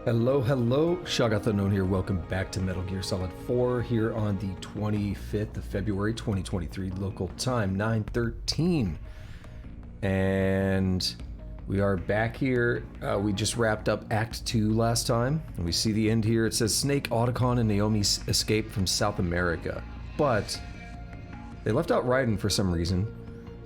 Hello, hello. Shoggoth Unknown here. Welcome back to Metal Gear Solid 4 here on the 25th of February 2023, local time 9:13. And we are back here. We just wrapped up Act 2 last time, and we see the end here. It says Snake, Otacon, and Naomi escaped from South America, but they left out Raiden for some reason.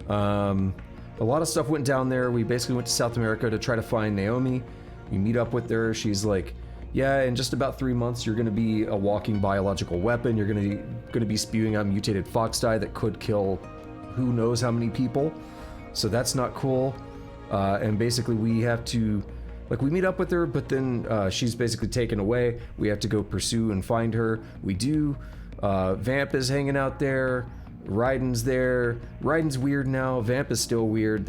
A lot of stuff went down there. We basically went to South America to try to find Naomi. We meet up with her. She's like, yeah, in just about 3 months, you're going to be a walking biological weapon. You're going to be spewing out mutated fox dye that could kill who knows how many people. So that's not cool. And basically we have to, like, we meet up with her, but then she's basically taken away. We have to go pursue and find her. We do. Vamp is hanging out there. Raiden's there. Raiden's weird now. Vamp is still weird.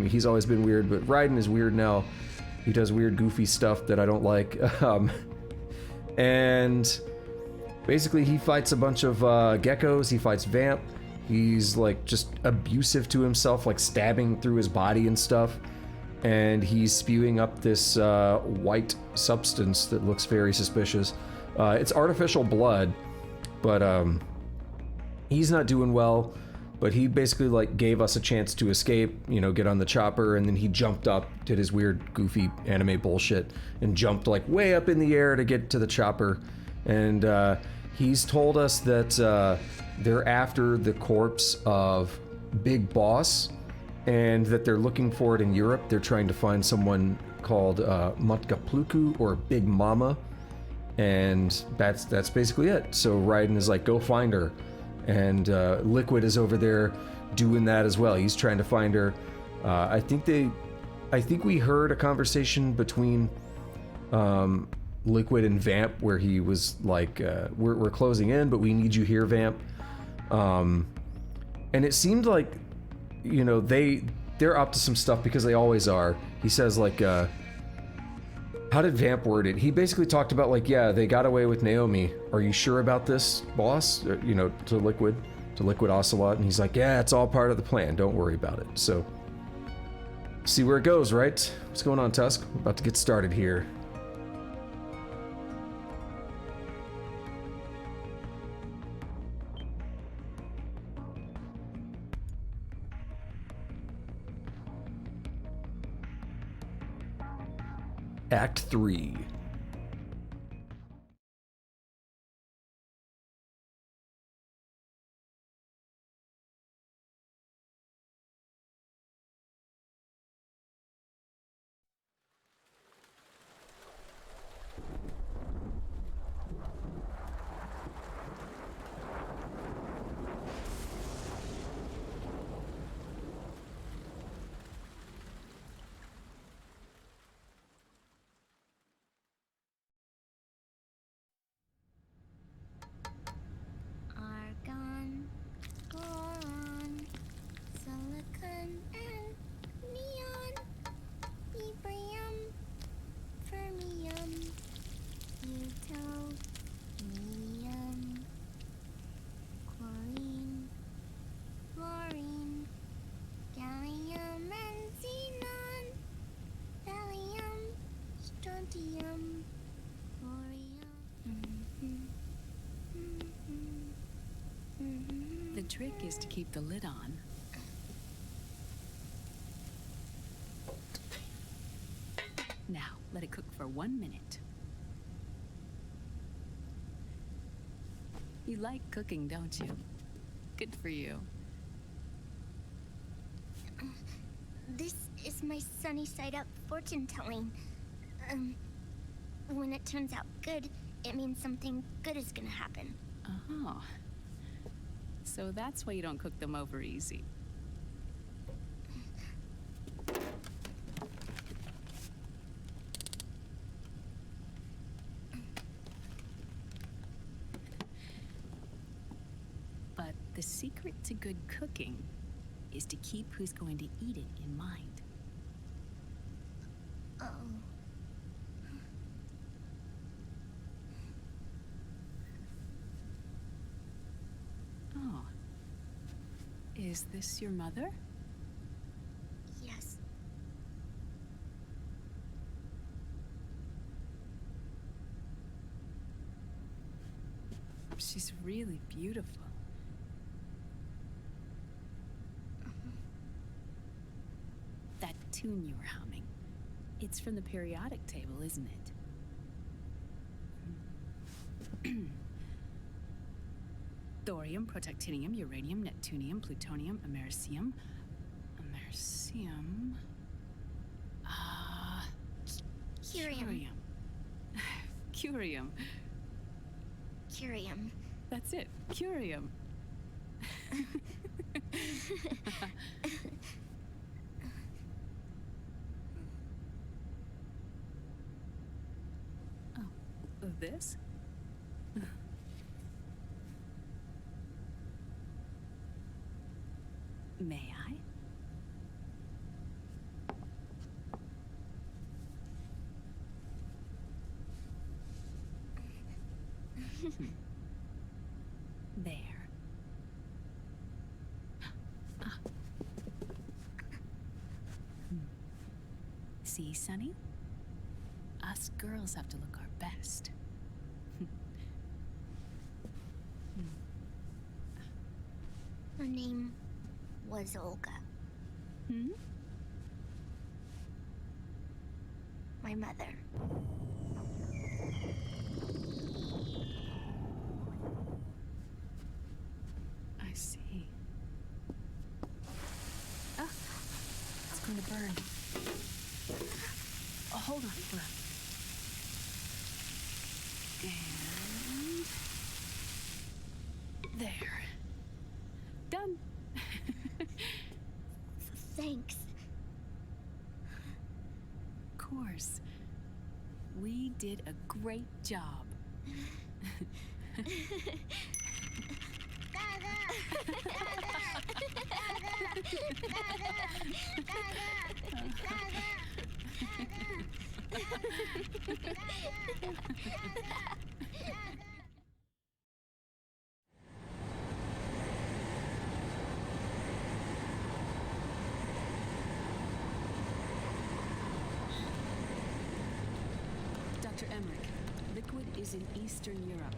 He's always been weird, but Raiden is weird now. He does weird, goofy stuff that I don't like. And basically he fights a bunch of geckos. He fights Vamp. He's like just abusive to himself, like stabbing through his body and stuff. And he's spewing up this white substance that looks very suspicious. It's artificial blood, but he's not doing well. But he basically like gave us a chance to escape, you know, get on the chopper, and then he jumped up, did his weird, goofy anime bullshit, and jumped like way up in the air to get to the chopper. And he's told us that they're after the corpse of Big Boss, and that they're looking for it in Europe. They're trying to find someone called Matkapluku or Big Mama, and that's basically it. So Raiden is like, go find her. And Liquid is over there doing that as well. He's trying to find her. I think we heard a conversation between Liquid and Vamp where he was like, we're closing in, but we need you here, Vamp. And it seemed like, you know, they're up to some stuff because they always are. He says like, how did Vamp word it? He basically talked about like, yeah, they got away with Naomi. Are you sure about this, boss? You know, to Liquid Ocelot. And he's like, yeah, it's all part of the plan. Don't worry about it. So, see where it goes, right? What's going on, Tusk? We're about to get started here. Act 3. Argon, boron, silicon, and neon, yttrium, fermium, plutonium, chlorine, fluorine, gallium, and xenon, thallium, strontium, thorium. The trick is to keep the lid on. Now, let it cook for 1 minute. You like cooking, don't you? Good for you. This is my sunny side up fortune telling. When it turns out good, it means something good is gonna happen. Oh. So that's why you don't cook them over easy. But the secret to good cooking is to keep who's going to eat it in mind. Oh. Oh. Is this your mother? Yes. She's really beautiful. That tune you were humming, it's from the periodic table, isn't it? Thorium, protactinium, uranium, neptunium, plutonium, americium. Americium. Curium. Curium. Curium. That's it. Curium. Oh, this? May I? There. Ah. See, Sonny? Us girls have to look our best. Her name was Olga. Hmm? My mother. I see. Ah, it's going to burn. Oh, hold on, hold on. And there. Done. Thanks. Of course. We did a great job. Dr. Emmerich, Liquid is in Eastern Europe.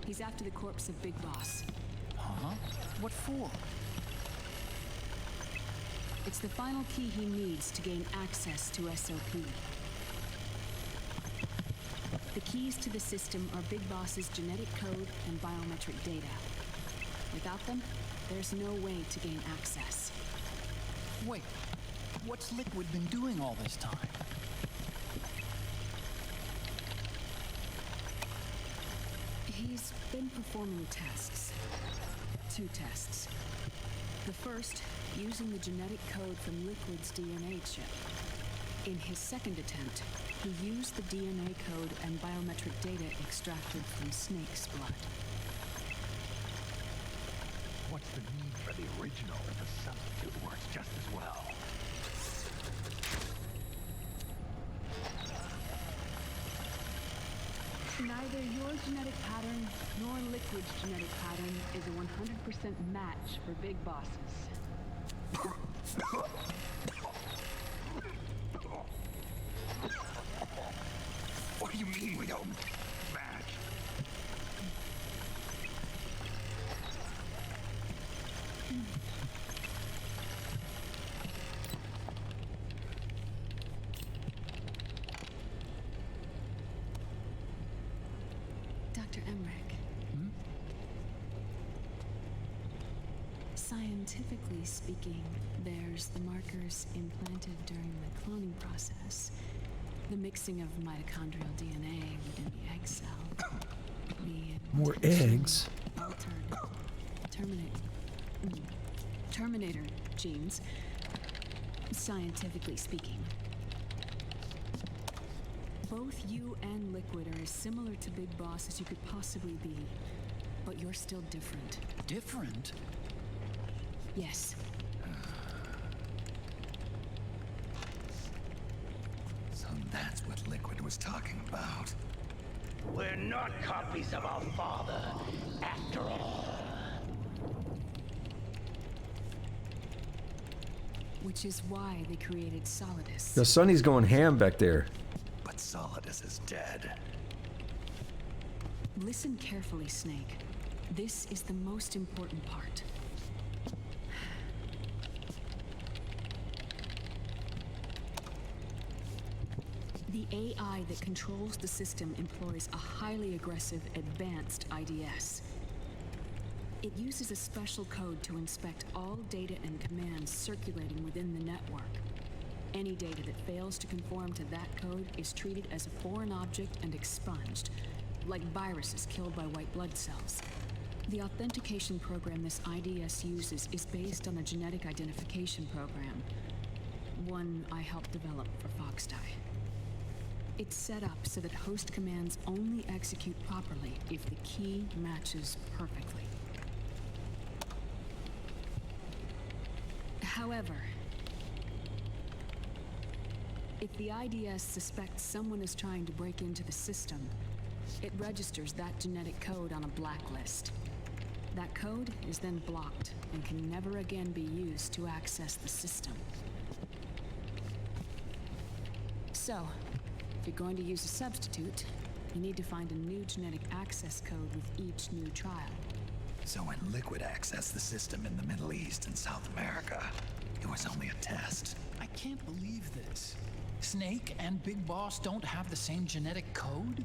He's after the corpse of Big Boss. Huh? What for? It's the final key he needs to gain access to SOP. The keys to the system are Big Boss's genetic code and biometric data. Without them, there's no way to gain access. Wait, what's Liquid been doing all this time? He's been performing tests. 2 tests. The first, using the genetic code from Liquid's DNA chip. In his second attempt, he used the DNA code and biometric data extracted from Snake's blood. What's the need for the original if a substitute works just as well? Neither your genetic pattern nor Liquid's genetic pattern is a 100% match for Big Bosses. What do you mean we don't match? Dr. Emmerich. Scientifically speaking, there's the markers implanted during the cloning process. The mixing of mitochondrial DNA within the egg cell. The More intentionally eggs. Altered Terminator genes, scientifically speaking. Both you and Liquid are as similar to Big Boss as you could possibly be, but you're still different. Different? Yes. So that's what Liquid was talking about. We're not copies of our father, after all. Which is why they created Solidus. Yo, Sonny's going ham back there. But Solidus is dead. Listen carefully, Snake. This is the most important part. The AI that controls the system employs a highly aggressive, advanced IDS. It uses a special code to inspect all data and commands circulating within the network. Any data that fails to conform to that code is treated as a foreign object and expunged, like viruses killed by white blood cells. The authentication program this IDS uses is based on a genetic identification program, one I helped develop for Foxdie. It's set up so that host commands only execute properly if the key matches perfectly. However, if the IDS suspects someone is trying to break into the system, it registers that genetic code on a blacklist. That code is then blocked and can never again be used to access the system. So, if you're going to use a substitute, you need to find a new genetic access code with each new trial. So when Liquid accessed the system in the Middle East and South America, it was only a test. I can't believe this. Snake and Big Boss don't have the same genetic code?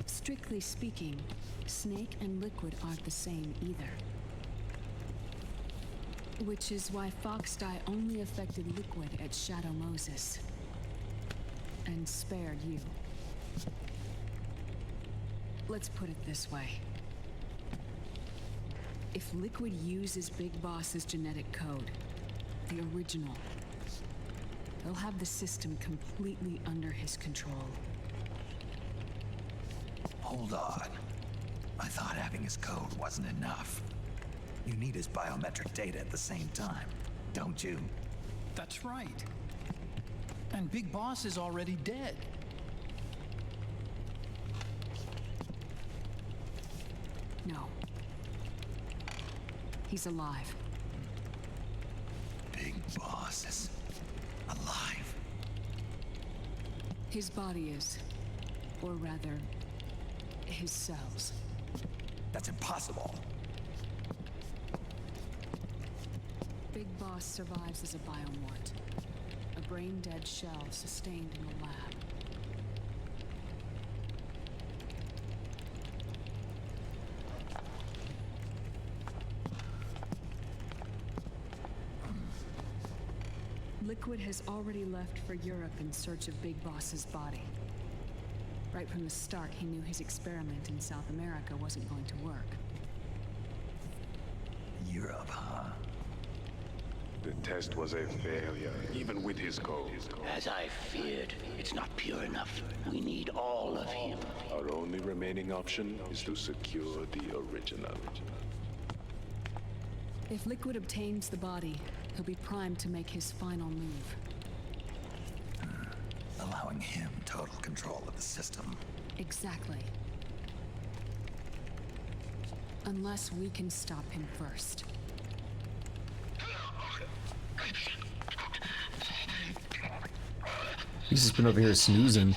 Strictly speaking, Snake and Liquid aren't the same either. Which is why Foxdie only affected Liquid at Shadow Moses. And spared you. Let's put it this way. If Liquid uses Big Boss's genetic code, the original, he'll have the system completely under his control. Hold on. I thought having his code wasn't enough. You need his biometric data at the same time, don't you? That's right. And Big Boss is already dead. No. He's alive. Big Boss is alive. His body is. Or rather, his cells. That's impossible. Big Boss survives as a biomort. A brain-dead shell sustained in the lab. Liquid has already left for Europe in search of Big Boss's body. Right from the start, he knew his experiment in South America wasn't going to work. Europe, huh? The test was a failure, even with his code. As I feared, it's not pure enough. We need all of him. Our only remaining option is to secure the original. If Liquid obtains the body, he'll be primed to make his final move. Allowing him total control of the system. Exactly. Unless we can stop him first. He's just been over here snoozing.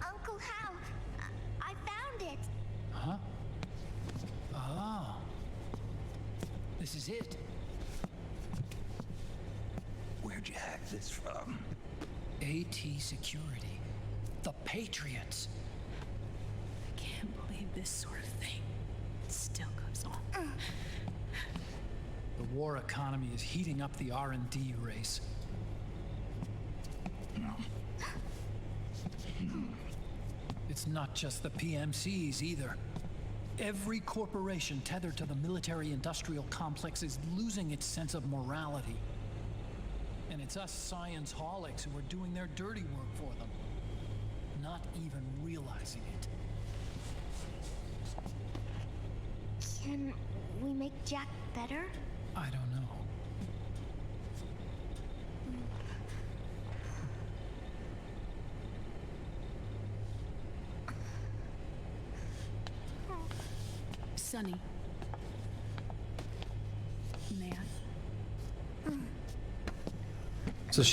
Uncle Hal, I found it. Huh? Ah. This is it. Where'd you hack this from? AT Security. The Patriots. I can't believe this sort of thing still goes on. The war economy is heating up the R&D race. It's not just the PMCs either. Every corporation tethered to the military-industrial complex is losing its sense of morality. And it's us science-holics who are doing their dirty work for them, not even realizing it. Can we make Jack better? I don't know. Sonny. May I? So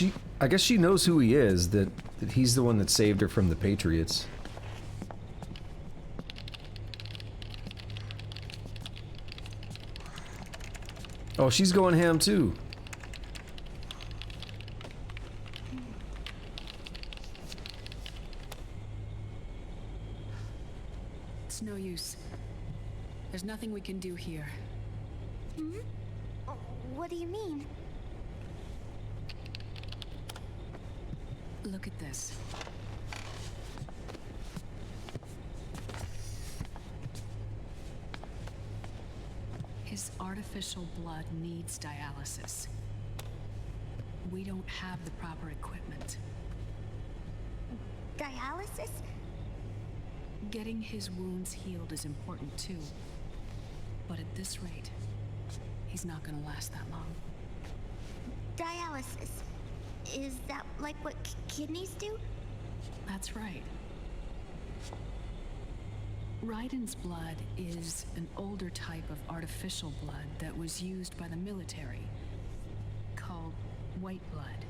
I guess she knows who he is, that he's the one that saved her from the Patriots. Oh, she's going ham too. It's no use. There's nothing we can do here. Hmm? Oh, what do you mean? Look at this. His artificial blood needs dialysis. We don't have the proper equipment. Dialysis? Getting his wounds healed is important too. But at this rate, he's not gonna last that long. Dialysis. Is that like what kidneys do? That's right. Raiden's blood is an older type of artificial blood that was used by the military, called white blood.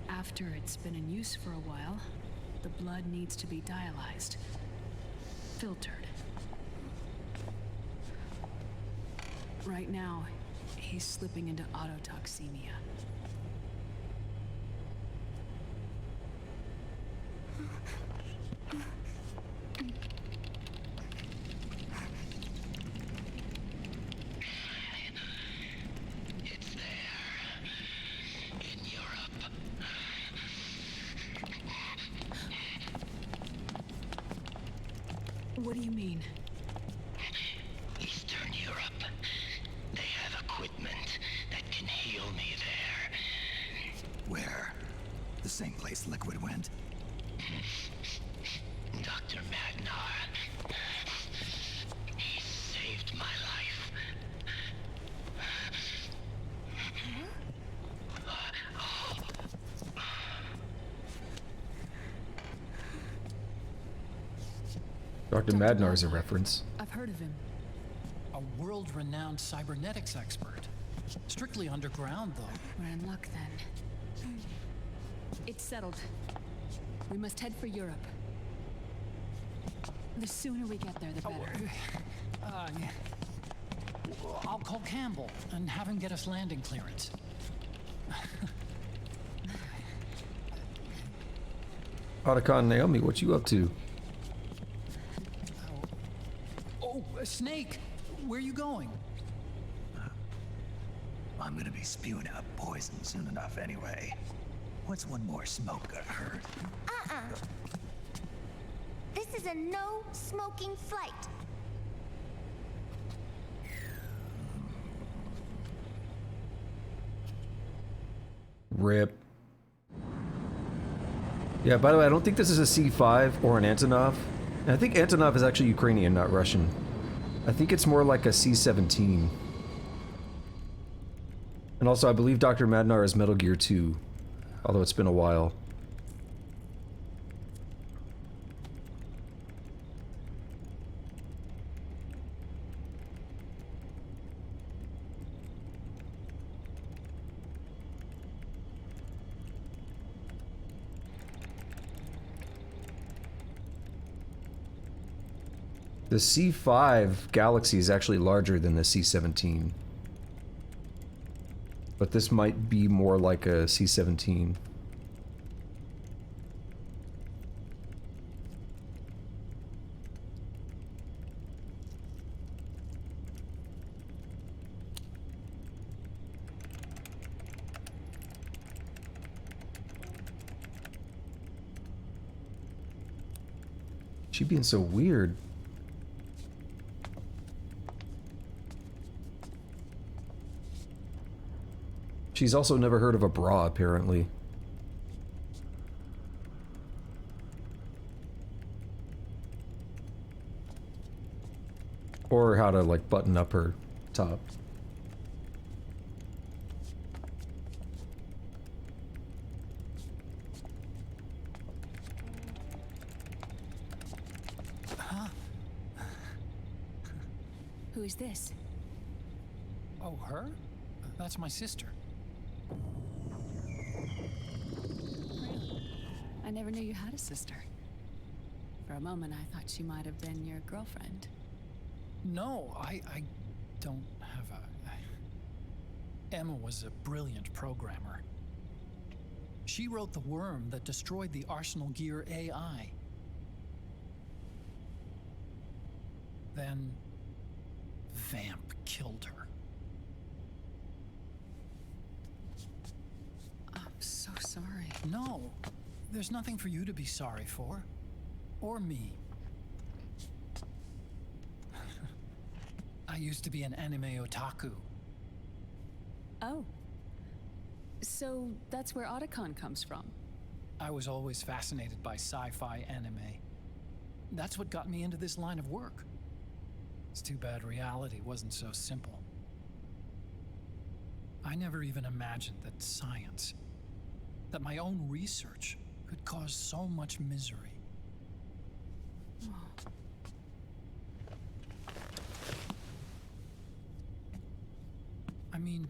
After it's been in use for a while, the blood needs to be dialyzed, filtered. Right now, he's slipping into autotoxemia. It's there. In Europe. What do you mean? Eastern Europe. They have equipment that can heal me there. Where? The same place Liquid went? Dr. Madnar. He saved my life. Dr. Madnar's a reference. I've heard of him. A world-renowned cybernetics expert. Strictly underground, though. We're in luck then. It's settled. We must head for Europe. The sooner we get there, the better. Yeah. I'll call Campbell and have him get us landing clearance. Otacon Naomi, what you up to? Oh, Snake! Where you going? I'm gonna be spewing out poison soon enough anyway. What's one more smoke gonna hurt? This is a no smoking flight. Rip. Yeah, by the way, I don't think this is a C5 or an Antonov. And I think Antonov is actually Ukrainian, not Russian. I think it's more like a C-17. And also, I believe Dr. Madnar is Metal Gear 2, although it's been a while. The C5 Galaxy is actually larger than the C-17. But this might be more like a C-17. She being so weird. She's also never heard of a bra, apparently. Or how to, like, button up her top. Who is this? Oh, her? That's my sister. Really? I never knew you had a sister. For a moment, I thought she might have been your girlfriend. No, I don't have a... Emma was a brilliant programmer. She wrote the worm that destroyed the Arsenal Gear AI. Then... Vamp killed her. I'm so sorry. No, there's nothing for you to be sorry for. Or me. I used to be an anime otaku. Oh. So that's where Otacon comes from. I was always fascinated by sci-fi anime. That's what got me into this line of work. It's too bad reality wasn't so simple. I never even imagined that science, that my own research, could cause so much misery. I mean,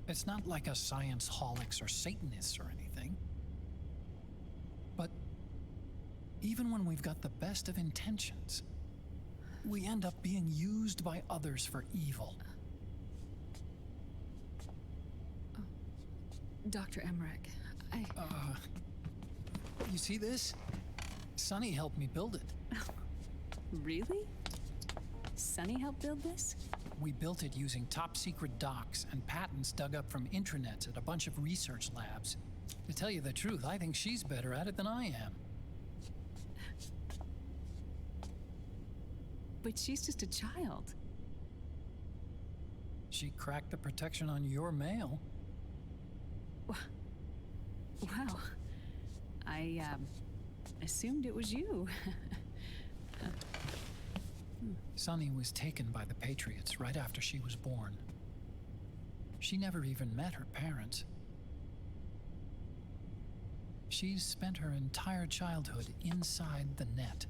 it's not like us science holics or Satanists or anything. But even when we've got the best of intentions, we end up being used by others for evil. Dr. Emmerich, You see this? Sonny helped me build it. Really? Sonny helped build this? We built it using top-secret docs and patents dug up from intranets at a bunch of research labs. To tell you the truth, I think she's better at it than I am. But she's just a child. She cracked the protection on your mail. Wow. I, assumed it was you. Sonny was taken by the Patriots right after she was born. She never even met her parents. She's spent her entire childhood inside the net.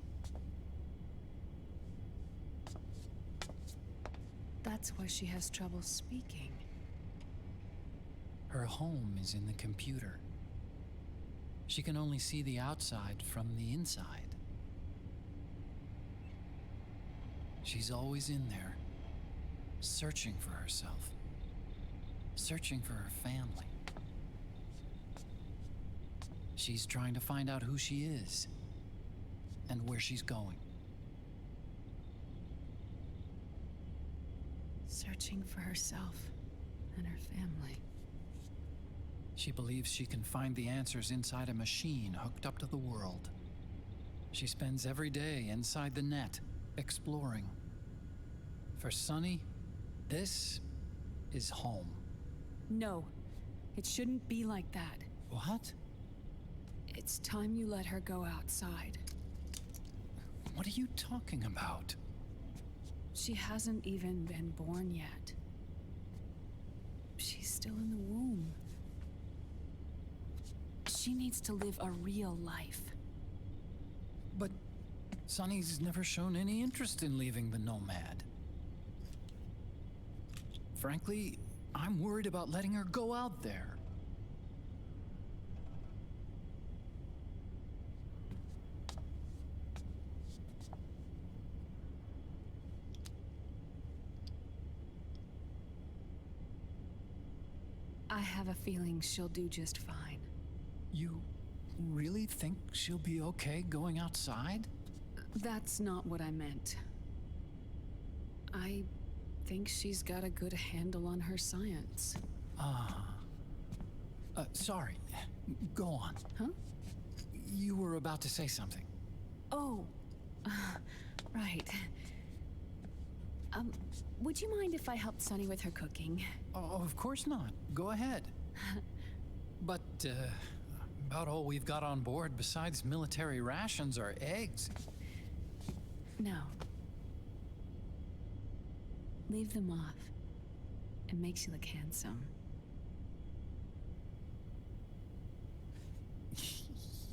That's why she has trouble speaking. Her home is in the computer. She can only see the outside from the inside. She's always in there, searching for herself, searching for her family. She's trying to find out who she is and where she's going. Searching for herself and her family. She believes she can find the answers inside a machine hooked up to the world. She spends every day inside the net, exploring. For Sonny, this is home. No, it shouldn't be like that. What? It's time you let her go outside. What are you talking about? She hasn't even been born yet. She's still in the womb. She needs to live a real life. But Sonny's never shown any interest in leaving the Nomad. Frankly, I'm worried about letting her go out there. I have a feeling she'll do just fine. You really think she'll be okay going outside? That's not what I meant. I think she's got a good handle on her science. Sorry. Go on. Huh? You were about to say something. Oh, right. Would you mind if I helped Sonny with her cooking? Oh, of course not. Go ahead. But, about all we've got on board besides military rations are eggs. No. Leave them off. It makes you look handsome.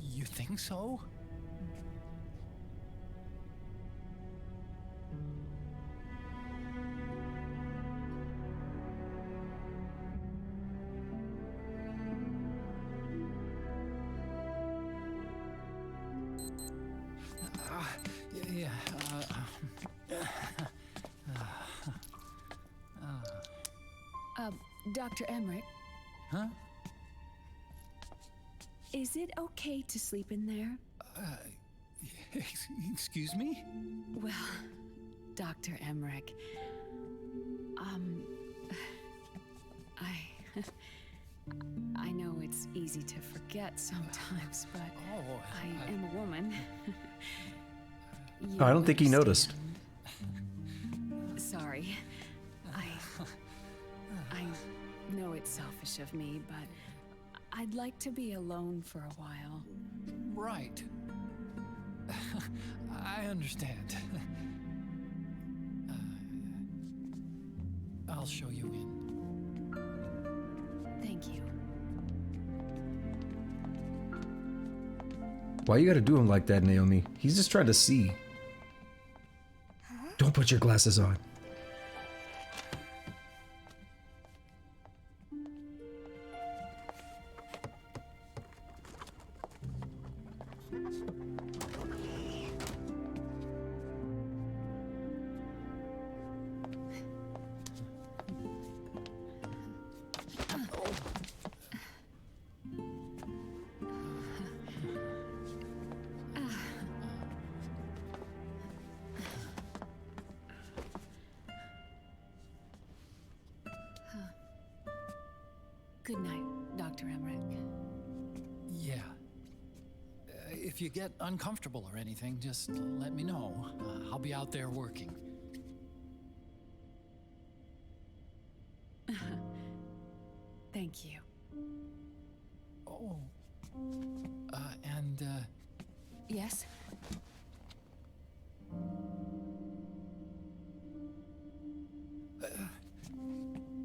You think so? Dr. Emmerich, Huh? is it okay to sleep in there? Excuse me? Well, Dr. Emmerich, I know it's easy to forget sometimes, but Oh, I am a woman. You I don't think he noticed. understand. Sorry. I know it's selfish of me, but I'd like to be alone for a while. right. I understand. I'll show you in. Thank you. Why you gotta do him like that, Naomi? He's just trying to see. Don't put your glasses on. Good night, Dr. Emmerich. Yeah. If you get uncomfortable or anything, just let me know. I'll be out there working. Thank you. Oh. And, Yes?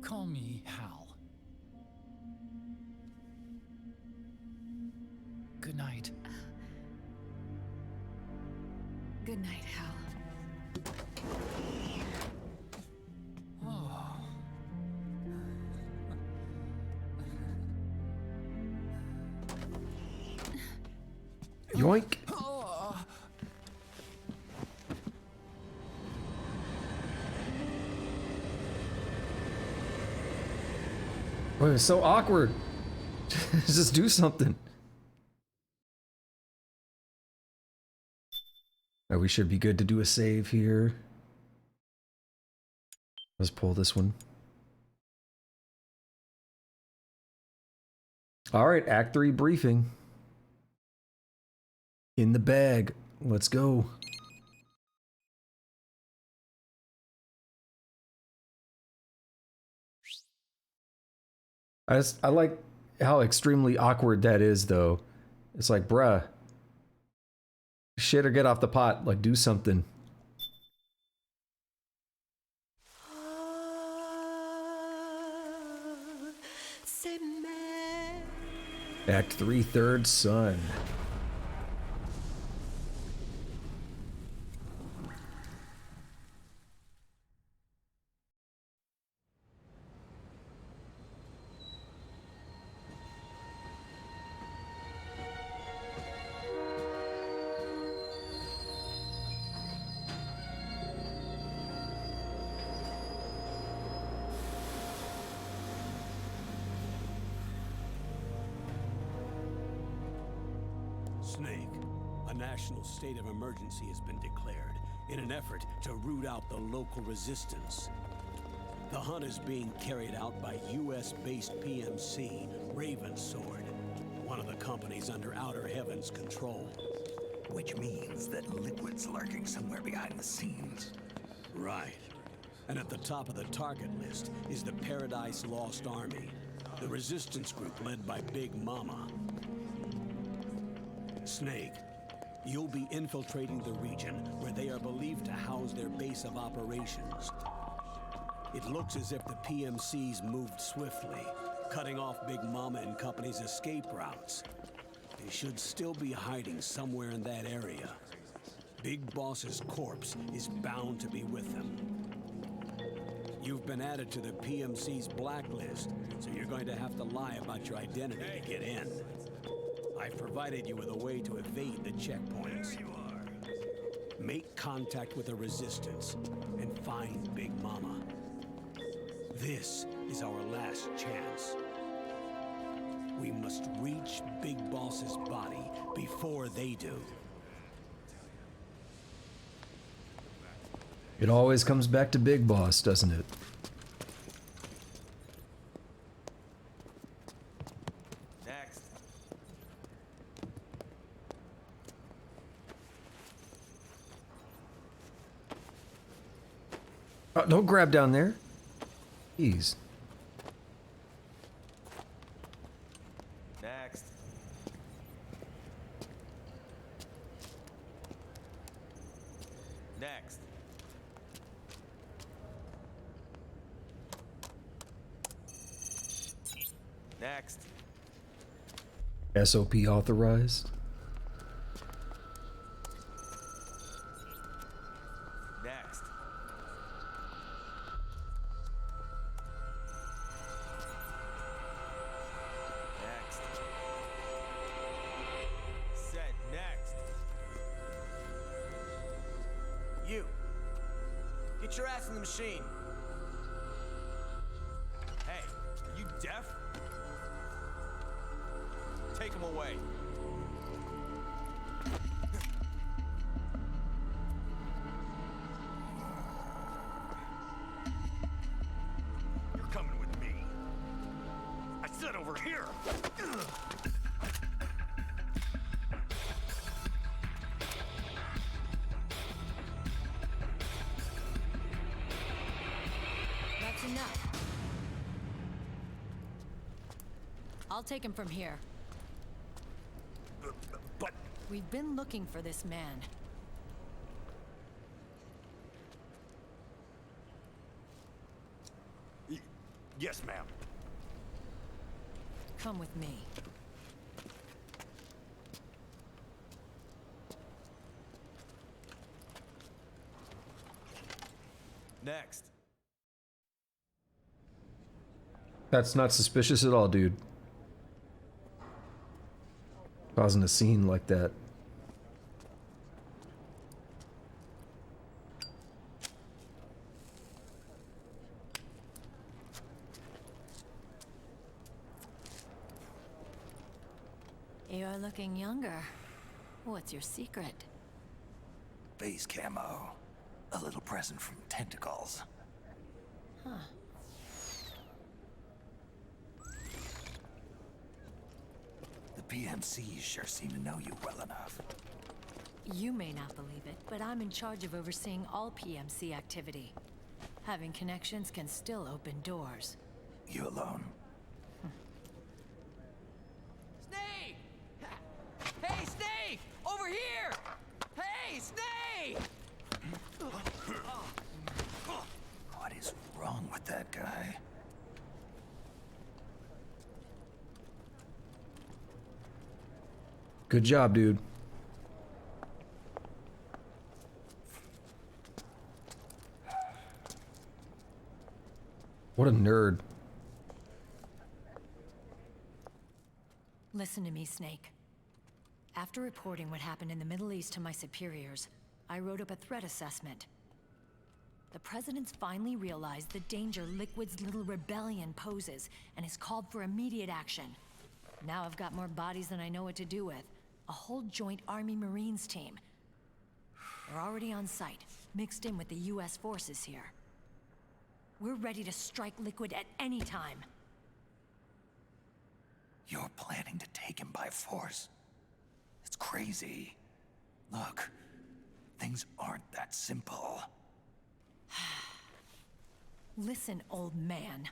call me Hal. Good night. Good night, Hal. Yoink. Oh, it's so awkward. Just do something. Oh, we should be good to do a save here. Let's pull this one. All right, Act 3 briefing. In the bag. Let's go. I like how extremely awkward that is, though. It's like, bruh, shit or get off the pot. Like, do something. Act 3, Third Son. Snake, a national state of emergency has been declared in an effort to root out the local resistance. The hunt is being carried out by US-based PMC, Ravensword, one of the companies under Outer Heaven's control. Which means that Liquid's lurking somewhere behind the scenes. Right. And at the top of the target list is the Paradise Lost Army, the resistance group led by Big Mama. Snake, you'll be infiltrating the region where they are believed to house their base of operations. It looks as if the PMCs moved swiftly, cutting off Big Mama and company's escape routes. They should still be hiding somewhere in that area. Big Boss's corpse is bound to be with them. You've been added to the PMC's blacklist, so you're going to have to lie about your identity to get in. I've provided you with a way to evade the checkpoints. Make contact with the Resistance and find Big Mama. This is our last chance. We must reach Big Boss's body before they do. It always comes back to Big Boss, doesn't it? Next. Oh, don't grab down there. Jeez. Next. Next. Next. SOP authorized. Next. Next. Set. Next. You. Get your ass in the machine. Hey, are you deaf? Take him away. You're coming with me. I said over here. That's enough. I'll take him from here. But We've been looking for this man. yes, ma'am. Come with me. Next. That's not suspicious at all, dude. Causing a scene like that. You're looking younger. What's your secret? Base camo. A little present from Tentacles. Huh. The PMCs sure seem to know you well enough. You may not believe it, but I'm in charge of overseeing all PMC activity. Having connections can still open doors. You alone? Snake! Hey, Snake! Over here! Hey, Snake! What is wrong with that guy? Good job, dude. What a nerd. Listen to me, Snake. After reporting what happened in the Middle East to my superiors, I wrote up a threat assessment. The President's finally realized the danger Liquid's little rebellion poses and has called for immediate action. Now I've got more bodies than I know what to do with. A whole joint Army Marines team. They're already on site, mixed in with the US forces here. We're ready to strike Liquid at any time. You're planning to take him by force? It's crazy. Look, things aren't that simple. Listen, old man.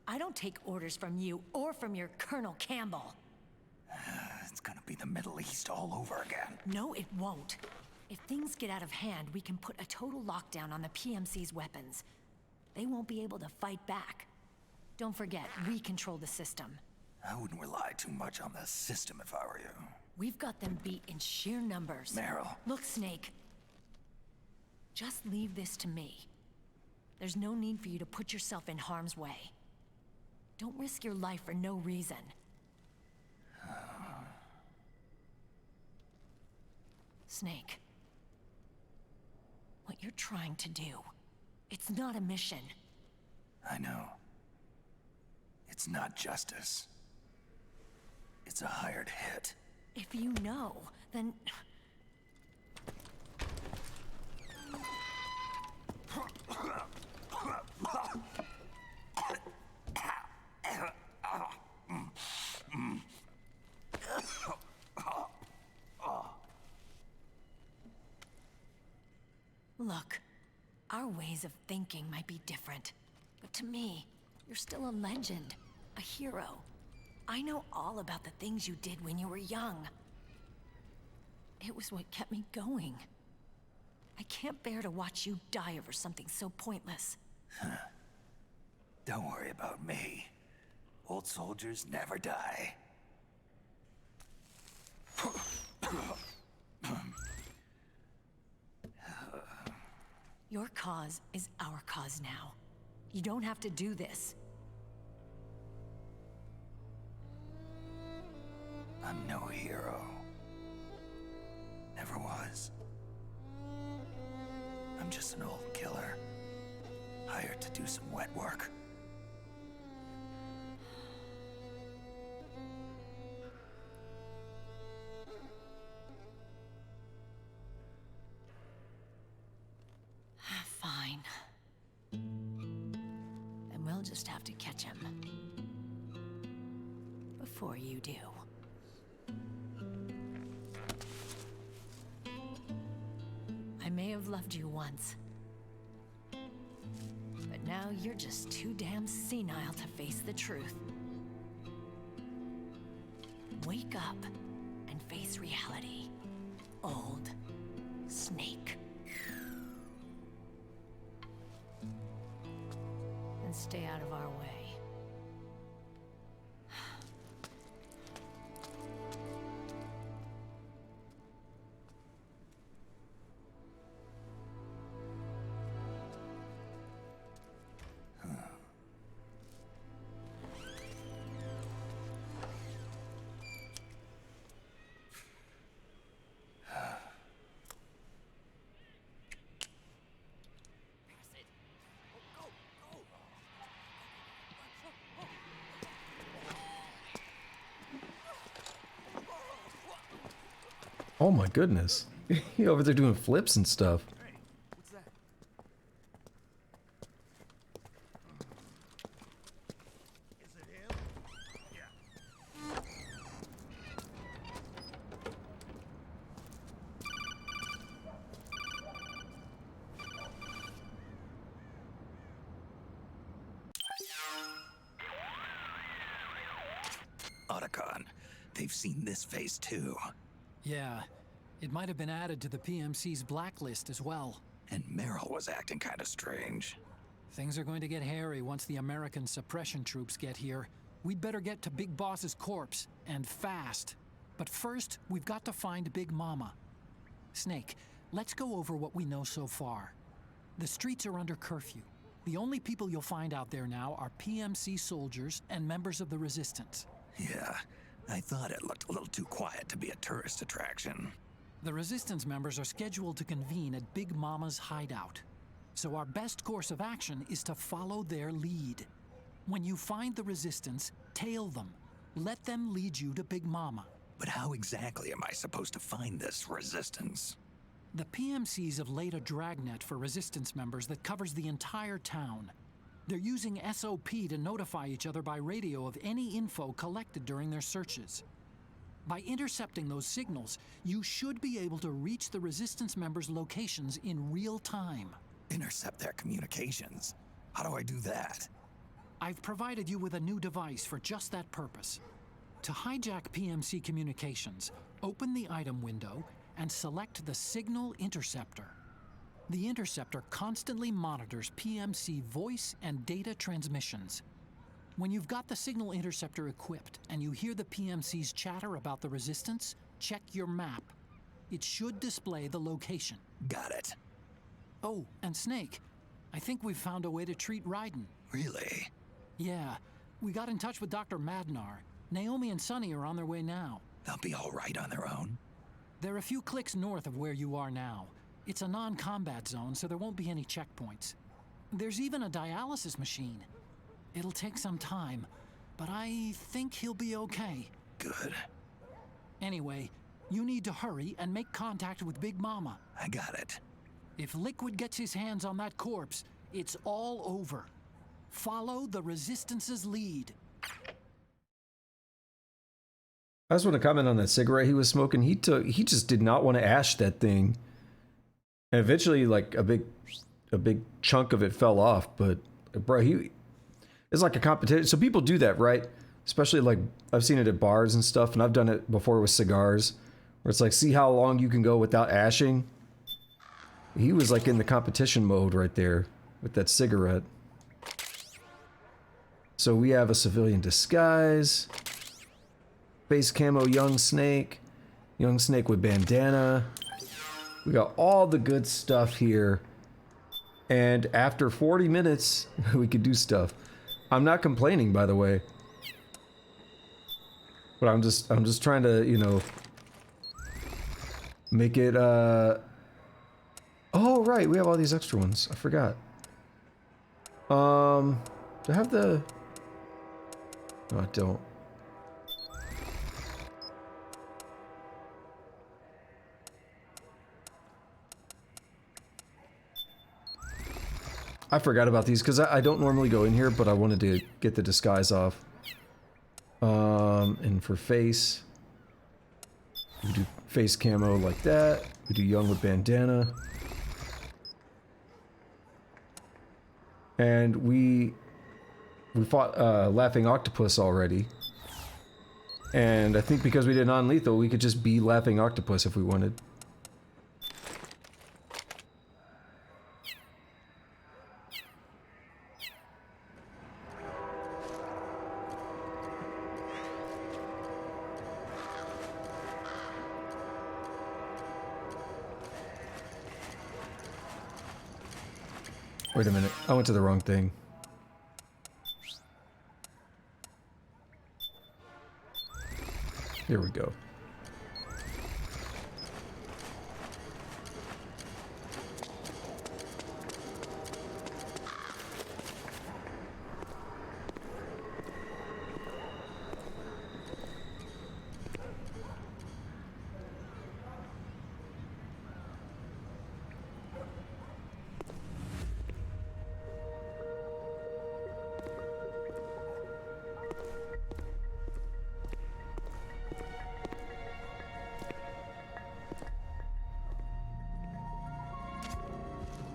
I don't take orders from you or from your Colonel Campbell. It's gonna be the Middle East all over again. No, it won't. If things get out of hand, we can put a total lockdown on the PMC's weapons. They won't be able to fight back. Don't forget, we control the system. I wouldn't rely too much on the system if I were you. We've got them beat in sheer numbers. Meryl. Look, Snake. Just leave this to me. There's no need for you to put yourself in harm's way. Don't risk your life for no reason. Snake. What you're trying to do, it's not a mission. I know. It's not justice. It's a hired hit. If you know, then... Look, our ways of thinking might be different, but to me, you're still a legend, a hero. I know all about the things you did when you were young. It was what kept me going. I can't bear to watch you die over something so pointless. Don't worry about me. Old soldiers never die. Your cause is our cause now. You don't have to do this. I'm no hero. Never was. I'm just an old killer, hired to do some wet work. Fine. Then we'll just have to catch him. Before you do. I may have loved you once. But now you're just too damn senile to face the truth. Wake up and face reality. Old Snake. And stay out of our way. Oh my goodness. He over there doing flips and stuff. What's that? Is it him? Yeah. Otacon, they've seen this face too. Yeah, it might have been added to the PMC's blacklist as well. And Meryl was acting kind of strange. Things are going to get hairy once the American suppression troops get here. We'd better get to Big Boss's corpse, and fast. But first, we've got to find Big Mama. Snake, let's go over what we know so far. The streets are under curfew. The only people you'll find out there now are PMC soldiers and members of the Resistance. Yeah, I thought it looked a little too quiet to be a tourist attraction. The Resistance members are scheduled to convene at Big Mama's hideout. So our best course of action is to follow their lead. When you find the Resistance, tail them. Let them lead you to Big Mama. But how exactly am I supposed to find this Resistance? The PMCs have laid a dragnet for Resistance members that covers the entire town. They're using SOP to notify each other by radio of any info collected during their searches. By intercepting those signals, you should be able to reach the Resistance members' locations in real time. Intercept their communications? How do I do that? I've provided you with a new device for just that purpose. To hijack PMC communications, open the item window and select the Signal Interceptor. The interceptor constantly monitors PMC voice and data transmissions. When you've got the Signal Interceptor equipped and you hear the PMC's chatter about the Resistance, check your map. It should display the location. Got it. Oh, and Snake, I think we've found a way to treat Raiden. Really? Yeah, we got in touch with Dr. Madnar. Naomi and Sonny are on their way now. They'll be all right on their own? They're a few clicks north of where you are now. It's a non-combat zone, so there won't be any checkpoints. There's even a dialysis machine. It'll take some time, but I think he'll be okay. Good. Anyway, you need to hurry and make contact with Big Mama. I got it. If Liquid gets his hands on that corpse, it's all over. Follow the Resistance's lead. I just want to comment on that cigarette he was smoking. He just did not want to ash that thing. And eventually, like, a big chunk of it fell off. But, bro, it's like a competition. So people do that, right? Especially, like, I've seen it at bars and stuff, and I've done it before with cigars, where it's like, see how long you can go without ashing? He was, like, in the competition mode right there with that cigarette. So we have a civilian disguise. Base camo Young Snake. Young Snake with bandana. We got all the good stuff here. And after 40 minutes, we could do stuff. I'm not complaining, by the way. But I'm just trying to, you know, make it, oh, right, we have all these extra ones. I forgot. Do I have the... No, I don't. I forgot about these because I don't normally go in here, but I wanted to get the disguise off. And for face, we do face camo like that. We do Young with bandana. And we fought Laughing Octopus already. And I think because we did non-lethal, we could just be Laughing Octopus if we wanted. Wait a minute, I went to the wrong thing. Here we go.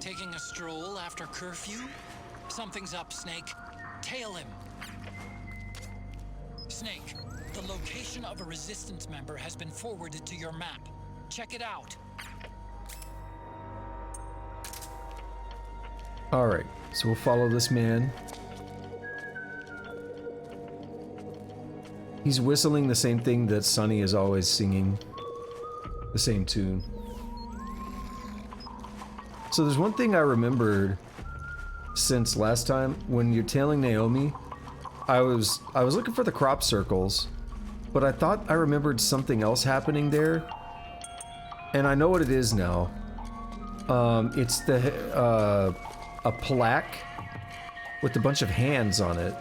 Taking a stroll after curfew? Something's up, Snake. Tail him. Snake, the location of a Resistance member has been forwarded to your map. Check it out. Alright, so we'll follow this man. He's whistling the same thing that Sunny is always singing. The same tune. So there's one thing I remembered since last time. When you're tailing Naomi, I was looking for the crop circles, but I thought I remembered something else happening there, and I know what it is now. It's a plaque with a bunch of hands on it.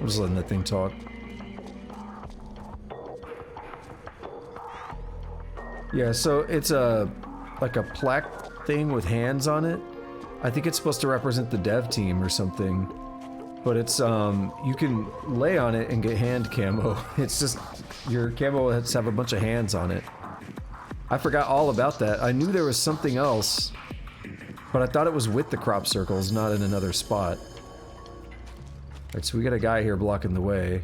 I'm just letting that thing talk. Yeah, so it's like a plaque thing with hands on it. I think it's supposed to represent the dev team or something. But it's, you can lay on it and get hand camo. It's just, your camo has to have a bunch of hands on it. I forgot all about that. I knew there was something else, but I thought it was with the crop circles, not in another spot. Alright, so we got a guy here blocking the way.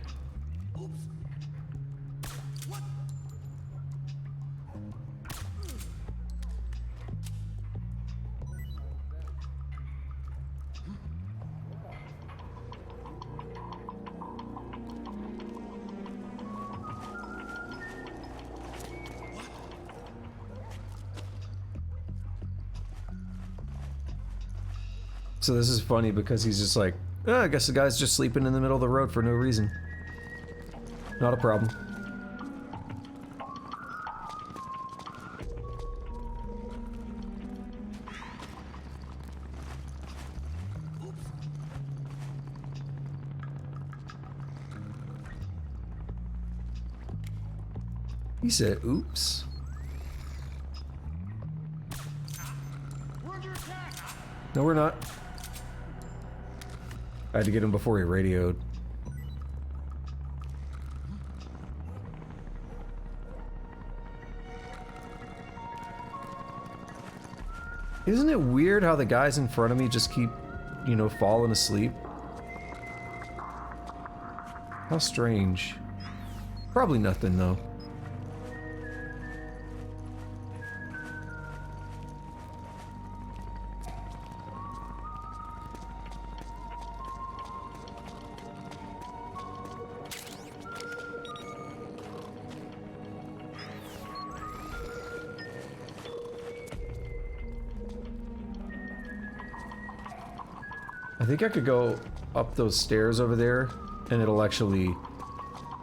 So this is funny because he's just like, oh, I guess the guy's just sleeping in the middle of the road for no reason. Not a problem. He said, oops. No, we're not. I had to get him before he radioed. Isn't it weird how the guys in front of me just keep, you know, falling asleep? How strange. Probably nothing, though. I think I could go up those stairs over there, and it'll actually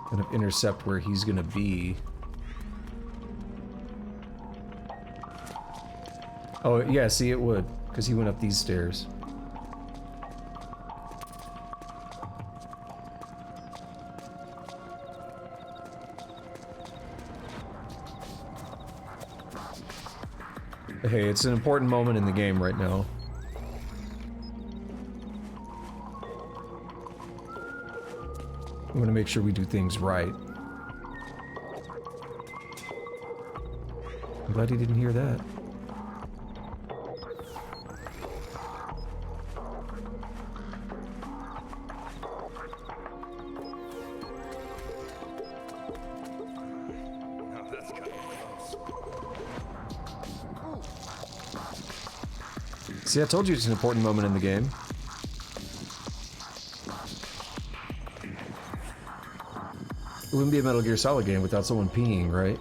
kind of intercept where he's gonna be. Oh, yeah, see, it would, because he went up these stairs. Hey, it's an important moment in the game right now. I want to make sure we do things right. I'm glad he didn't hear that. See, I told you it's an important moment in the game. It wouldn't be a Metal Gear Solid game without someone peeing, right?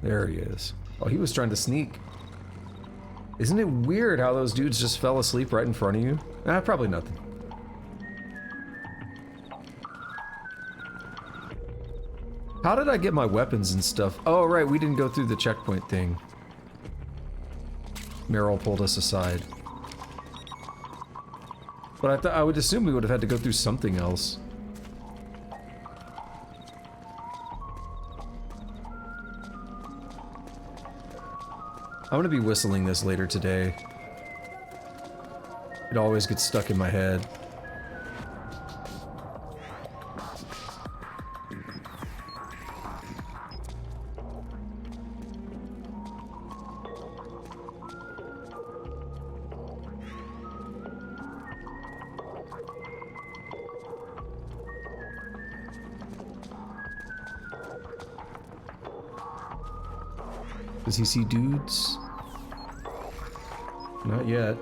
There he is. Oh, he was trying to sneak. Isn't it weird how those dudes just fell asleep right in front of you? Ah, probably nothing. How did I get my weapons and stuff? Oh, right, we didn't go through the checkpoint thing. Meryl pulled us aside. But I would assume we would have had to go through something else. I'm gonna be whistling this later today. It always gets stuck in my head. Does he see dudes? Not yet.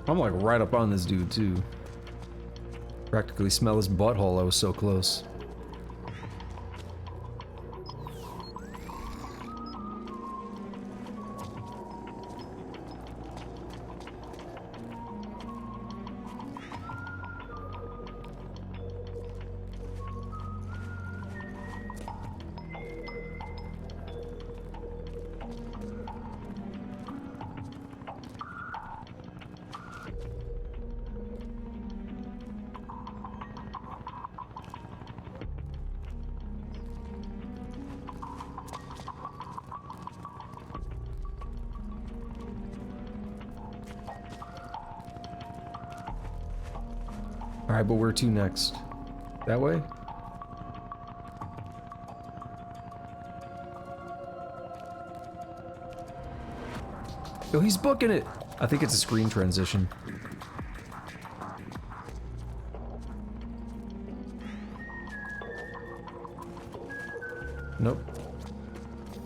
I'm like right up on this dude too. Practically smell his butthole, I was so close. Alright, but where to next? That way? Oh, he's booking it! I think it's a screen transition. Nope.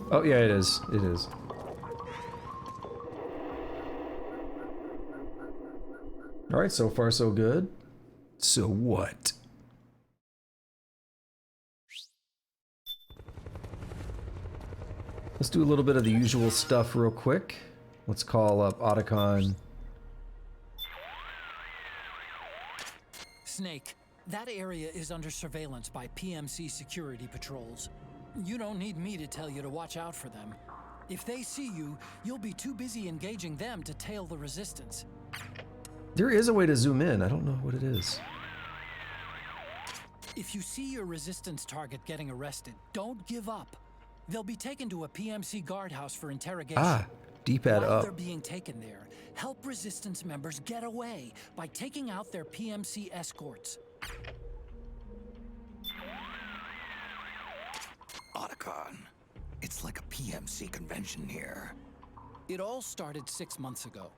Oh, yeah, it is. It is. Alright, so far so good. So what? Let's do a little bit of the usual stuff real quick. Let's call up Otacon. Snake, that area is under surveillance by PMC security patrols. You don't need me to tell you to watch out for them. If they see you, you'll be too busy engaging them to tail the resistance. There is a way to zoom in. I don't know what it is. If you see your resistance target getting arrested, don't give up. They'll be taken to a PMC guardhouse for interrogation. Ah, D-pad While up. they're being taken there, help resistance members get away by taking out their PMC escorts. Otacon, it's like a PMC convention here. It all started 6 months ago.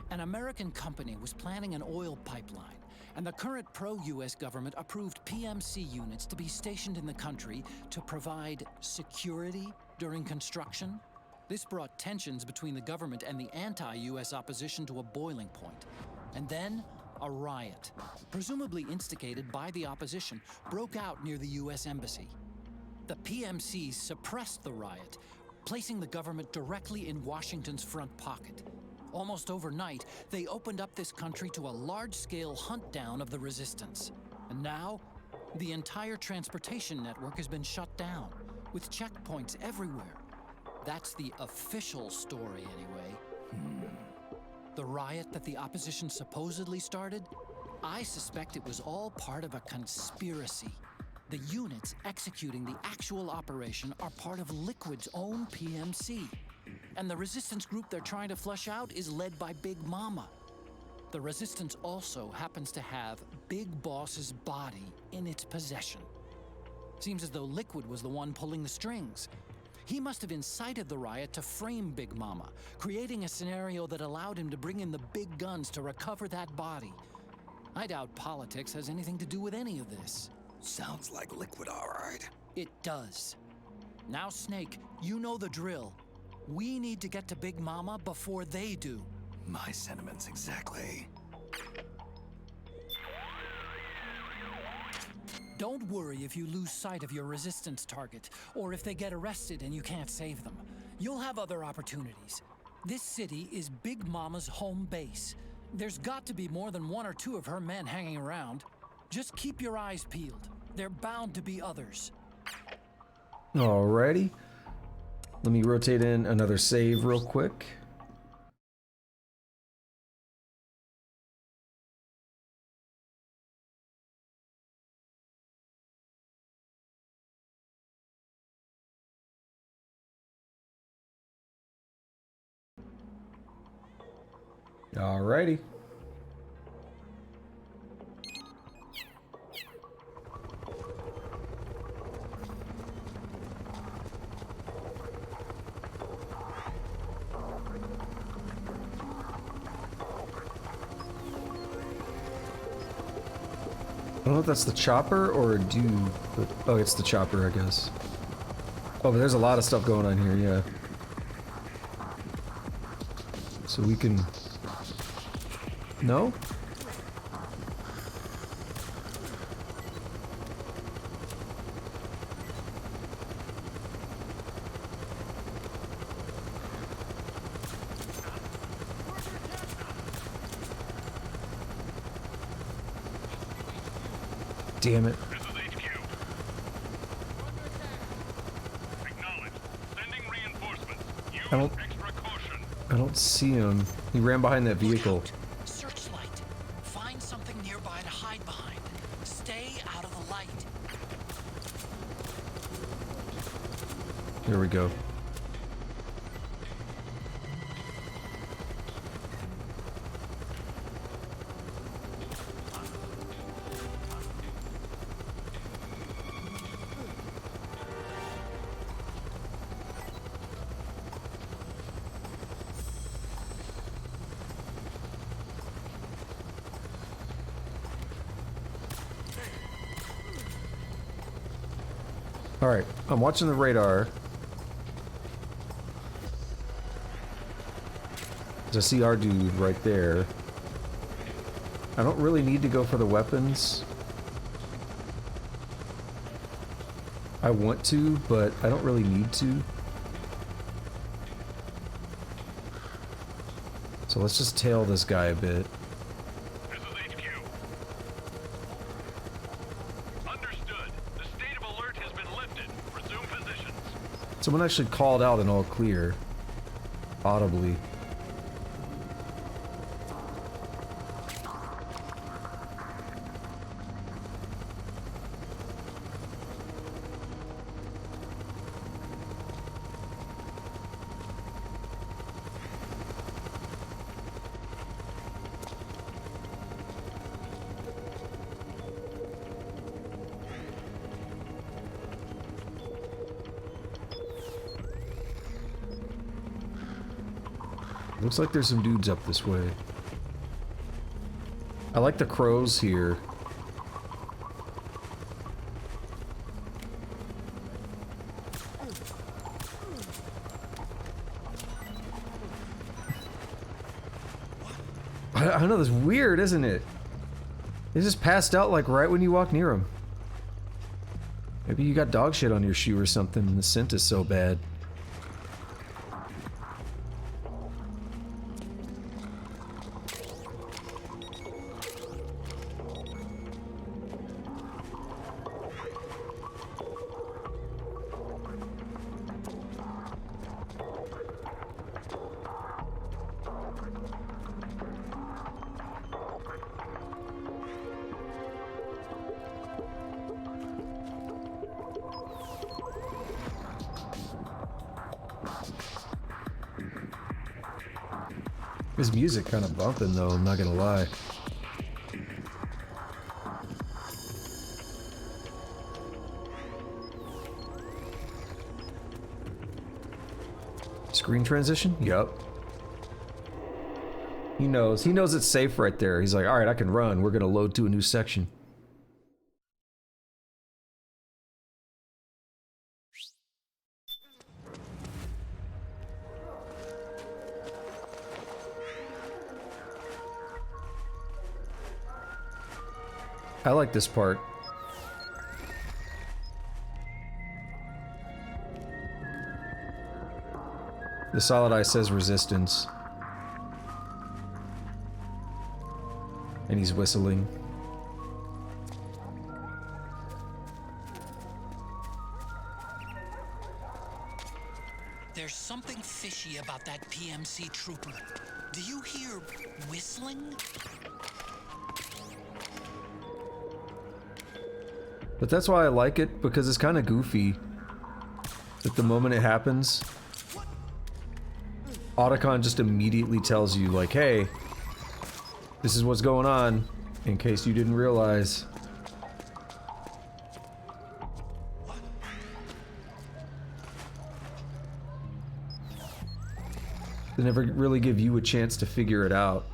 An American company was planning an oil pipeline, and the current pro-US government approved PMC units to be stationed in the country to provide security during construction. This brought tensions between the government and the anti-US opposition to a boiling point. And then, a riot, presumably instigated by the opposition, broke out near the US Embassy. The PMCs suppressed the riot, placing the government directly in Washington's front pocket. Almost overnight, they opened up this country to a large-scale hunt down of the resistance. And now, the entire transportation network has been shut down, with checkpoints everywhere. That's the official story, anyway. The riot that the opposition supposedly started? I suspect it was all part of a conspiracy. The units executing the actual operation are part of Liquid's own PMC. And the resistance group they're trying to flush out is led by Big Mama. The resistance also happens to have Big Boss's body in its possession. Seems as though Liquid was the one pulling the strings. He must have incited the riot to frame Big Mama, creating a scenario that allowed him to bring in the big guns to recover that body. I doubt politics has anything to do with any of this. Sounds like Liquid, all right. It does. Now, Snake, you know the drill. We need to get to Big Mama before they do. My sentiments exactly. Don't worry if you lose sight of your resistance target, or if they get arrested and you can't save them. You'll have other opportunities. This city is Big Mama's home base. There's got to be more than one or two of her men hanging around. Just keep your eyes peeled. They're bound to be others. Alrighty. Let me rotate in another save real quick. Alrighty. I don't know if that's the chopper or a dude, but oh, it's the chopper, I guess. Oh, but there's a lot of stuff going on here, yeah. So we can... No? Damn it. This is HQ. Acknowledged. Sending reinforcements. Use extra caution. I don't see him. He ran behind that vehicle. Searchlight. Find something nearby to hide behind. Stay out of the light. There we go. Alright, I'm watching the radar. I see our dude right there. I don't really need to go for the weapons. I want to, but I don't really need to. So let's just tail this guy a bit. This is HQ. Understood. The state of alert has been lifted. Resume positions. Someone actually called out an all clear. Audibly. Looks like there's some dudes up this way. I like the crows here. I know, this is weird, isn't it? They just passed out like right when you walk near them. Maybe you got dog shit on your shoe or something and the scent is so bad. His music kind of bumping though, I'm not gonna lie. Screen transition? Yup. He knows it's safe right there. He's like, alright, I can run. We're gonna load to a new section. I like this part. The solid eye says resistance. And he's whistling. There's something fishy about that PMC trooper. Do you hear whistling? But that's why I like it, because it's kind of goofy. At the moment it happens, Otacon just immediately tells you, like, hey, this is what's going on, in case you didn't realize. They never really give you a chance to figure it out.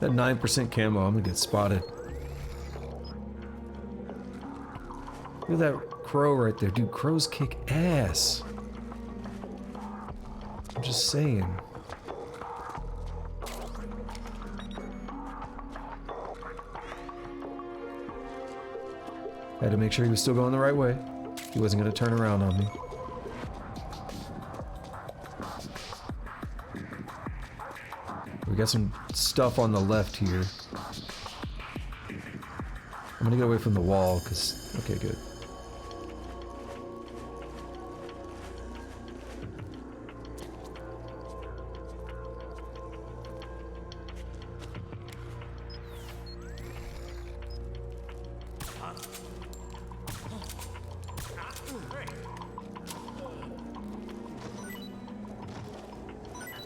That 9% camo, I'm gonna get spotted. Look at that crow right there. Dude, crows kick ass. I'm just saying. I had to make sure he was still going the right way. He wasn't gonna turn around on me. We got some stuff on the left here. I'm gonna get away from the wall, because... Okay, good.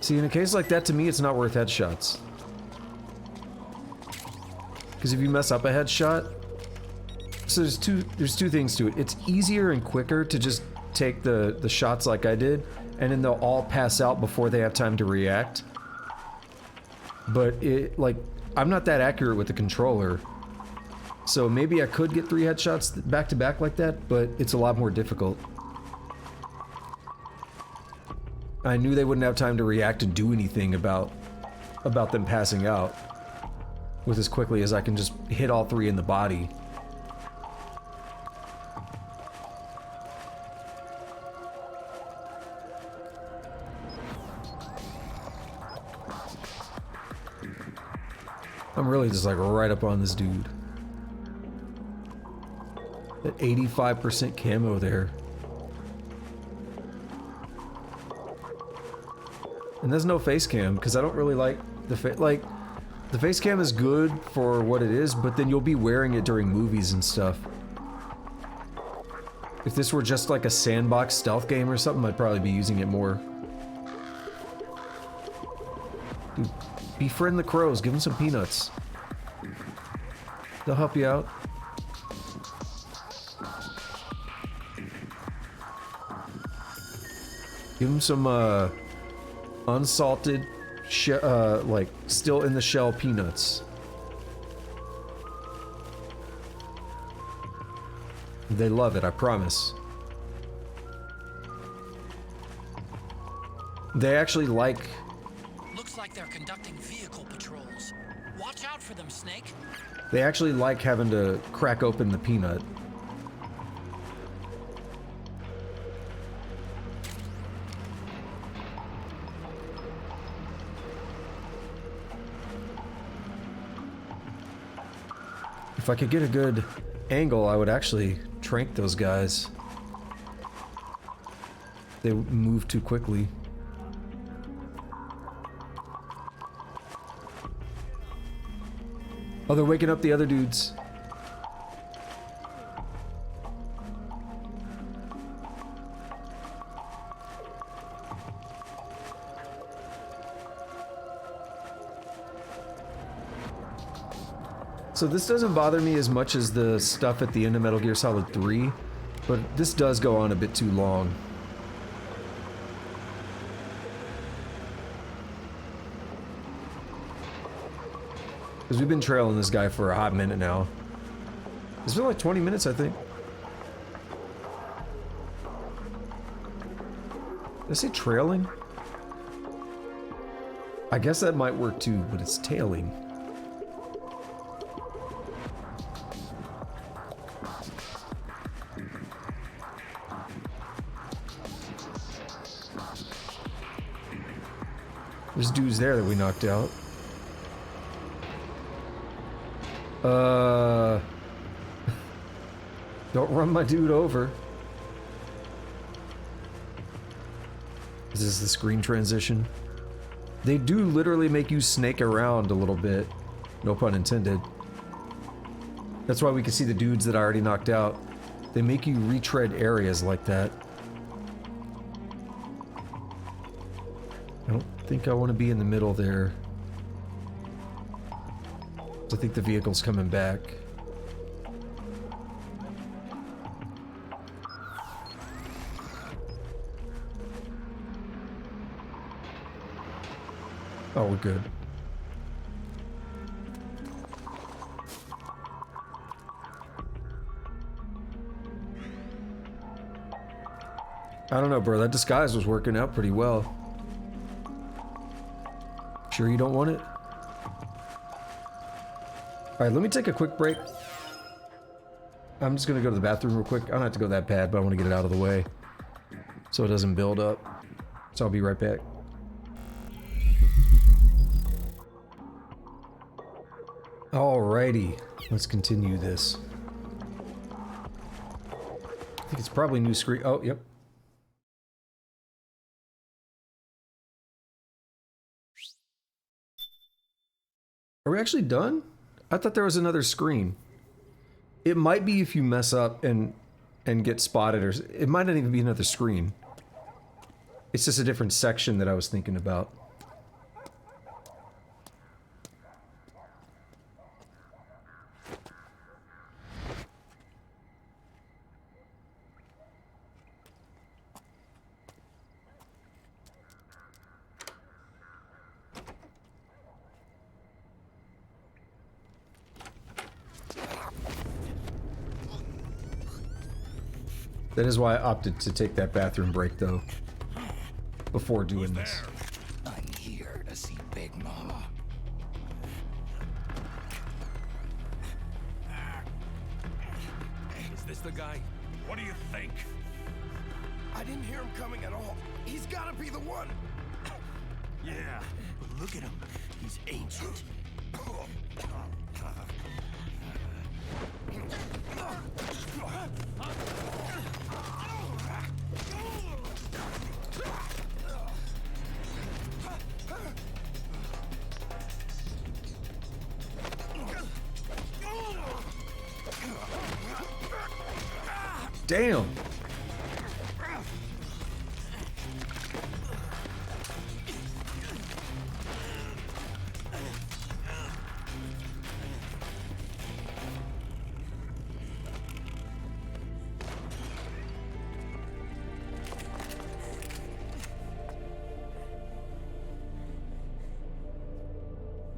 See, in a case like that, to me, it's not worth headshots. Because if you mess up a headshot... So there's two things to it. It's easier and quicker to just take the shots like I did, and then they'll all pass out before they have time to react. But it, like, I'm not that accurate with the controller, so maybe I could get 3 headshots back to back like that, but it's a lot more difficult. I knew they wouldn't have time to react and do anything about them passing out with as quickly as I can just hit all 3 in the body. I'm really just like right up on this dude. That 85% camo there. And there's no face cam because I don't really like the the face cam is good for what it is, but then you'll be wearing it during movies and stuff. If this were just like a sandbox stealth game or something, I'd probably be using it more. Dude, befriend the crows, give them some peanuts. They'll help you out. Give them some, unsalted, like, still in the shell peanuts. They love it, I promise. They actually like... Looks like they're conducting vehicle patrols. Watch out for them, Snake. They actually like having to crack open the peanut. If I could get a good angle, I would actually trank those guys. They move too quickly. Oh, they're waking up the other dudes. So this doesn't bother me as much as the stuff at the end of Metal Gear Solid 3, but this does go on a bit too long. Because we've been trailing this guy for a hot minute now. It's been like 20 minutes, I think. Did I say trailing? I guess that might work too, but it's tailing. There's dudes there that we knocked out. Don't run my dude over. Is this the screen transition? They do literally make you snake around a little bit. No pun intended. That's why we can see the dudes that I already knocked out. They make you retread areas like that. I don't think I want to be in the middle there. I think the vehicle's coming back. Oh, we're good. I don't know, bro. That disguise was working out pretty well. Sure you don't want it? Alright, let me take a quick break. I'm just gonna go to the bathroom real quick. I don't have to go that bad, but I want to get it out of the way so it doesn't build up. So I'll be right back. Alrighty, let's continue this. I think it's probably new screen. Oh, yep. Are we actually done? I thought there was another screen. It might be if you mess up and get spotted, or it might not even be another screen. It's just a different section that I was thinking about. That is why I opted to take that bathroom break, though, before doing this. I'm here to see Big Mama. Is this the guy? What do you think? I didn't hear him coming at all. He's gotta be the one. Yeah, but look at him. He's ancient. Damn!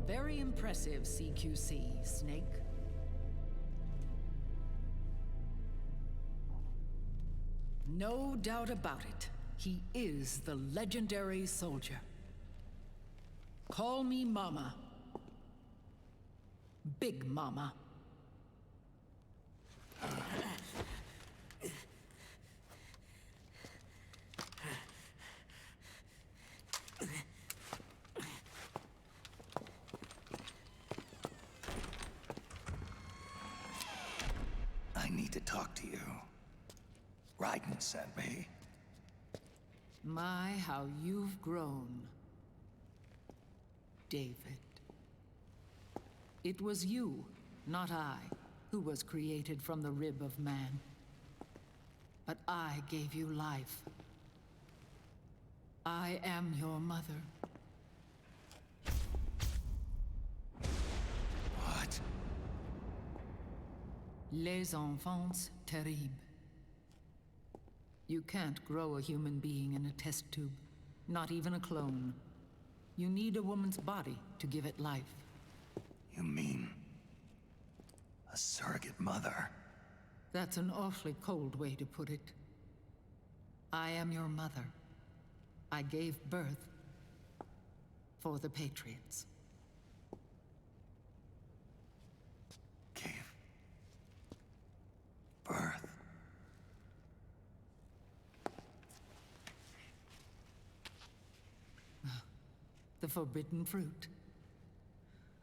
Very impressive, CQC, Snake. No doubt about it. He is the legendary soldier. Call me Mama. Big Mama. I need to talk to you. Raiden sent me. My, how you've grown, David. It was you, not I, who was created from the rib of man. But I gave you life. I am your mother. What? Les enfants terribles. You can't grow a human being in a test tube, not even a clone. You need a woman's body to give it life. You mean a surrogate mother? That's an awfully cold way to put it. I am your mother. I gave birth for the Patriots. Gave birth? The forbidden fruit.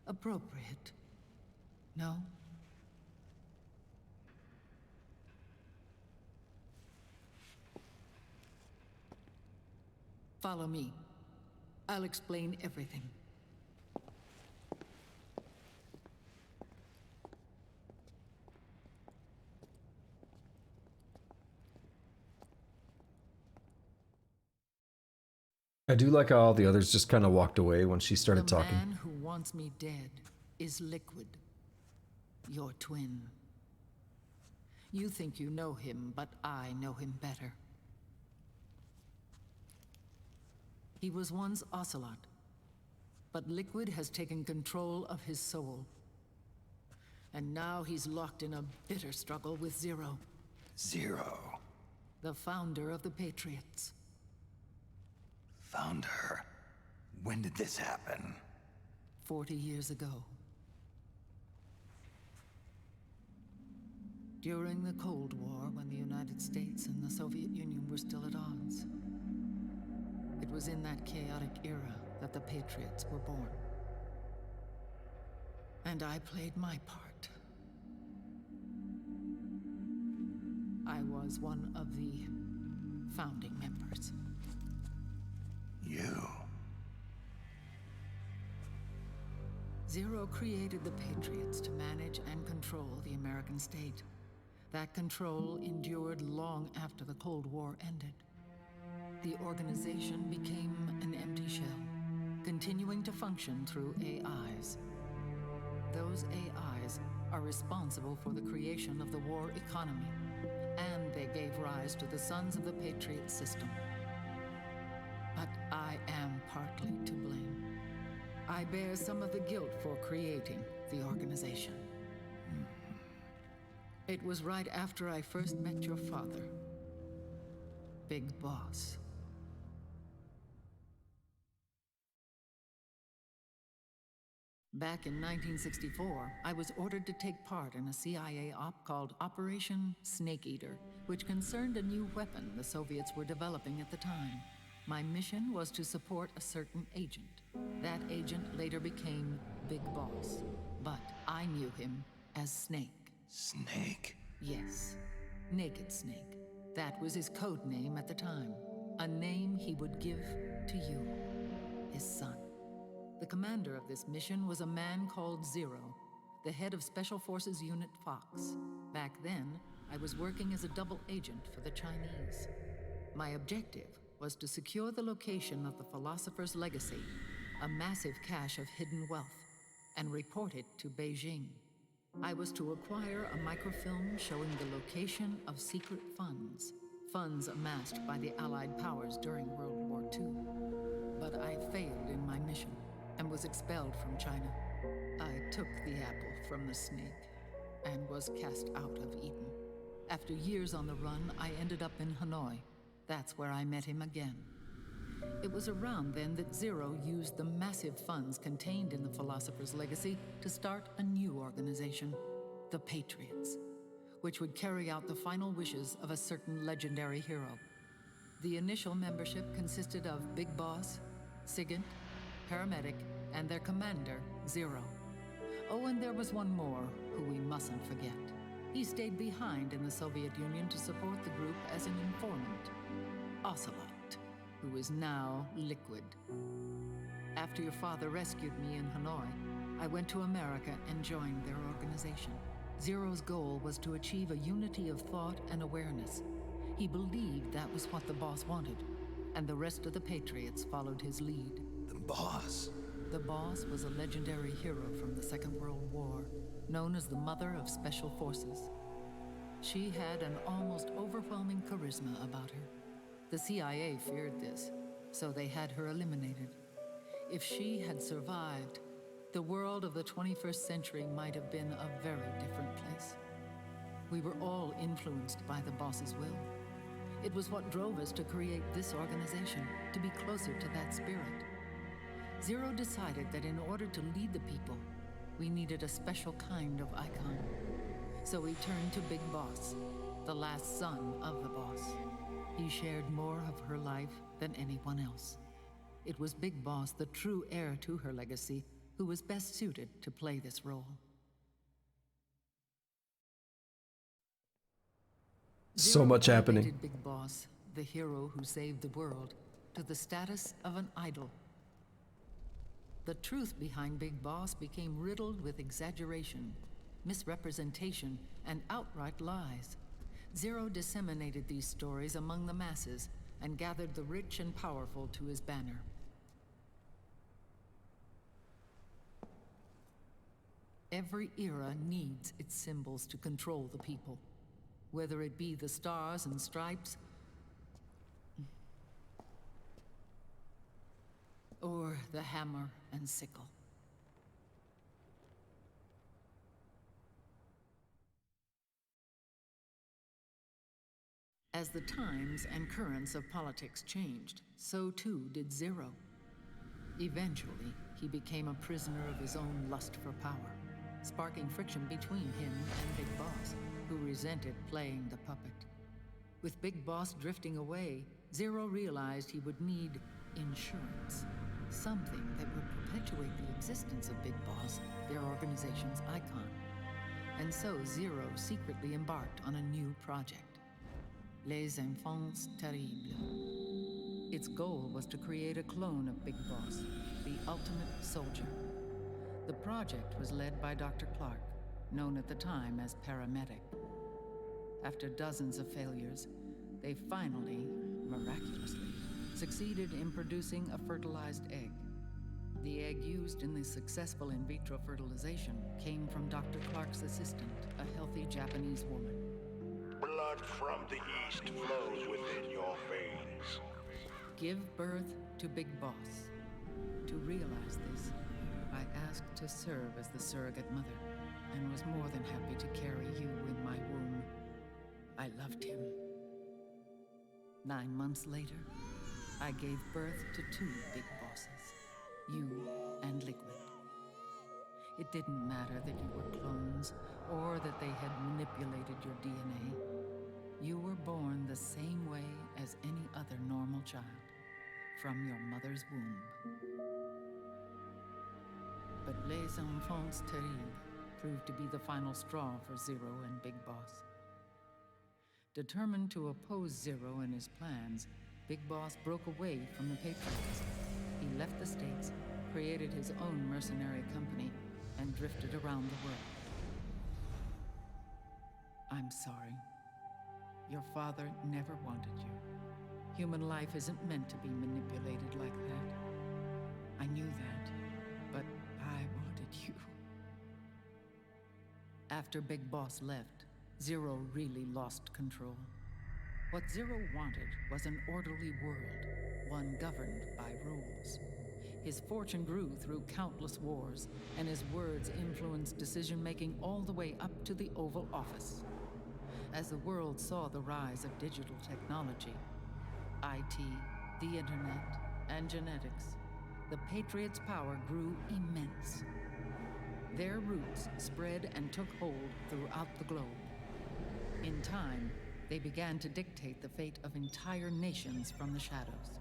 Appropriate. No? Follow me. I'll explain everything. I do like how all the others just kind of walked away when she started talking. The man who wants me dead is Liquid, your twin. You think you know him, but I know him better. He was once Ocelot, but Liquid has taken control of his soul. And now he's locked in a bitter struggle with Zero. Zero? The founder of the Patriots. Found her. When did this happen? 40 years ago. During the Cold War, when the United States and the Soviet Union were still at odds. It was in that chaotic era that the Patriots were born. And I played my part. I was one of the founding members. You? Zero created the Patriots to manage and control the American state. That control endured long after the Cold War ended. The organization became an empty shell, continuing to function through AIs. Those AIs are responsible for the creation of the war economy, and they gave rise to the Sons of the Patriot system. But I am partly to blame. I bear some of the guilt for creating the organization. It was right after I first met your father Big Boss. Back in 1964, I was ordered to take part in a CIA op called Operation Snake Eater, which concerned a new weapon the Soviets were developing at the time. My mission was to support a certain agent. That agent later became Big Boss, but I knew him as Snake. Snake? Yes, Naked Snake. That was his code name at the time, a name he would give to you, his son. The commander of this mission was a man called Zero, the head of Special Forces Unit Fox. Back then, I was working as a double agent for the Chinese. My objective was to secure the location of the Philosopher's Legacy, a massive cache of hidden wealth, and report it to Beijing. I was to acquire a microfilm showing the location of secret funds amassed by the Allied powers during World War II. But I failed in my mission and was expelled from China. I took the apple from the snake and was cast out of Eden. After years on the run, I ended up in Hanoi. That's where I met him again. It was around then that Zero used the massive funds contained in the Philosopher's Legacy to start a new organization, the Patriots, which would carry out the final wishes of a certain legendary hero. The initial membership consisted of Big Boss, Sigint, Paramedic, and their commander, Zero. Oh, and there was one more who we mustn't forget. He stayed behind in the Soviet Union to support the group as an informant, Ocelot, who is now Liquid. After your father rescued me in Hanoi, I went to America and joined their organization. Zero's goal was to achieve a unity of thought and awareness. He believed that was what the boss wanted, and the rest of the Patriots followed his lead. The boss? The boss was a legendary hero from the Second World War, known as the Mother of Special Forces. She had an almost overwhelming charisma about her. The CIA feared this, so they had her eliminated. If she had survived, the world of the 21st century might have been a very different place. We were all influenced by the boss's will. It was what drove us to create this organization, to be closer to that spirit. Zero decided that in order to lead the people, we needed a special kind of icon. So he turned to Big Boss, the last son of the boss. He shared more of her life than anyone else. It was Big Boss, the true heir to her legacy, who was best suited to play this role. So much happening. Elevated Big Boss, the hero who saved the world, to the status of an idol. The truth behind Big Boss became riddled with exaggeration, misrepresentation, and outright lies. Zero disseminated these stories among the masses and gathered the rich and powerful to his banner. Every era needs its symbols to control the people, whether it be the stars and stripes, or the hammer and sickle. As the times and currents of politics changed, so too did Zero. Eventually, he became a prisoner of his own lust for power, sparking friction between him and Big Boss, who resented playing the puppet. With Big Boss drifting away, Zero realized he would need insurance. Something that would perpetuate the existence of Big Boss, their organization's icon. And so Zero secretly embarked on a new project, Les Enfants Terribles. Its goal was to create a clone of Big Boss, the ultimate soldier. The project was led by Dr. Clark, known at the time as Paramedic. After dozens of failures, they finally, miraculously, succeeded in producing a fertilized egg. The egg used in the successful in vitro fertilization came from Dr. Clark's assistant, a healthy Japanese woman. Blood from the east flows within your veins. Give birth to Big Boss. To realize this, I asked to serve as the surrogate mother, and was more than happy to carry you in my womb. I loved him. 9 months later, I gave birth to 2 big bosses, you and Liquid. It didn't matter that you were clones or that they had manipulated your DNA. You were born the same way as any other normal child, from your mother's womb. But Les Enfants Terribles proved to be the final straw for Zero and Big Boss. Determined to oppose Zero and his plans, Big Boss broke away from the Patriots. He left the States, created his own mercenary company, and drifted around the world. I'm sorry. Your father never wanted you. Human life isn't meant to be manipulated like that. I knew that, but I wanted you. After Big Boss left, Zero really lost control. What Zero wanted was an orderly world, one governed by rules. His fortune grew through countless wars, and his words influenced decision-making all the way up to the Oval Office. As the world saw the rise of digital technology, IT, the internet, and genetics, the Patriots' power grew immense. Their roots spread and took hold throughout the globe. In time, they began to dictate the fate of entire nations from the shadows.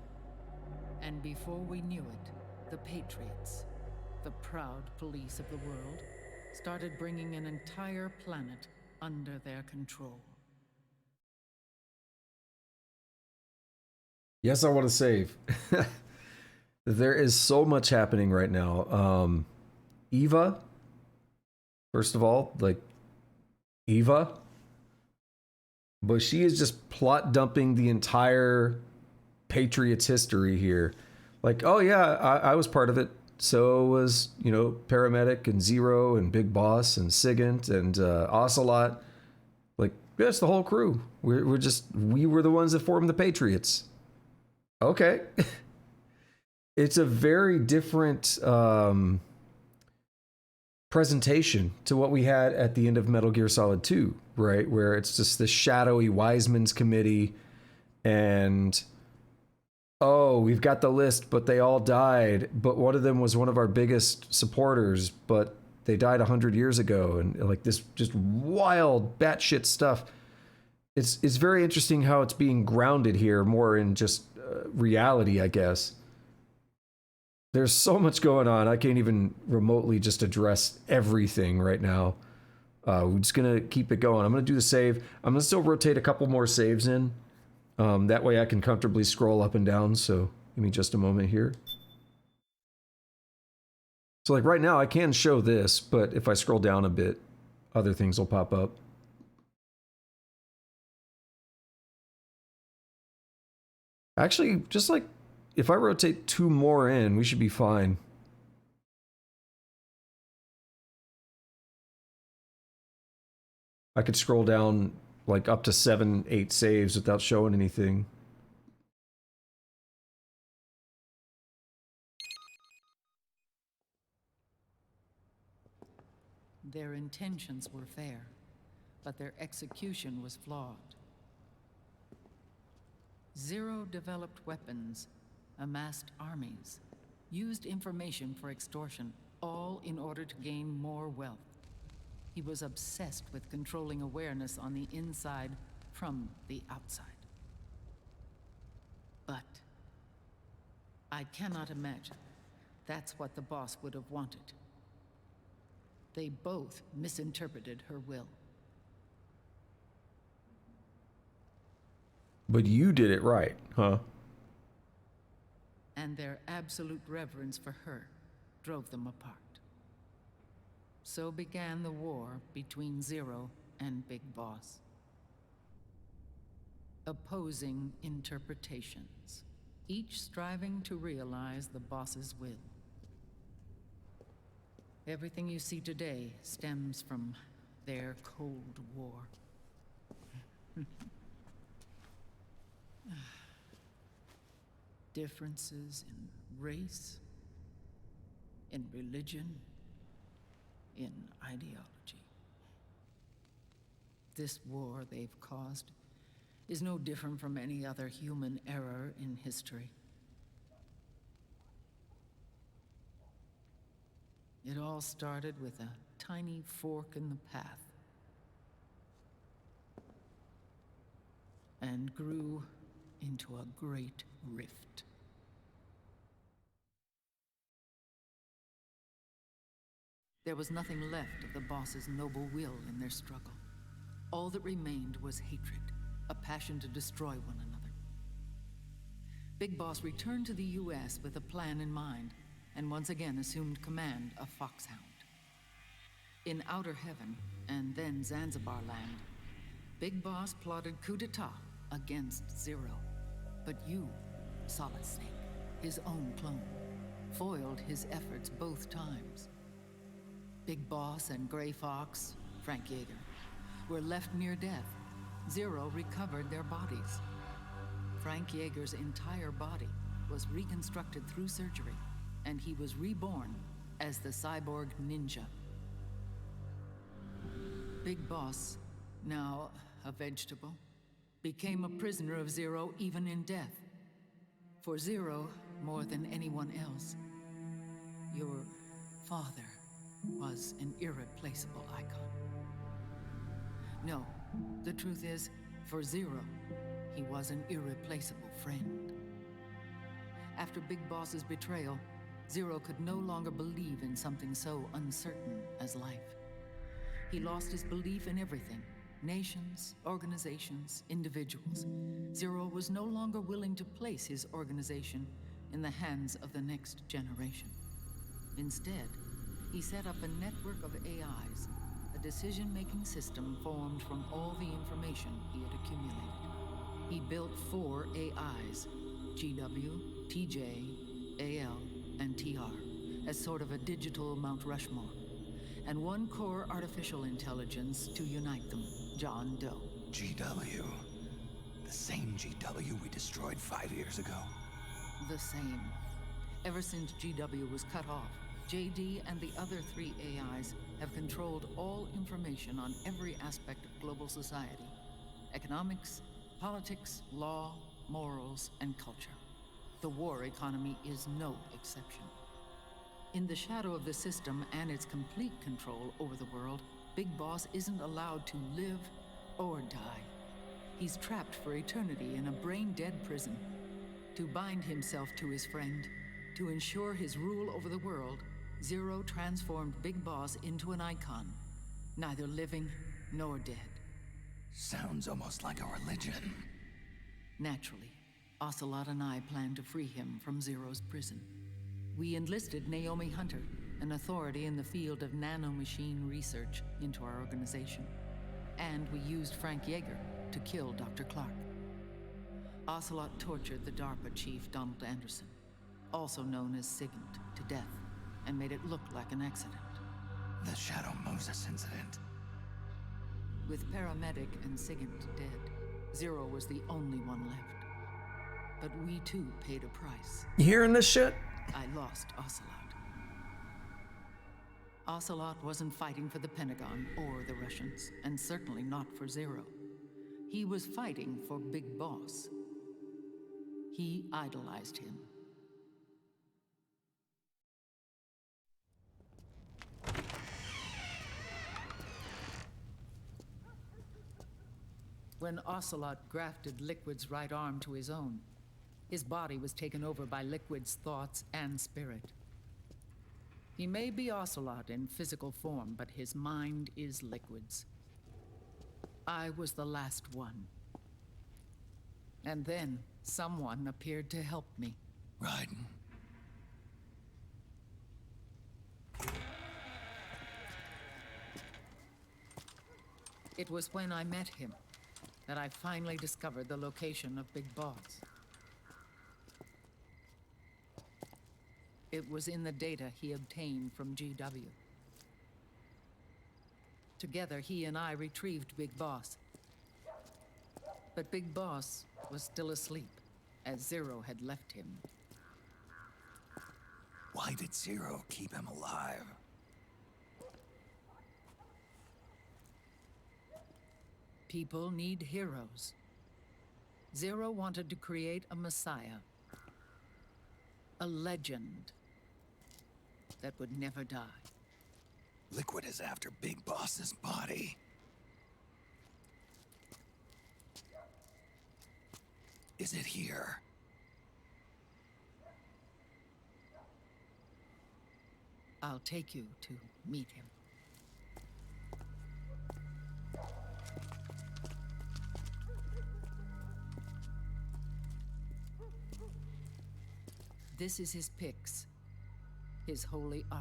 And before we knew it, the Patriots, the proud police of the world, started bringing an entire planet under their control. Yes, I want to save. There is so much happening right now. Eva, first of all, like Eva, but she is just plot dumping the entire Patriots history here. Like, oh yeah, I was part of it. So was, Paramedic and Zero and Big Boss and Sigint and Ocelot. Like, that's the whole crew. We were the ones that formed the Patriots. Okay. It's a very different presentation to what we had at the end of Metal Gear Solid 2, right? Where it's just this shadowy Wiseman's committee and, oh, we've got the list, but they all died. But one of them was one of our biggest supporters, but they died 100 years ago. And like this just wild batshit stuff. It's very interesting how it's being grounded here more in just reality, I guess. There's so much going on. I can't even remotely just address everything right now. We're just going to keep it going. I'm going to do the save. I'm going to still rotate a couple more saves in. That way I can comfortably scroll up and down. So give me just a moment here. So like right now I can show this, but if I scroll down a bit, other things will pop up. Actually, just like if I rotate 2 more in, we should be fine. I could scroll down like up to 7, 8 saves without showing anything. Their intentions were fair, but their execution was flawed. Zero developed weapons, amassed armies, used information for extortion, all in order to gain more wealth. He was obsessed with controlling awareness on the inside from the outside. But I cannot imagine that's what the boss would have wanted. They both misinterpreted her will. But you did it right, huh? And their absolute reverence for her drove them apart. So began the war between Zero and Big Boss. Opposing interpretations, each striving to realize the boss's will. Everything you see today stems from their Cold War. Differences in race, in religion, in ideology. This war they've caused is no different from any other human error in history. It all started with a tiny fork in the path, and grew into a great rift. There was nothing left of the boss's noble will in their struggle. All that remained was hatred, a passion to destroy one another. Big Boss returned to the US with a plan in mind, and once again assumed command of Foxhound. In Outer Heaven, and then Zanzibar Land, Big Boss plotted coup d'etat against Zero. But you, Solid Snake, his own clone, foiled his efforts both times. Big Boss and Gray Fox, Frank Yeager, were left near death. Zero recovered their bodies. Frank Yeager's entire body was reconstructed through surgery, and he was reborn as the cyborg ninja. Big Boss, now a vegetable, became a prisoner of Zero even in death. For Zero, more than anyone else, your father was an irreplaceable icon. No, the truth is, for Zero, he was an irreplaceable friend. After Big Boss's betrayal, Zero could no longer believe in something so uncertain as life. He lost his belief in everything. Nations, organizations, individuals. Zero was no longer willing to place his organization in the hands of the next generation. Instead, he set up a network of AIs, a decision-making system formed from all the information he had accumulated. He built 4 AIs, GW, TJ, AL, and TR, as sort of a digital Mount Rushmore, and 1 core artificial intelligence to unite them, John Doe. GW. The same GW we destroyed 5 years ago. The same. Ever since GW was cut off, JD and the other 3 AIs have controlled all information on every aspect of global society. Economics, politics, law, morals, and culture. The war economy is no exception. In the shadow of the system and its complete control over the world, Big Boss isn't allowed to live or die. He's trapped for eternity in a brain-dead prison. To bind himself to his friend, to ensure his rule over the world, Zero transformed Big Boss into an icon, neither living nor dead. Sounds almost like a religion. Naturally, Ocelot and I plan to free him from Zero's prison. We enlisted Naomi Hunter, an authority in the field of nanomachine research, into our organization. And we used Frank Yeager to kill Dr. Clark. Ocelot tortured the DARPA chief, Donald Anderson, also known as Sigint, to death, and made it look like an accident. The Shadow Moses incident. With Paramedic and Sigint dead, Zero was the only one left. But we too paid a price. You hearing this shit? I lost Ocelot. Ocelot wasn't fighting for the Pentagon or the Russians, and certainly not for Zero. He was fighting for Big Boss. He idolized him. When Ocelot grafted Liquid's right arm to his own, his body was taken over by Liquid's thoughts and spirit. He may be Ocelot in physical form, but his mind is Liquid's. I was the last one. And then someone appeared to help me. Raiden. It was when I met him that I finally discovered the location of Big Boss. It was in the data he obtained from GW. Together, he and I retrieved Big Boss. But Big Boss was still asleep, as Zero had left him. Why did Zero keep him alive? People need heroes. Zero wanted to create a messiah. A legend that would never die. Liquid is after Big Boss's body. Is it here? I'll take you to meet him. This is his pyx, his holy ark.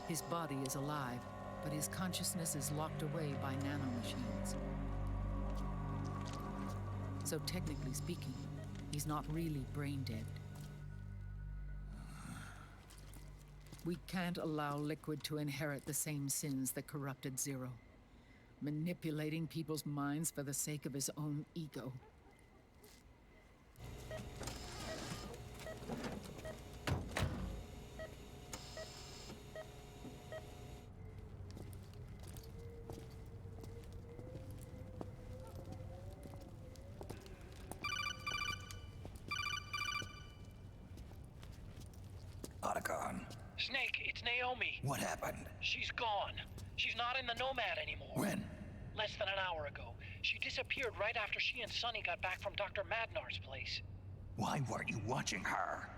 His body is alive, but his consciousness is locked away by nanomachines. So technically speaking, he's not really brain dead. We can't allow Liquid to inherit the same sins that corrupted Zero. Manipulating people's minds for the sake of his own ego. Otacon. Snake, it's Naomi. What happened? She's gone. She's not in the Nomad anymore. When? Less than an hour ago. She disappeared right after she and Sonny got back from Dr. Madnar's place. Why weren't you watching her?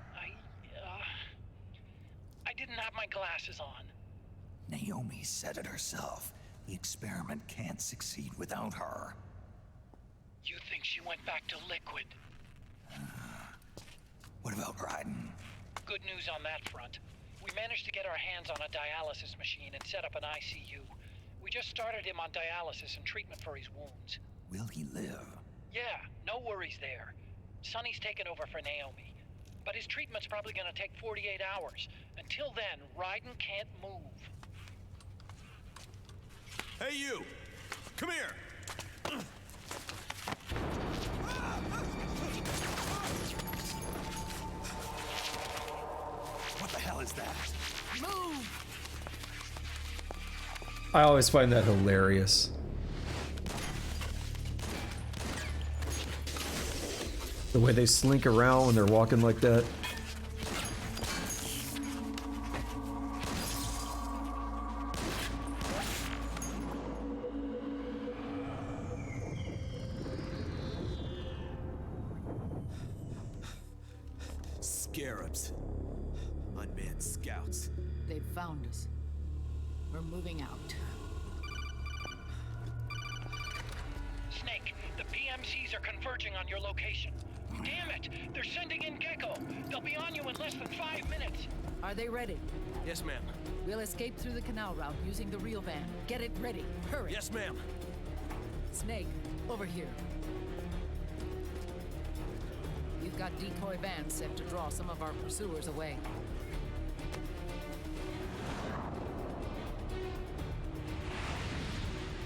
I didn't have my glasses on. Naomi said it herself. The experiment can't succeed without her. You think she went back to Liquid? What about Raiden? Good news on that front. We managed to get our hands on a dialysis machine and set up an ICU. We just started him on dialysis and treatment for his wounds. Will he live? Yeah, no worries there. Sonny's taken over for Naomi. But his treatment's probably gonna take 48 hours. Until then, Raiden can't move. Hey, you! Come here! What the hell is that? Move! I always find that hilarious. The way they slink around when they're walking like that. Scarabs. Unmanned scouts. They've found us. We're moving out. Snake, the PMCs are converging on your location. Damn it! They're sending in Gecko! They'll be on you in less than 5 minutes! Are they ready? Yes, ma'am. We'll escape through the canal route using the real van. Get it ready. Hurry. Yes, ma'am. Snake, over here. We've got decoy vans set to draw some of our pursuers away.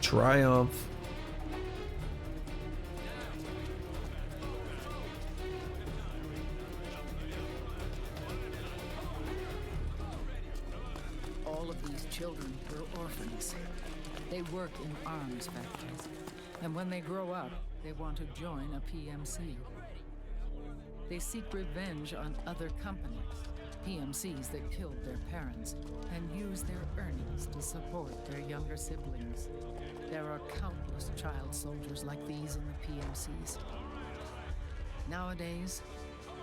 Triumph. All of these children were orphans. They work in arms factories. And when they grow up, they want to join a PMC. They seek revenge on other companies, PMCs that killed their parents, and use their earnings to support their younger siblings. There are countless child soldiers like these in the PMCs. Nowadays,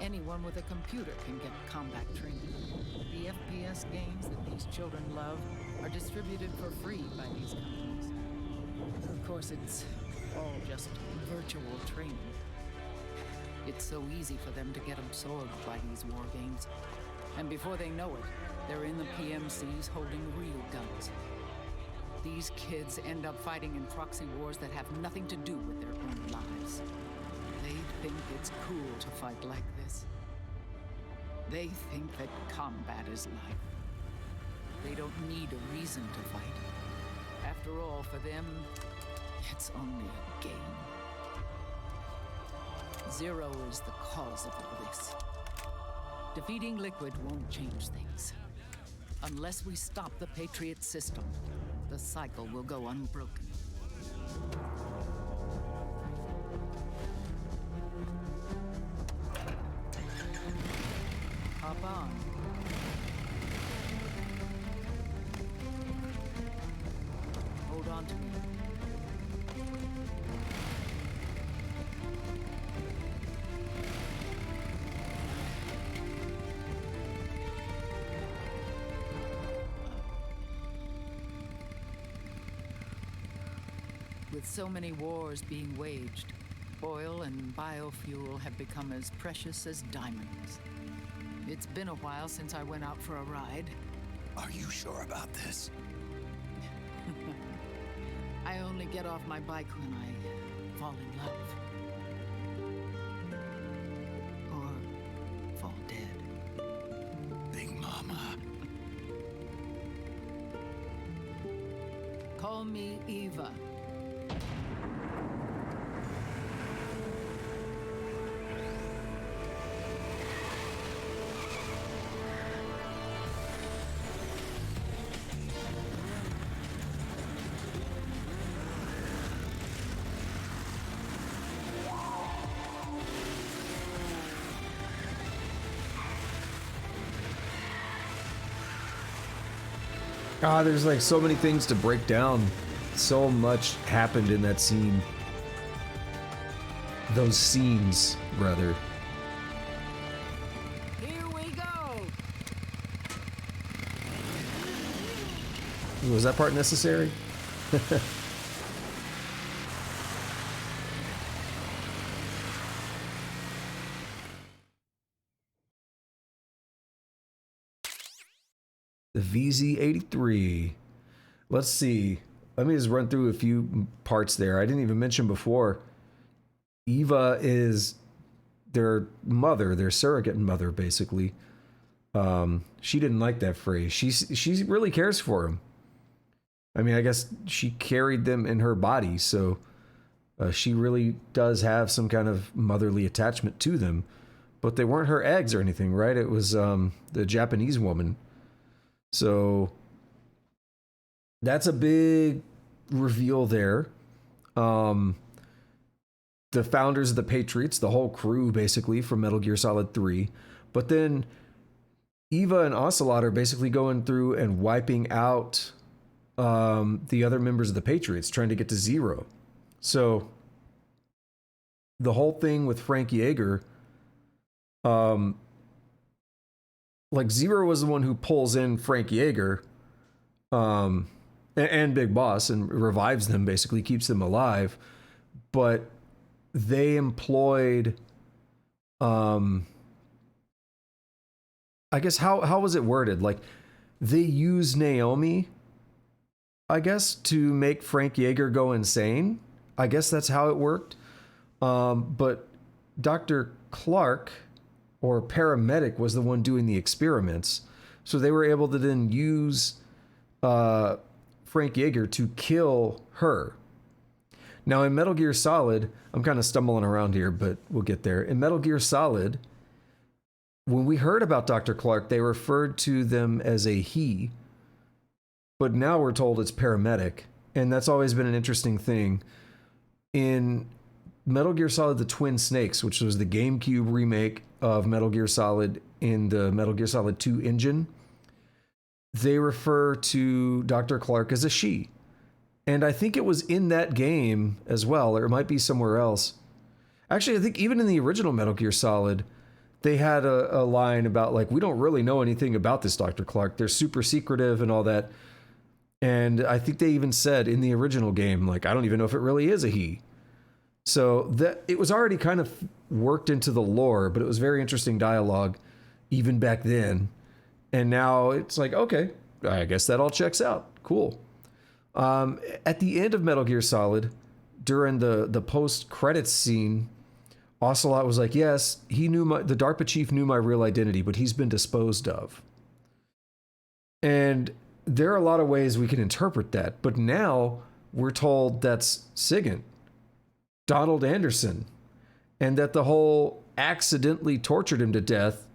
anyone with a computer can get combat training. The FPS games that these children love are distributed for free by these companies. Of course, it's all just virtual training. It's so easy for them to get absorbed by these war games. And before they know it, they're in the PMCs holding real guns. These kids end up fighting in proxy wars that have nothing to do with their own lives. They think it's cool to fight like this. They think that combat is life. They don't need a reason to fight. After all, for them, it's only a game. Zero is the cause of all this. Defeating Liquid won't change things. Unless we stop the Patriot system, the cycle will go unbroken. Hop on. Hold on to me. With so many wars being waged, oil and biofuel have become as precious as diamonds. It's been a while since I went out for a ride. Are you sure about this? I only get off my bike when I fall in love. Or fall dead. Big Mama. Call me Eva. Ah, there's like so many things to break down. So much happened in that scene. Those scenes, rather. Here we go. Was that part necessary? The VZ-83. Let's see. Let me just run through a few parts there. I didn't even mention before. Eva is their mother, their surrogate mother, basically. She didn't like that phrase. She really cares for him. I mean, I guess she carried them in her body, so she really does have some kind of motherly attachment to them. But they weren't her eggs or anything, right? It was the Japanese woman. So that's a big reveal there. The founders of the Patriots, the whole crew basically from Metal Gear Solid 3. But then Eva and Ocelot are basically going through and wiping out the other members of the Patriots, trying to get to Zero. So the whole thing with Frank Yeager, like Zero was the one who pulls in Frank Yeager and Big Boss and revives them, basically keeps them alive. But they employed, I guess, how was it worded? Like they used Naomi, I guess, to make Frank Yeager go insane. I guess that's how it worked. But Dr. Clark, or paramedic, was the one doing the experiments. So they were able to then use Frank Yeager to kill her. Now in Metal Gear Solid, I'm kind of stumbling around here, but we'll get there. In Metal Gear Solid, when we heard about Dr. Clark, they referred to them as a he. But now we're told it's paramedic. And that's always been an interesting thing. In Metal Gear Solid The Twin Snakes, which was the GameCube remake of Metal Gear Solid in the Metal Gear Solid 2 engine, they refer to Dr. Clark as a she. And I think it was in that game as well, or it might be somewhere else. Actually, I think even in the original Metal Gear Solid, they had a line about, like, we don't really know anything about this Dr. Clark. They're super secretive and all that. And I think they even said in the original game, like, I don't even know if it really is a he. So that it was already kind of worked into the lore, but it was very interesting dialogue even back then. And now it's like, okay, I guess that all checks out. Cool. At the end of Metal Gear Solid, during the post-credits scene, Ocelot was like, yes, he knew the DARPA chief knew my real identity, but he's been disposed of. And there are a lot of ways we can interpret that, but now we're told that's Sigint, Donald Anderson, and that the whole accidentally tortured him to death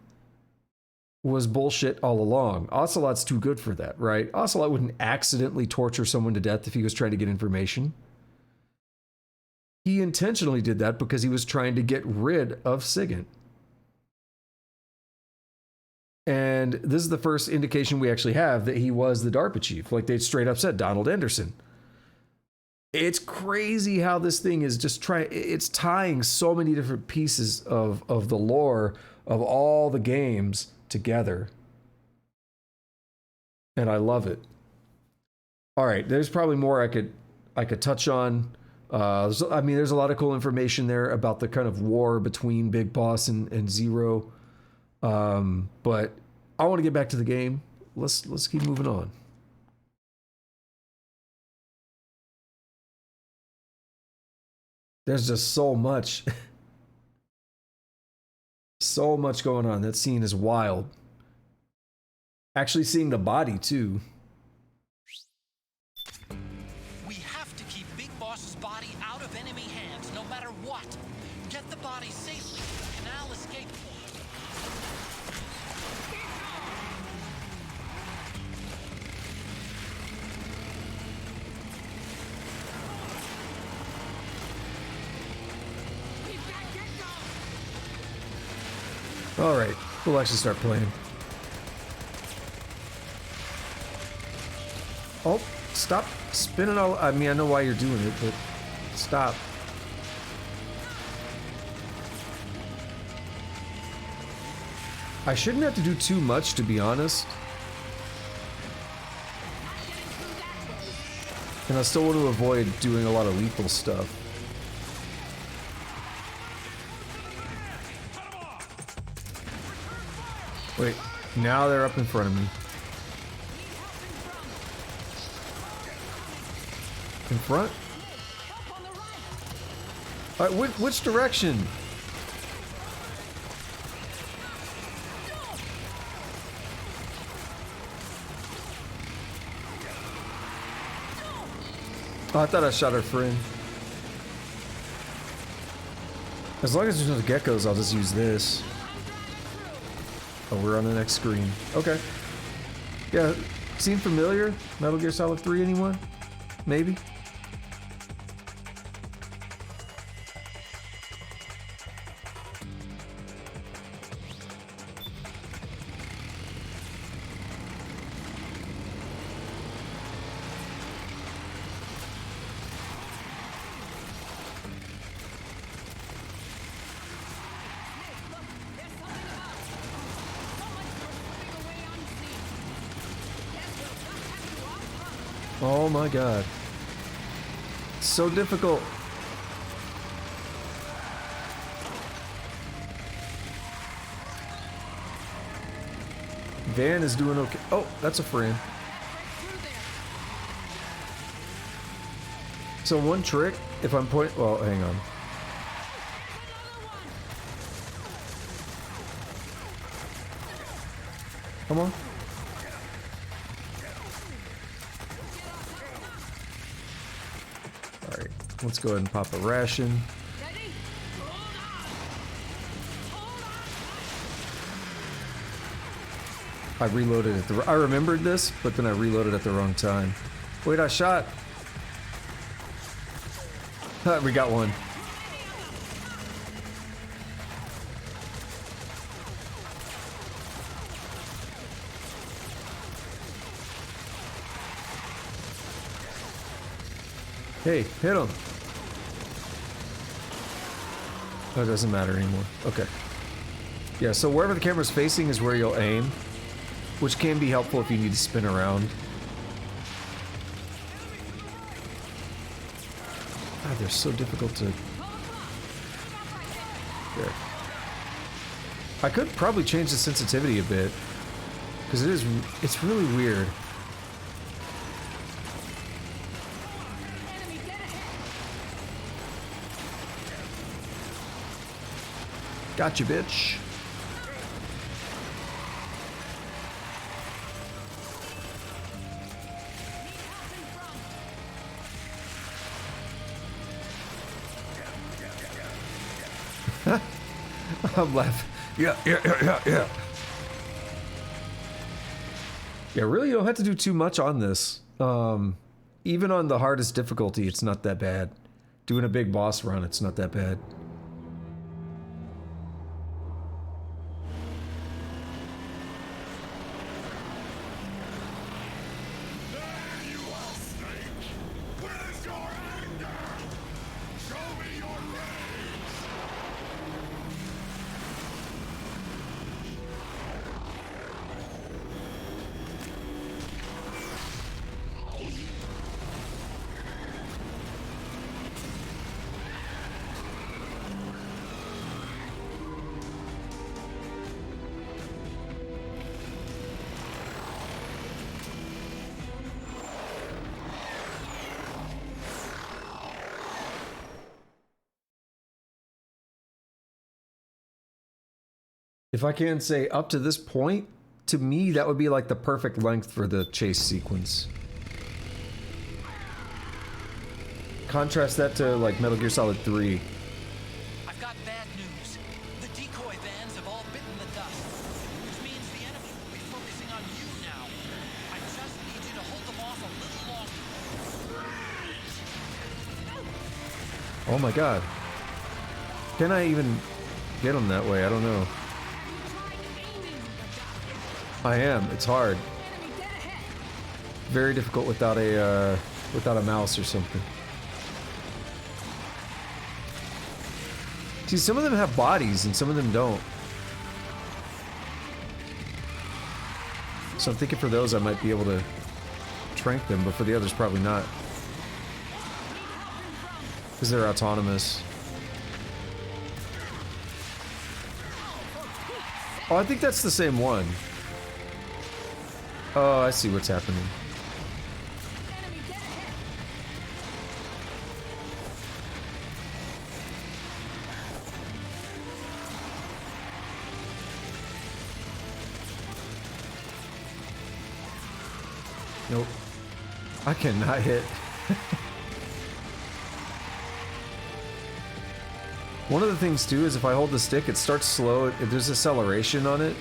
was bullshit all along. Ocelot's too good for that, right? Ocelot wouldn't accidentally torture someone to death if he was trying to get information. He intentionally did that because he was trying to get rid of Sigint. And this is the first indication we actually have that he was the DARPA chief. Like, they straight up said Donald Anderson. It's crazy how this thing is just it's tying so many different pieces of the lore of all the games together. And I love it. All right, there's probably more I could touch on. There's a lot of cool information there about the kind of war between Big Boss and Zero. But I want to get back to the game. Let's keep moving on. There's just so much. So much going on. That scene is wild. Actually seeing the body too. We have to keep Big Boss's body out of enemy hands, no matter what. Get the body safely to the canal escape point. All right, we'll actually start playing. Oh, stop spinning all... I mean, I know why you're doing it, but stop. I shouldn't have to do too much, to be honest. And I still want to avoid doing a lot of lethal stuff. Wait, now they're up in front of me. In front? Which direction? Oh, I thought I shot her friend. As long as there's no geckos, I'll just use this. Oh, we're on the next screen. Okay. Yeah, seem familiar? Metal Gear Solid 3, anyone? Maybe? Oh my god. So difficult. Van is doing okay. Oh, that's a friend. So one trick, if I'm well, hang on. Come on. Alright, let's go ahead and pop a ration. I reloaded at I remembered this, but then I reloaded at the wrong time. Wait, I shot. We got one. Hey, hit him. That doesn't matter anymore. Okay. Yeah, so wherever the camera's facing is where you'll aim, which can be helpful if you need to spin around. God, they're so difficult to... There. I could probably change the sensitivity a bit, because it's really weird. Gotcha, bitch. I'm laughing. Yeah. Yeah, really, you don't have to do too much on this. Even on the hardest difficulty, it's not that bad. Doing a big boss run, it's not that bad. If I can say up to this point, to me that would be like the perfect length for the chase sequence. Contrast that to like Metal Gear Solid 3. I've got bad news. The decoy vans have all bitten the dust, which means the enemy will be focusing on you now. I just need you to hold them off a little longer. Oh my god. Can I even get them that way? I don't know. I am. It's hard. Very difficult without a mouse or something. See, some of them have bodies and some of them don't. So I'm thinking for those I might be able to trank them, but for the others probably not. Because they're autonomous. Oh, I think that's the same one. Oh, I see what's happening. Nope. I cannot hit. One of the things too is if I hold the stick, it starts slow. There's acceleration on it.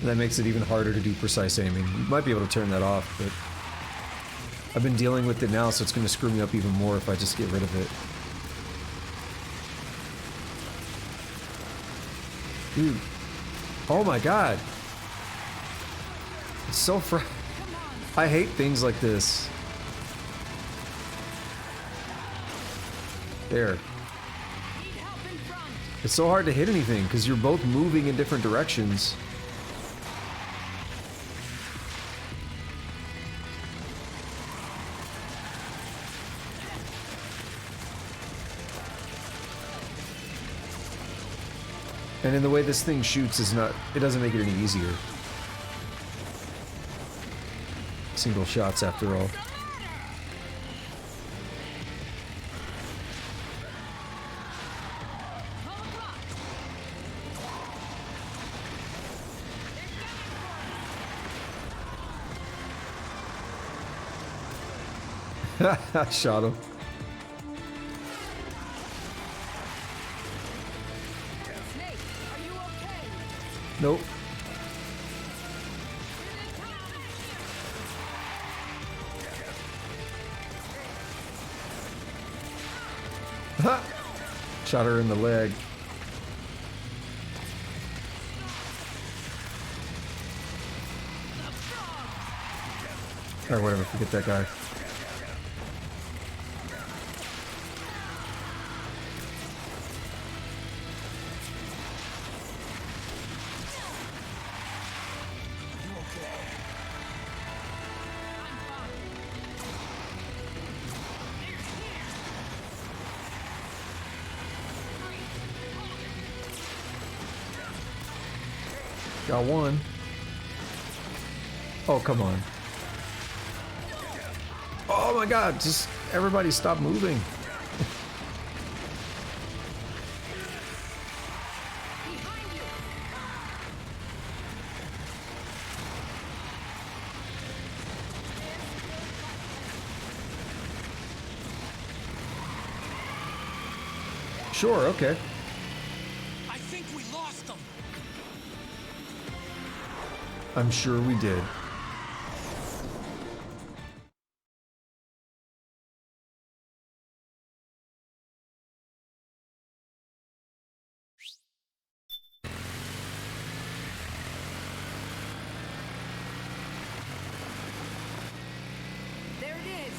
And that makes it even harder to do precise aiming. You might be able to turn that off, but I've been dealing with it now, so it's going to screw me up even more if I just get rid of it. Dude. Oh my god. It's so I hate things like this. There. It's so hard to hit anything because you're both moving in different directions. And in the way this thing shoots is not, it doesn't make it any easier. Single shots after all. I shot him. Nope. Ha! Shot her in the leg. Or whatever, forget that guy. Got one. Oh, come on. Oh my god, just everybody stop moving. Sure, okay. I think we lost them. I'm sure we did. There it is.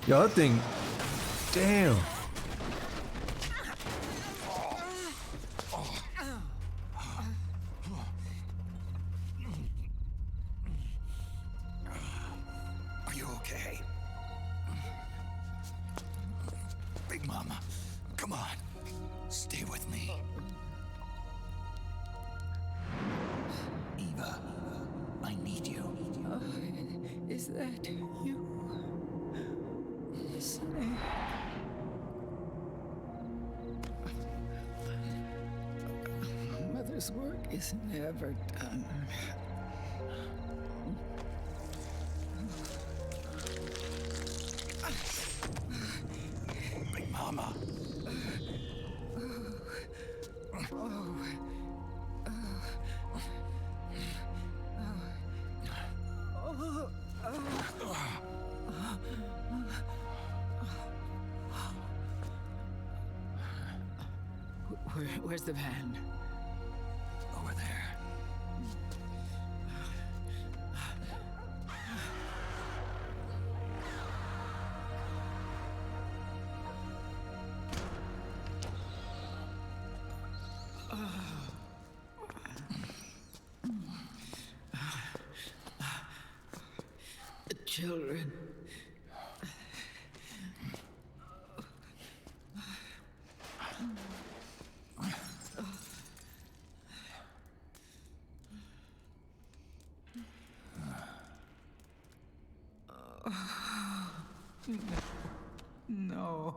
Yo, that thing. Damn. Are you okay? Big Mama, come on. Stay with me. Eva, I need you. Is that you? Snake. Mother's work is never done. Big Mama. Where's the van? Over there. The children. No.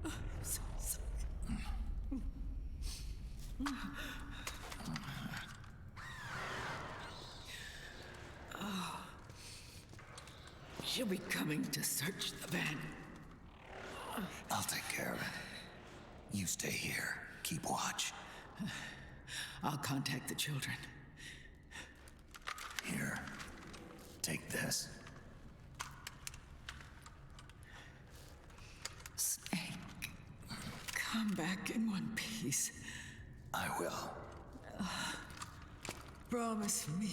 I'm so sorry. She'll be coming to search the van. I'll take care of it. You stay here. Keep watch. I'll contact the children. Here. Take this. Snake, come back in one piece. I will. Promise me.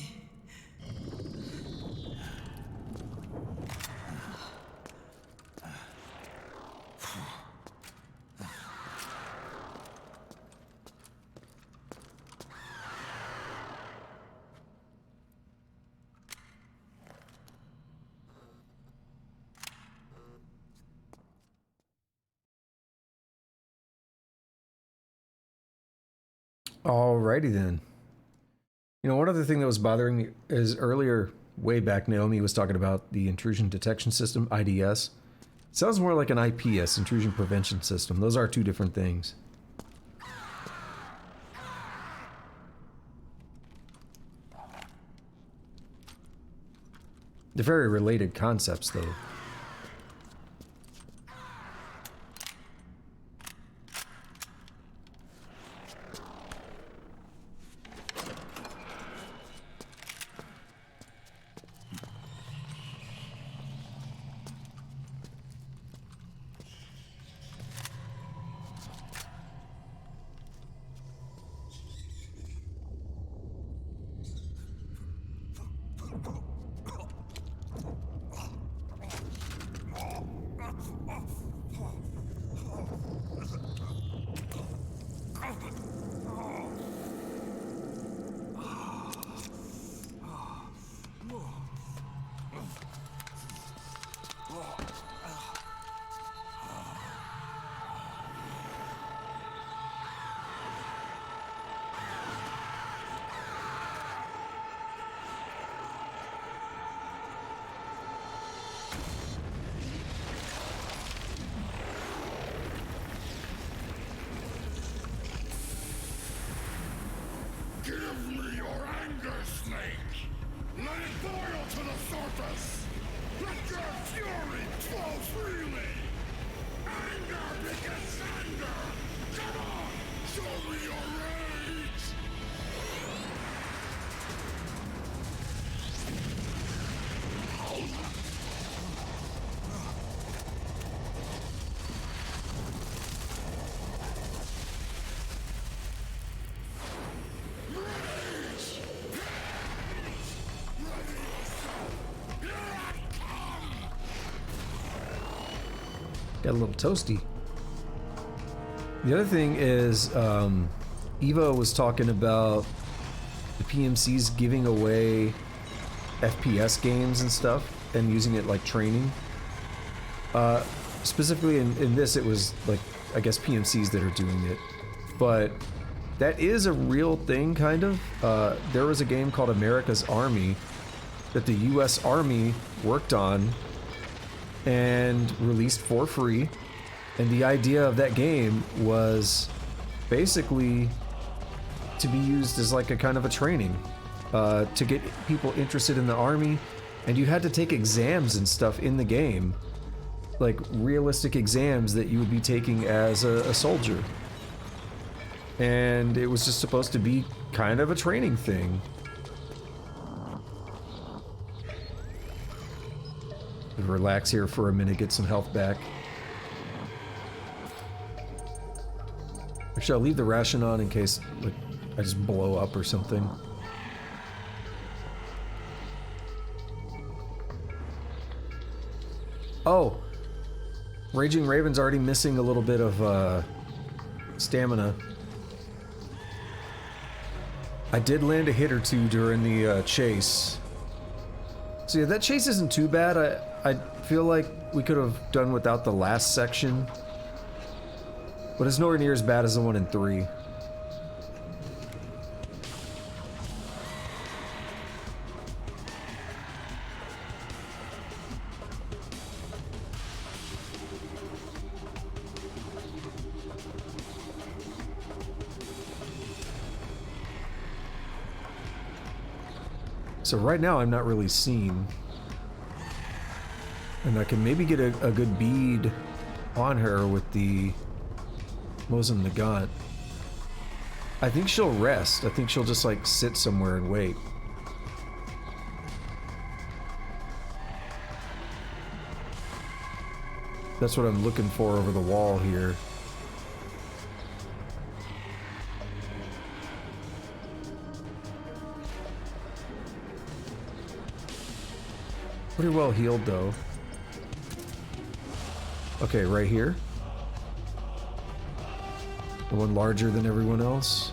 Alrighty then. You know, one other thing that was bothering me is earlier, way back, Naomi was talking about the intrusion detection system, IDS. It sounds more like an IPS, intrusion prevention system. Those are two different things. They're very related concepts, though. Got a little toasty. The other thing is, Eva was talking about the PMCs giving away FPS games and stuff and using it like training. Specifically in this, it was like, I guess PMCs that are doing it. But that is a real thing, kind of. There was a game called America's Army that the US Army worked on and released for free. And the idea of that game was basically to be used as like a kind of a training to get people interested in the army. And you had to take exams and stuff in the game, like realistic exams that you would be taking as a soldier. And it was just supposed to be kind of a training thing. Relax here for a minute, get some health back. Actually, I'll leave the ration on in case like I just blow up or something. Oh! Raging Raven's already missing a little bit of stamina. I did land a hit or two during the chase. So yeah, that chase isn't too bad. I feel like we could have done without the last section. But it's nowhere near as bad as the one in 3. So right now I'm not really seen. And I can maybe get a good bead on her with the Mosin Nagant. I think she'll rest. I think she'll just like sit somewhere and wait. That's what I'm looking for over the wall here. Pretty well healed though. Okay, right here. The one larger than everyone else.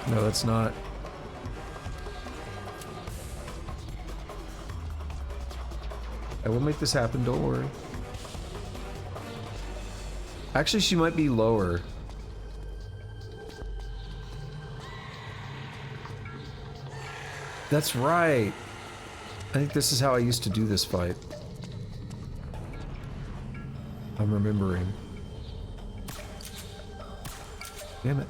No, that's not. I will make this happen, don't worry. Actually, she might be lower. That's right. I think this is how I used to do this fight. I'm remembering. Damn it.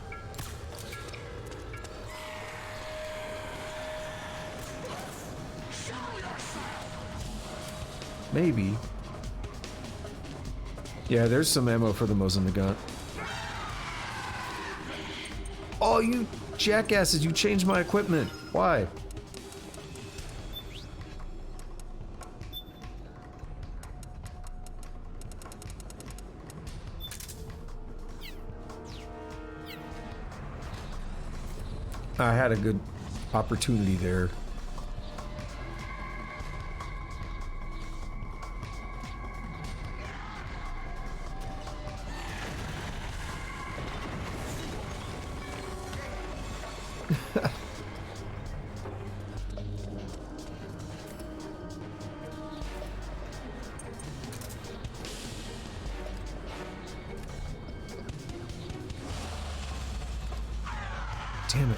Maybe. Yeah, there's some ammo for the Mosin Nagant. Oh, you jackasses, you changed my equipment. Why? I had a good opportunity there. Damn it.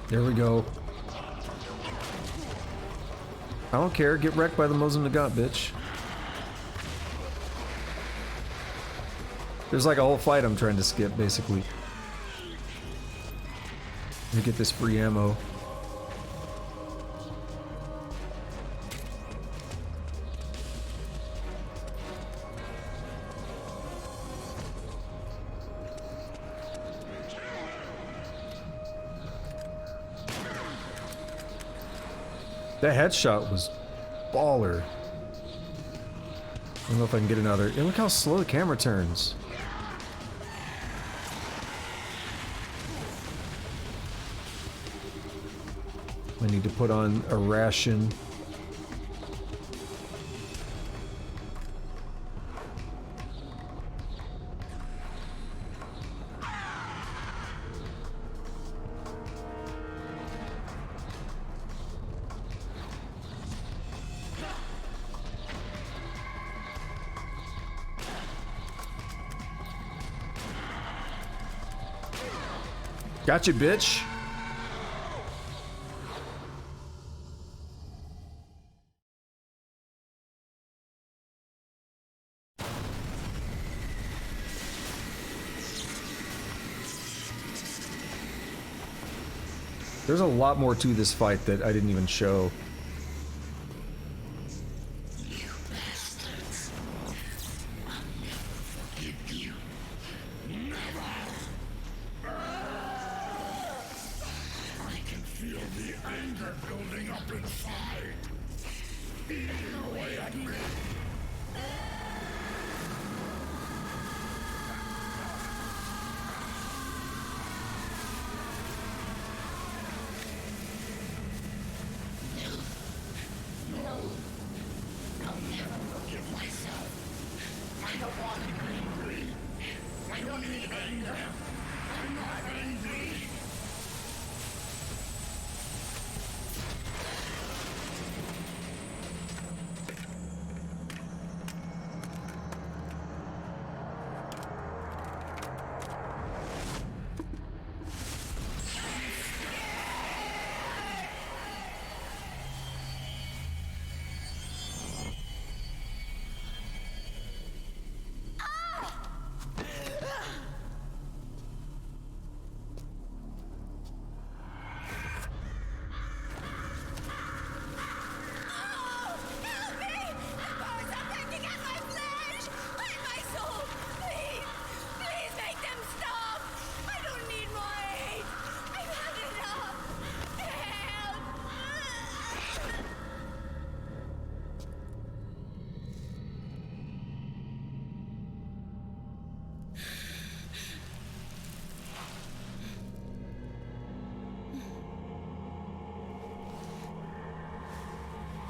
There we go. I don't care. Get wrecked by the Mosin Nagant, bitch. There's like a whole fight I'm trying to skip, basically. Let me get this free ammo. That headshot was baller. I don't know if I can get another. And look how slow the camera turns. I need to put on a ration. Gotcha, bitch. There's a lot more to this fight that I didn't even show.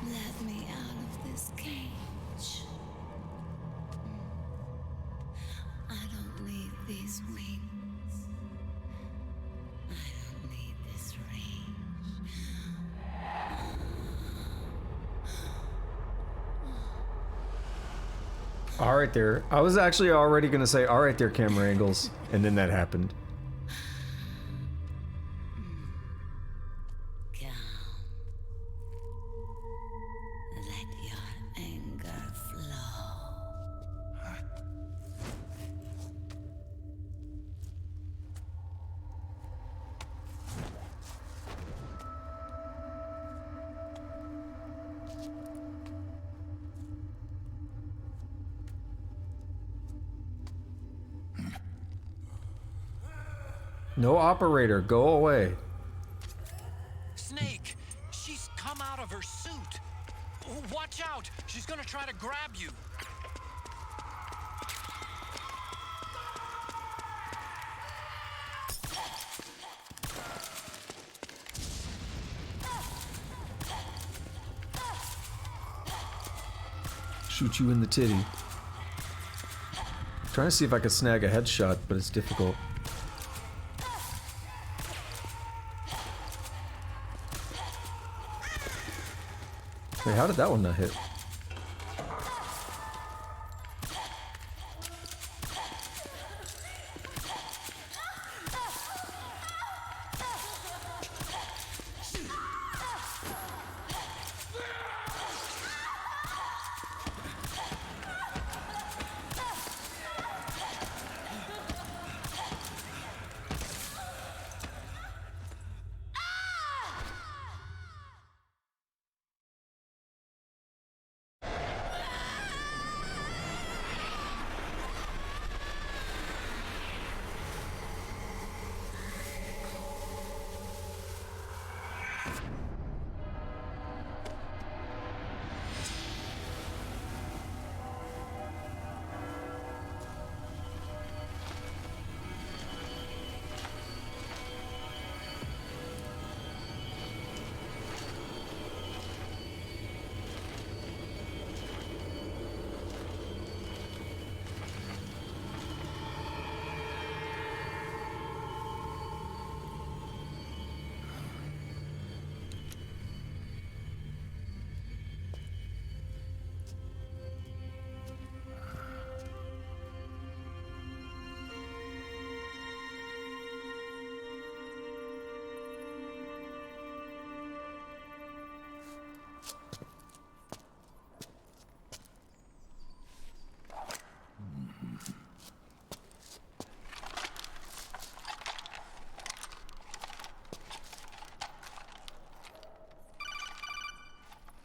Let me out of this cage. I don't need these wings. I don't need this range. All right there. I was actually already gonna say, all right there, camera angles, and then that happened. No operator, go away. Snake, she's come out of her suit. Watch out, she's gonna try to grab you. Shoot you in the titty. Trying to see if I can snag a headshot, but it's difficult. Wait, how did that one not hit?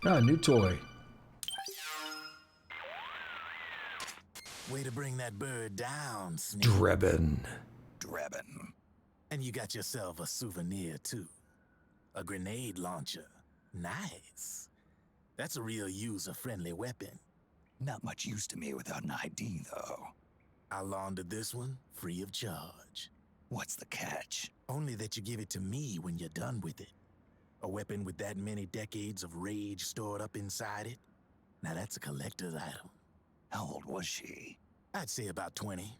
Ah, new toy. Way to bring that bird down, Snake. Drebin. Drebin. And you got yourself a souvenir, too. A grenade launcher. Nice. That's a real user-friendly weapon. Not much use to me without an ID, though. I'll launder this one free of charge. What's the catch? Only that you give it to me when you're done with it. A weapon with that many decades of rage stored up inside it? Now that's a collector's item. How old was she? I'd say about 20.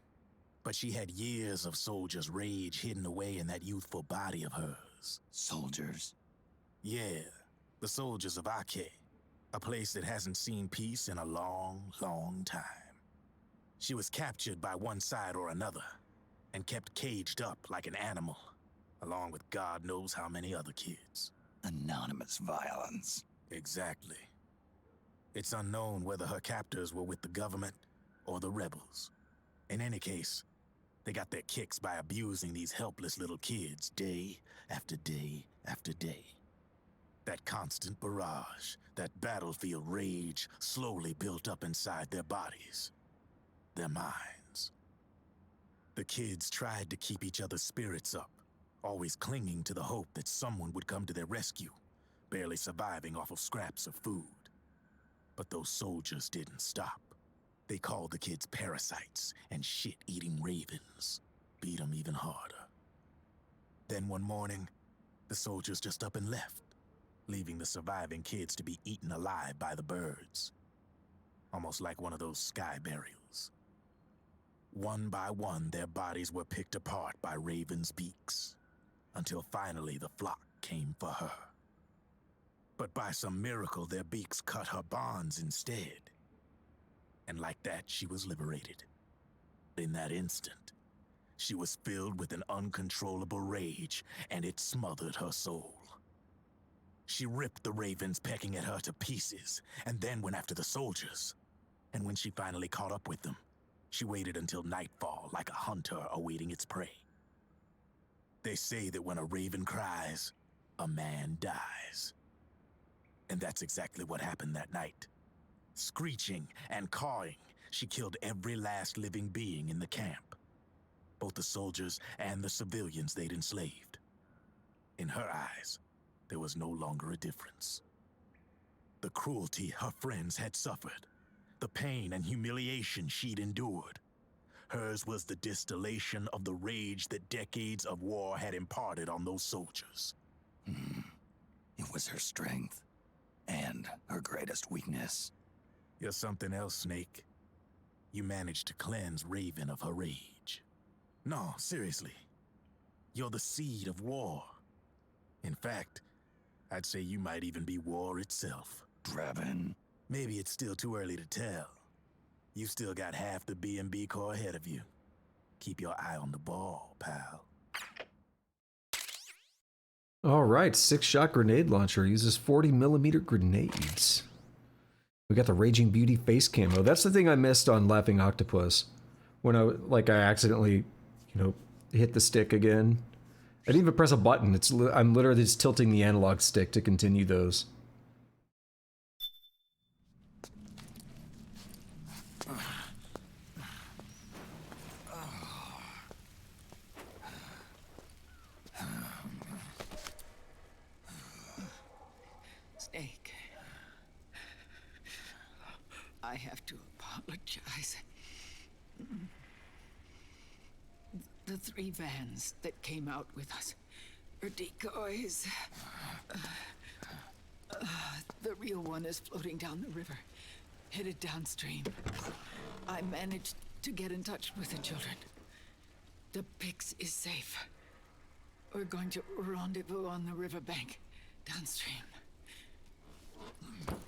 But she had years of soldiers' rage hidden away in that youthful body of hers. Soldiers? Yeah, the soldiers of Ake. A place that hasn't seen peace in a long, long time. She was captured by one side or another, and kept caged up like an animal, along with God knows how many other kids. Anonymous violence. Exactly. It's unknown whether her captors were with the government or the rebels. In any case, they got their kicks by abusing these helpless little kids day after day after day. That constant barrage, that battlefield rage slowly built up inside their bodies, their minds. The kids tried to keep each other's spirits up, always clinging to the hope that someone would come to their rescue, barely surviving off of scraps of food. But those soldiers didn't stop. They called the kids parasites and shit-eating ravens, beat them even harder. Then one morning, the soldiers just up and left, leaving the surviving kids to be eaten alive by the birds. Almost like one of those sky burials. One by one, their bodies were picked apart by ravens' beaks, until finally the flock came for her. But by some miracle, their beaks cut her bonds instead. And like that, she was liberated. In that instant, she was filled with an uncontrollable rage, and it smothered her soul. She ripped the ravens pecking at her to pieces, and then went after the soldiers. And when she finally caught up with them, she waited until nightfall like a hunter awaiting its prey. They say that when a raven cries, a man dies. And that's exactly what happened that night. Screeching and cawing, she killed every last living being in the camp. Both the soldiers and the civilians they'd enslaved. In her eyes, there was no longer a difference. The cruelty her friends had suffered, the pain and humiliation she'd endured. Hers was the distillation of the rage that decades of war had imparted on those soldiers. It was her strength, and her greatest weakness. You're something else, Snake. You managed to cleanse Raven of her rage. No, seriously. You're the seed of war. In fact, I'd say you might even be war itself. Drebin. Maybe it's still too early to tell. You've still got half the B&B Corps ahead of you. Keep your eye on the ball, pal. Alright, 6-shot grenade launcher uses 40mm grenades. We got the Raging Beauty face camo. That's the thing I missed on Laughing Octopus. When I accidentally, hit the stick again. I didn't even press a button. I'm literally just tilting the analog stick to continue those. Snake, I have to apologize. The 3 vans that came out with us are decoys. The real one is floating down the river, headed downstream. I managed to get in touch with the children. The Pix is safe. We're going to rendezvous on the riverbank, downstream.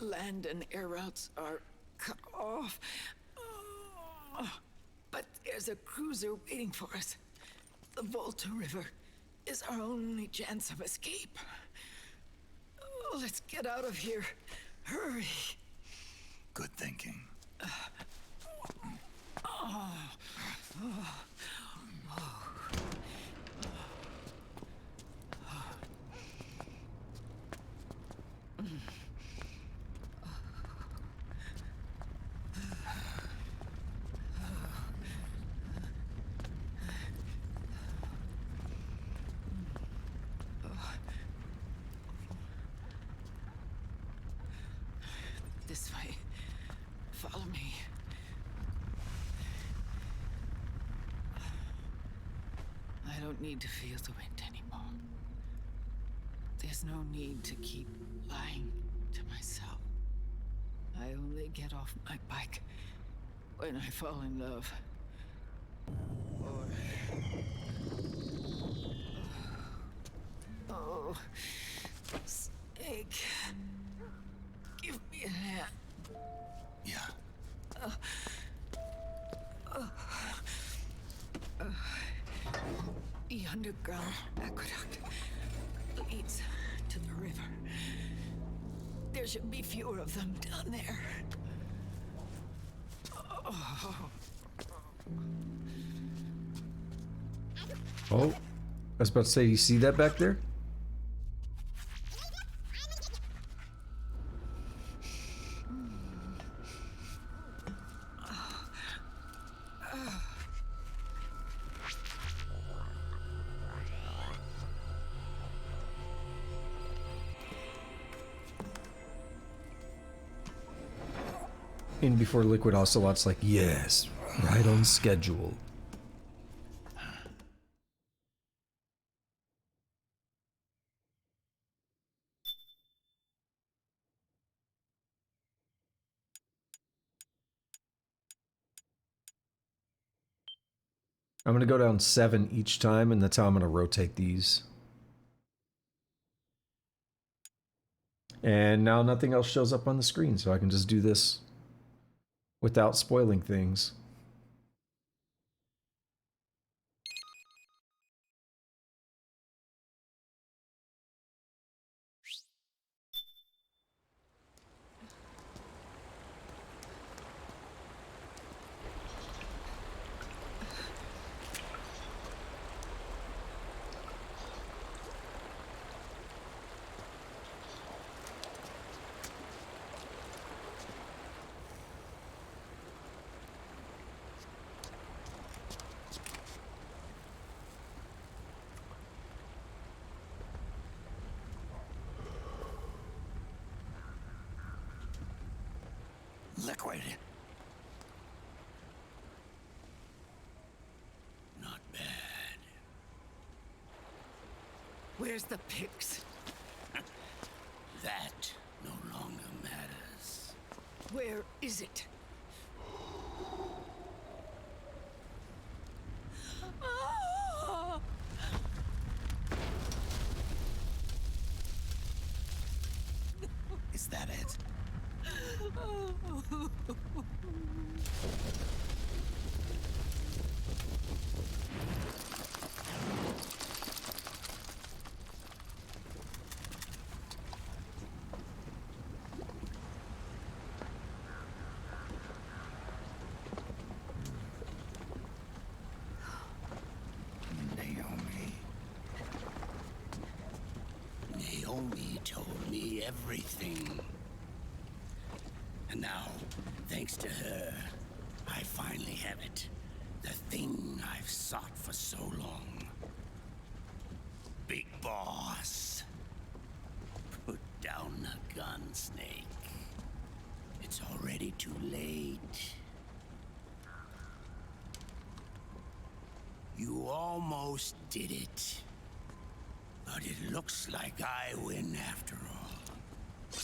Land and air routes are cut off. But there's a cruiser waiting for us. The Volta River is our only chance of escape. Let's get out of here. Hurry. Good thinking. don't need to feel the wind anymore. There's no need to keep lying to myself. I only get off my bike when I fall in love. Or... Oh, Snake. Give me a hand. Yeah. The underground aqueduct leads to the river. There should be fewer of them down there. Oh, I was about to say, you see that back there? And before Liquid Ocelot's like, yes, right on schedule. I'm going to go down 7 each time, and that's how I'm going to rotate these. And now nothing else shows up on the screen, so I can just do this without spoiling things. Liquid. Not bad. Where's the Pix? That no longer matters. Where is it? Is that it? Naomi told me everything. And now, thanks to her, I finally have it. The thing I've sought for so long. Big Boss. Put down the gun, Snake. It's already too late. You almost did it. But it looks like I win after all.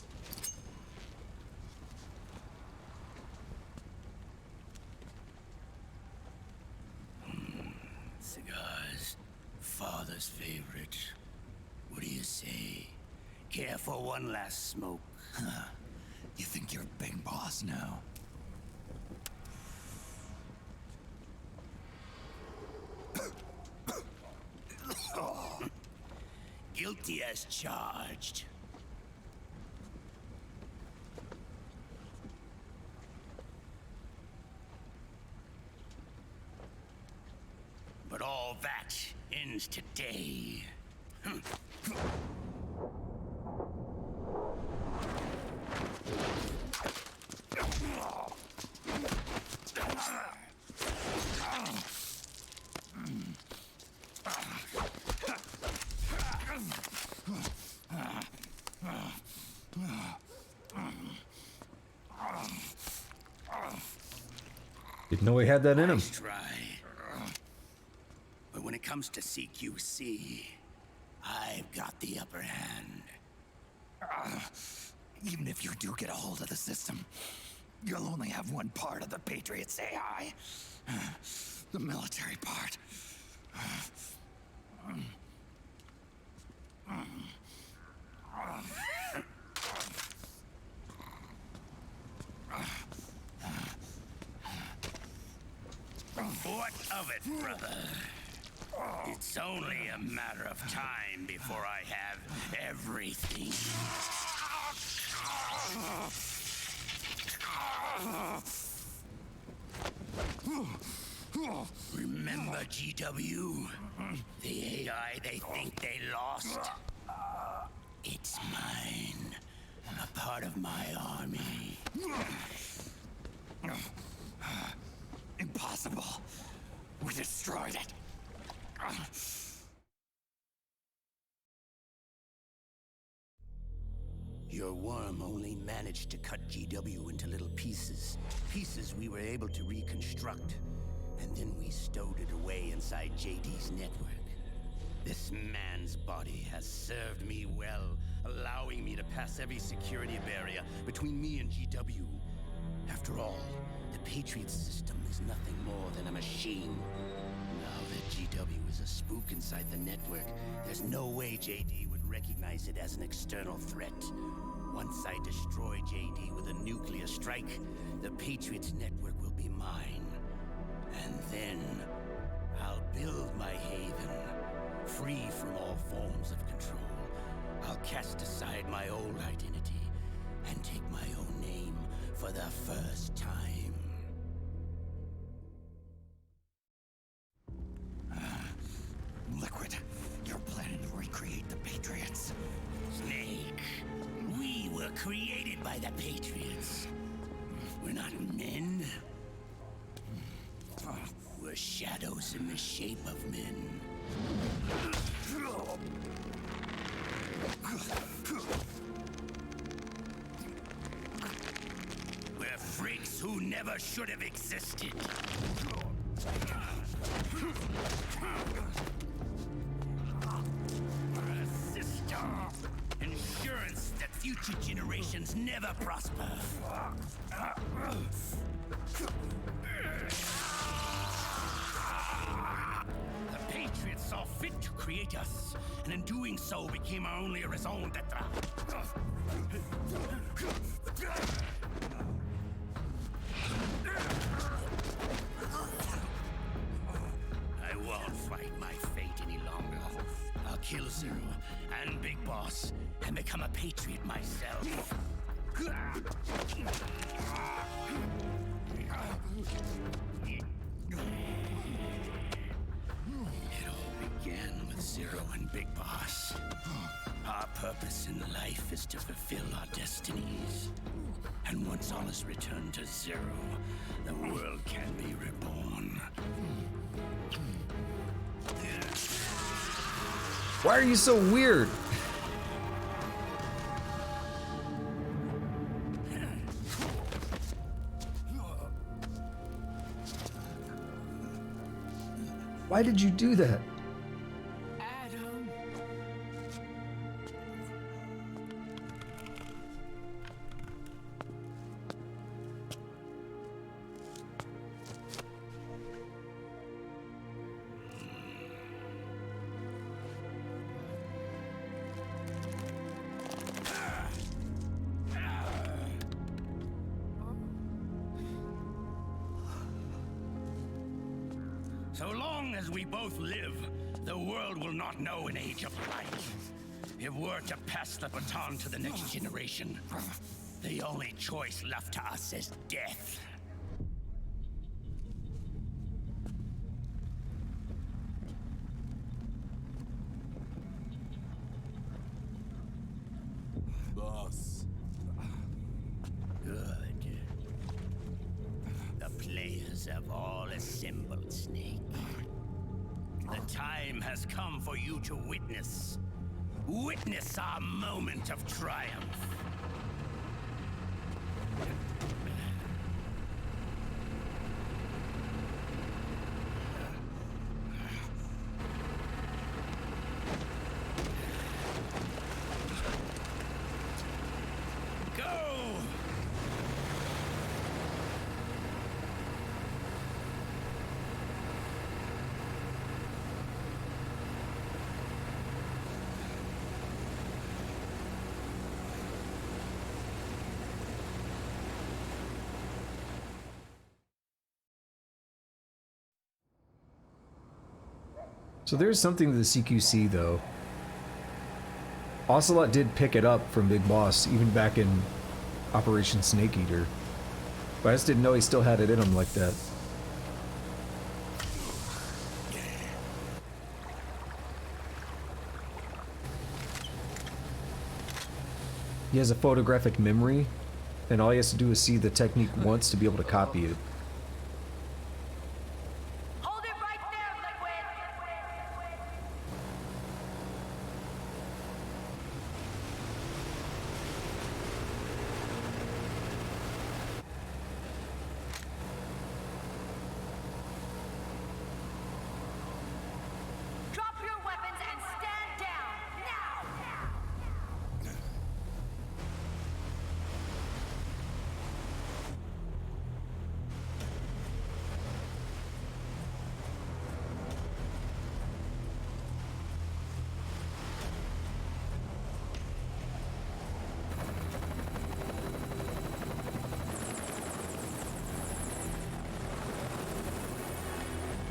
Cigars, father's favorite. What do you say? Care for one last smoke? Huh. You think you're a big boss now? Guilty as charged. But all that ends today. Didn't know he had that in him. Nice try. But when it comes comes to CQC, I've got the upper hand. Even if you do get a hold of the system, you'll only have one part of the Patriots AI. The military part. What of it, brother? It's only a matter of time before I have everything. Remember GW? The AI they think they lost? It's mine. A part of my army. Impossible. We destroyed it. Your worm only managed to cut GW into little pieces. Pieces we were able to reconstruct. And then we stowed it away inside JD's network. This man's body has served me well, allowing me to pass every security barrier between me and GW. After all, the Patriot system is nothing more than a machine. Now that GW is a spook inside the network, there's no way JD would recognize it as an external threat. Once I destroy JD with a nuclear strike, the Patriots network will be mine. And then I'll build my haven, free from all forms of control. I'll cast aside my old identity and take my own name for the first time. Liquid, you're planning to recreate the Patriots. Snake, we were created by the Patriots. We're not men. We're shadows in the shape of men. We're freaks who never should have existed. We're a system. Insurance that future generations never prosper. The Patriots saw fit to create us, and in doing so became our only raison d'etre. I won't fight my fate any longer. I'll kill Zero and Big Boss and become a Patriot myself. It all began with Zero and Big Boss. Our purpose in life is to fulfill our destinies. And once all is returned to Zero, the world can be reborn. Why are you so weird? Why did you do that? Adam. So long as we both live, the world will not know an age of light. If we're to pass the baton to the next generation, the only choice left to us is death. Boss. Good. The players have all assembled, Snake. The time has come for you to witness our moment of triumph. So there's something to the CQC, though. Ocelot did pick it up from Big Boss, even back in Operation Snake Eater. But I just didn't know he still had it in him like that. He has a photographic memory, and all he has to do is see the technique once to be able to copy it.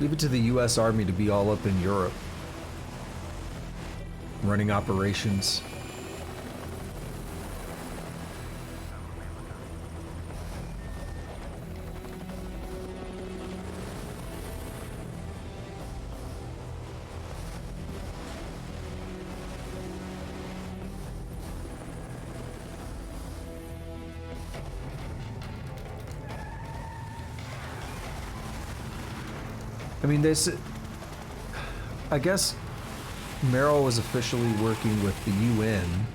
Leave it to the US Army to be all up in Europe, running operations. I mean, I guess Meryl was officially working with the UN,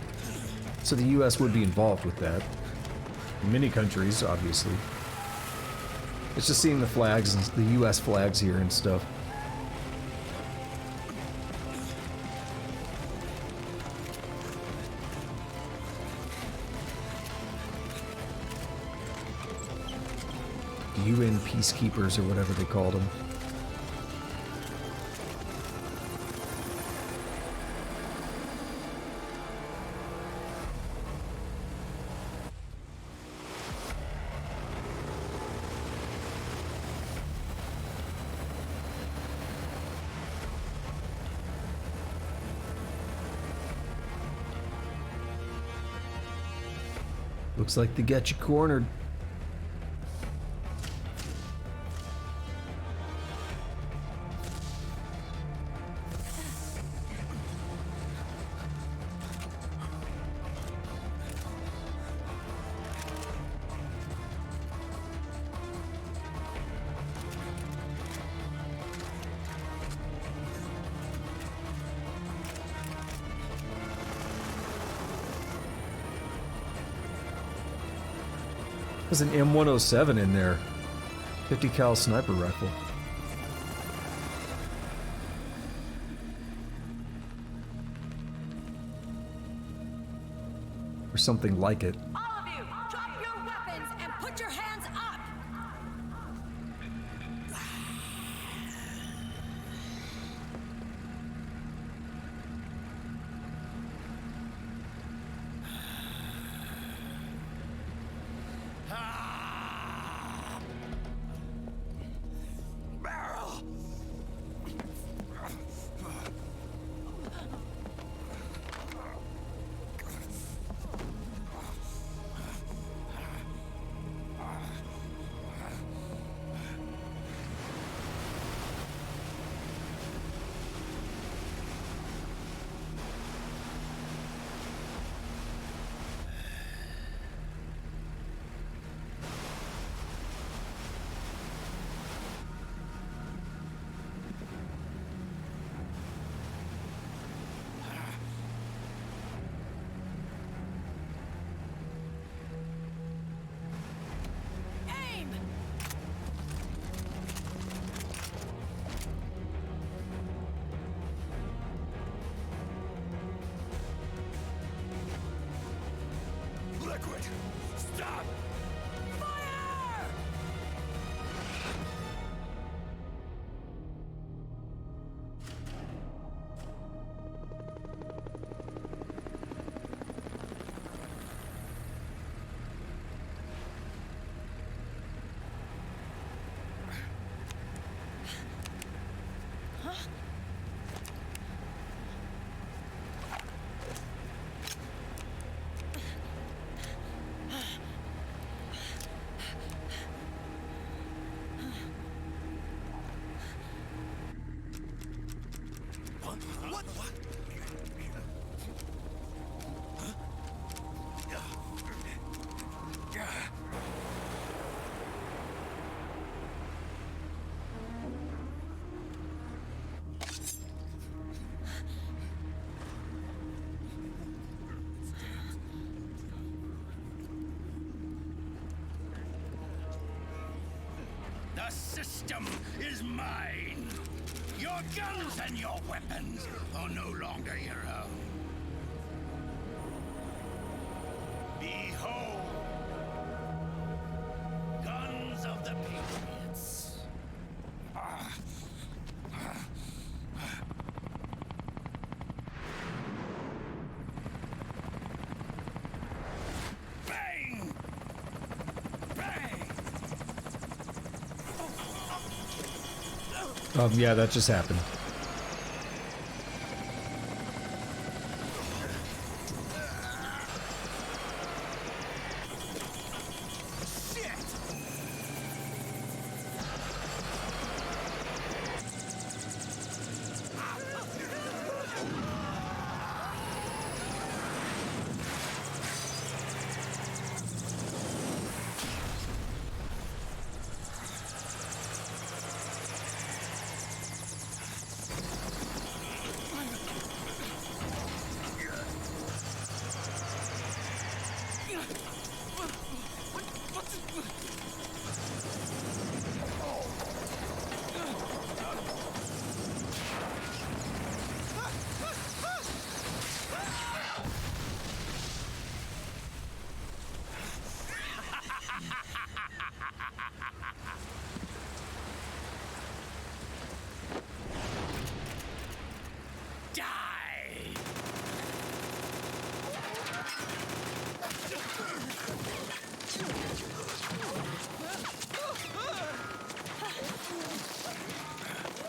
so the US would be involved with that. Many countries, obviously. It's just seeing the flags, and the US flags here and stuff. UN peacekeepers, or whatever they called them. Looks like they got you cornered. There's an M107 in there. 50 cal sniper rifle. Or something like it. All of you, drop your weapons and put your hands up! Liquid! Stop! Fire! What? What? The system is mine. Your guns and your weapons are no longer your own. Behold, guns of the Patriots. Bang! Bang! Yeah, that just happened.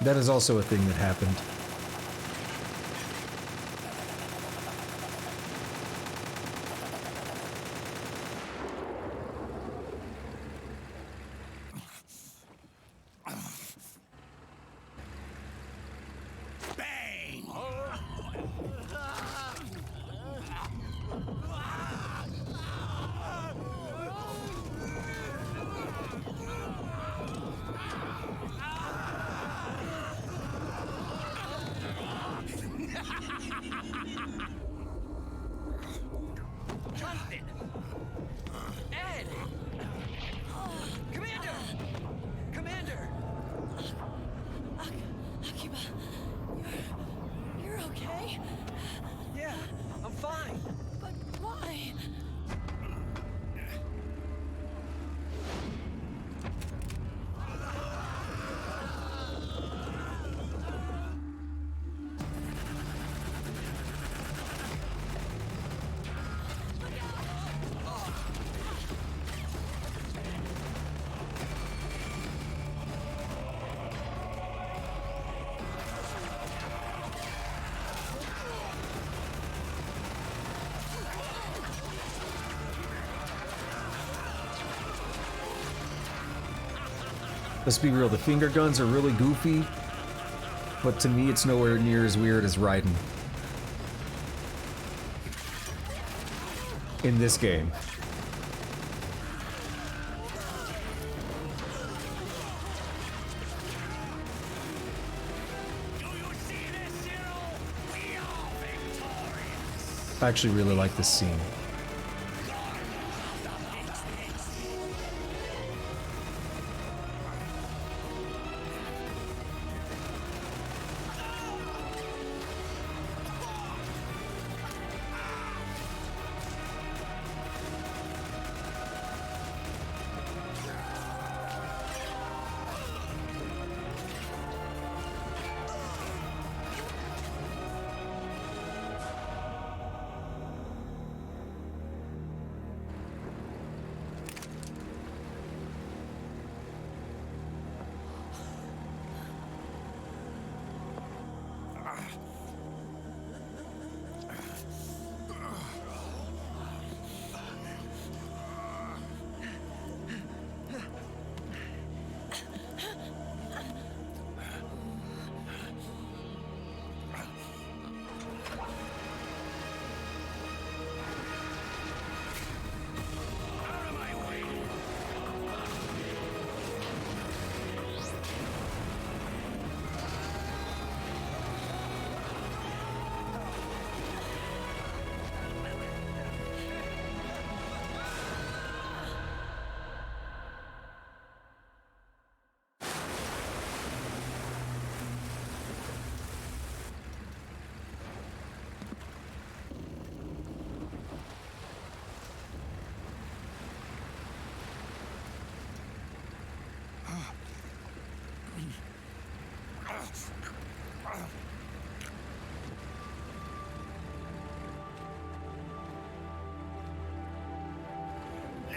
That is also a thing that happened. Jonathan! Ed! Commander! Commander! Akiba, you're okay? Yeah, I'm fine. But why? Let's be real, the finger guns are really goofy, but to me it's nowhere near as weird as Raiden. In this game. I actually really like this scene.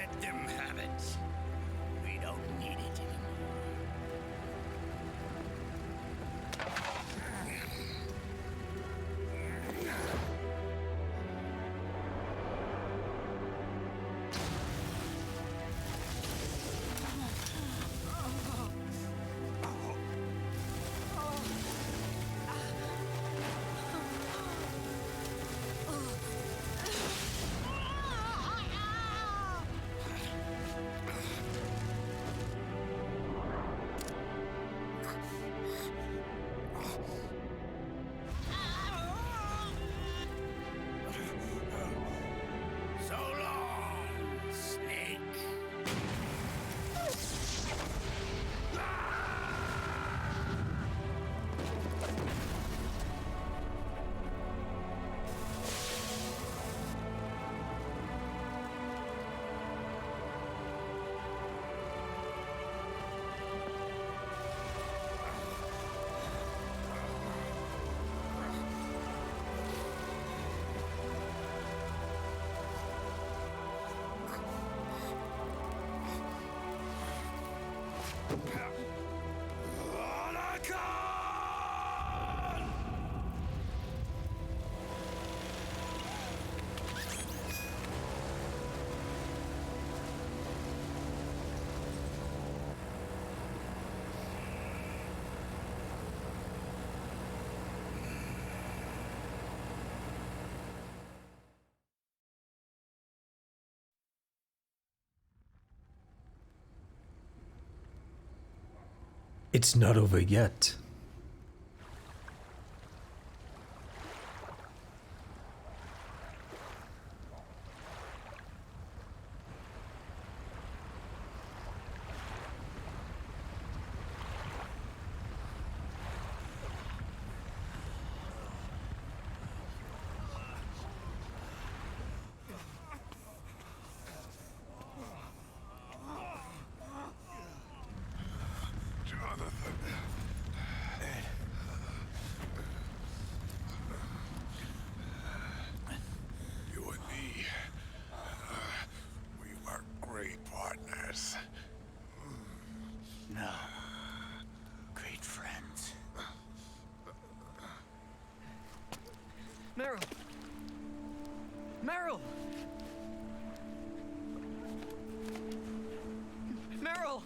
Let them have it. We don't need it anymore. So long, Snake. It's not over yet. You and me, we were great partners. No. Great friends. Meryl! Meryl! Meryl!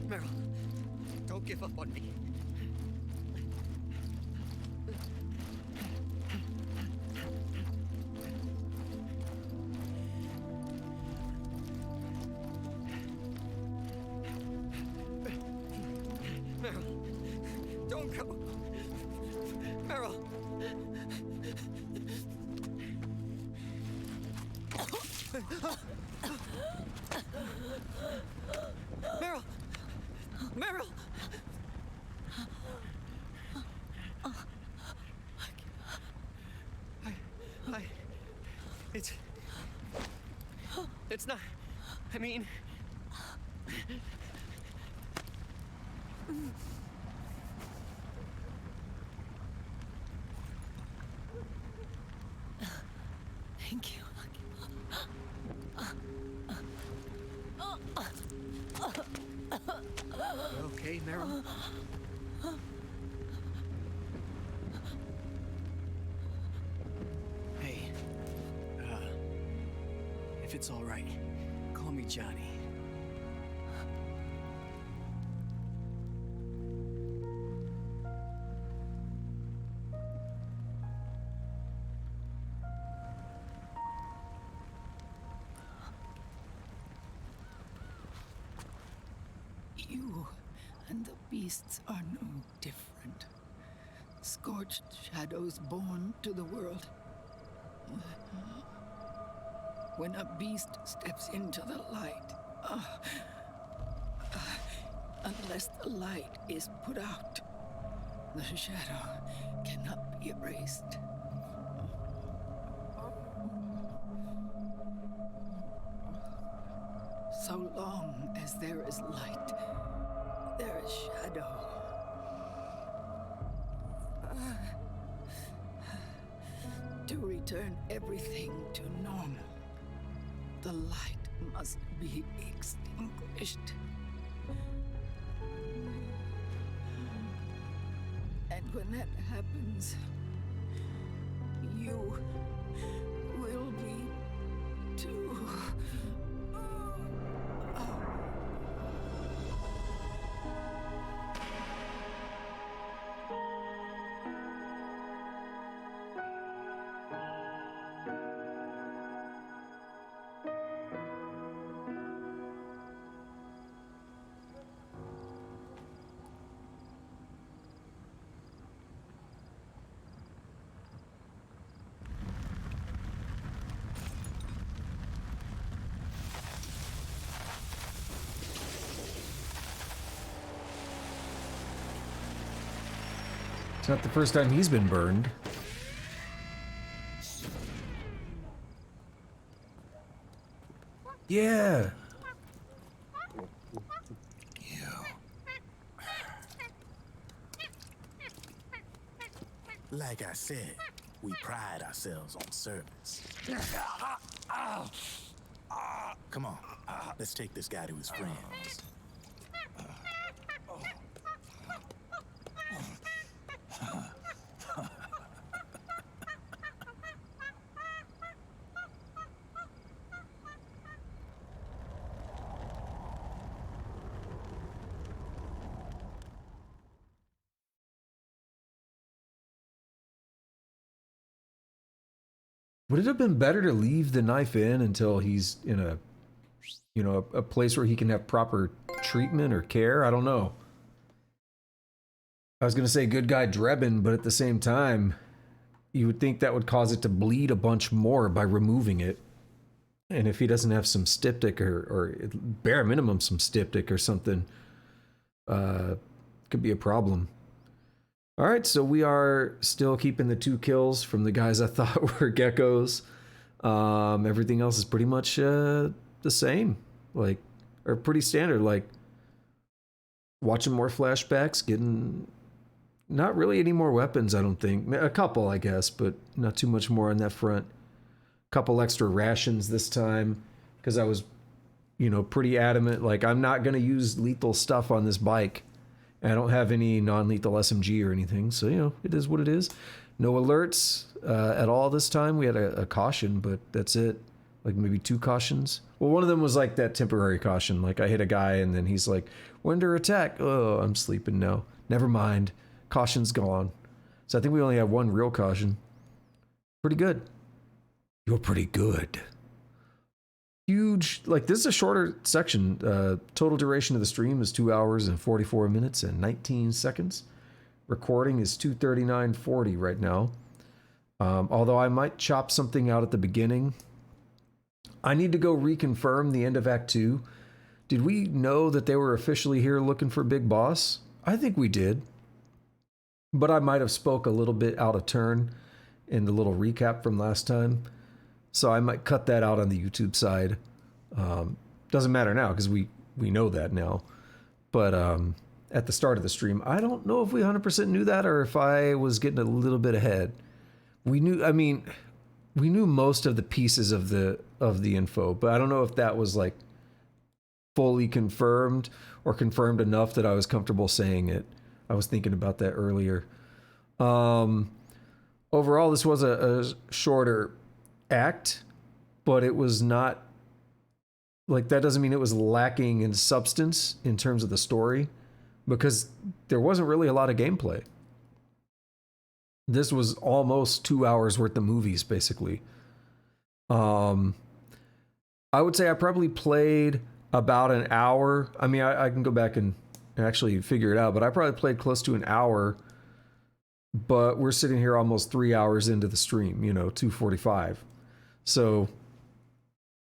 Meryl, don't give up on me. Meryl, don't go. Meryl. Meryl! Meryl! It's not. I mean. Thank you. You okay, Meryl? Hey, If it's all right, call me Johnny. You and the beasts are no different. Scorched shadows born to the world. When a beast steps into the light, unless the light is put out, the shadow cannot be erased. So long as there is light, there is shadow. To return everything to normal, the light must be extinguished. And when that happens, you will be too. It's not the first time he's been burned. Yeah. Like I said, we pride ourselves on service. Come on, let's take this guy to his friends. Would it have been better to leave the knife in until he's in a, you know, a place where he can have proper treatment or care? I don't know. I was going to say good guy Drebin, but at the same time, you would think that would cause it to bleed a bunch more by removing it. And if he doesn't have some styptic or bare minimum some styptic or something, could be a problem. All right, so we are still keeping the 2 kills from the guys I thought were geckos. Everything else is pretty much the same, like, or pretty standard. Like watching more flashbacks, getting not really any more weapons. I don't think a couple, I guess, but not too much more on that front. Couple extra rations this time because I was, you know, pretty adamant. Like I'm not gonna use lethal stuff on this bike. I don't have any non-lethal SMG or anything, so, you know, it is what it is. No alerts at all this time. We had a caution, but that's it. Like maybe 2 cautions. Well, one of them was like that temporary caution. Like I hit a guy and then he's like, "We're under attack." Oh, I'm sleeping now. Never mind. Caution's gone. So I think we only have 1 real caution. Pretty good. You're pretty good. Huge, like this is a shorter section. Total duration of the stream is 2 hours and 44 minutes and 19 seconds. Recording is 2:39:40 right now. Although I might chop something out at the beginning. I need to go reconfirm the end of Act 2. Did we know that they were officially here looking for Big Boss? I think we did. But I might have spoke a little bit out of turn in the little recap from last time. So I might cut that out on the YouTube side. Doesn't matter now because we know that now. But at the start of the stream, I don't know if we 100% knew that or if I was getting a little bit ahead. We knew most of the pieces of the info, but I don't know if that was like fully confirmed or confirmed enough that I was comfortable saying it. I was thinking about that earlier. Overall, this was a shorter act, but it was not like that doesn't mean it was lacking in substance in terms of the story, because there wasn't really a lot of gameplay. This was almost 2 hours worth of movies, basically. I would say I probably played about an hour. I mean, I can go back and actually figure it out, but I probably played close to an hour. But we're sitting here almost 3 hours into the stream, 2:45. So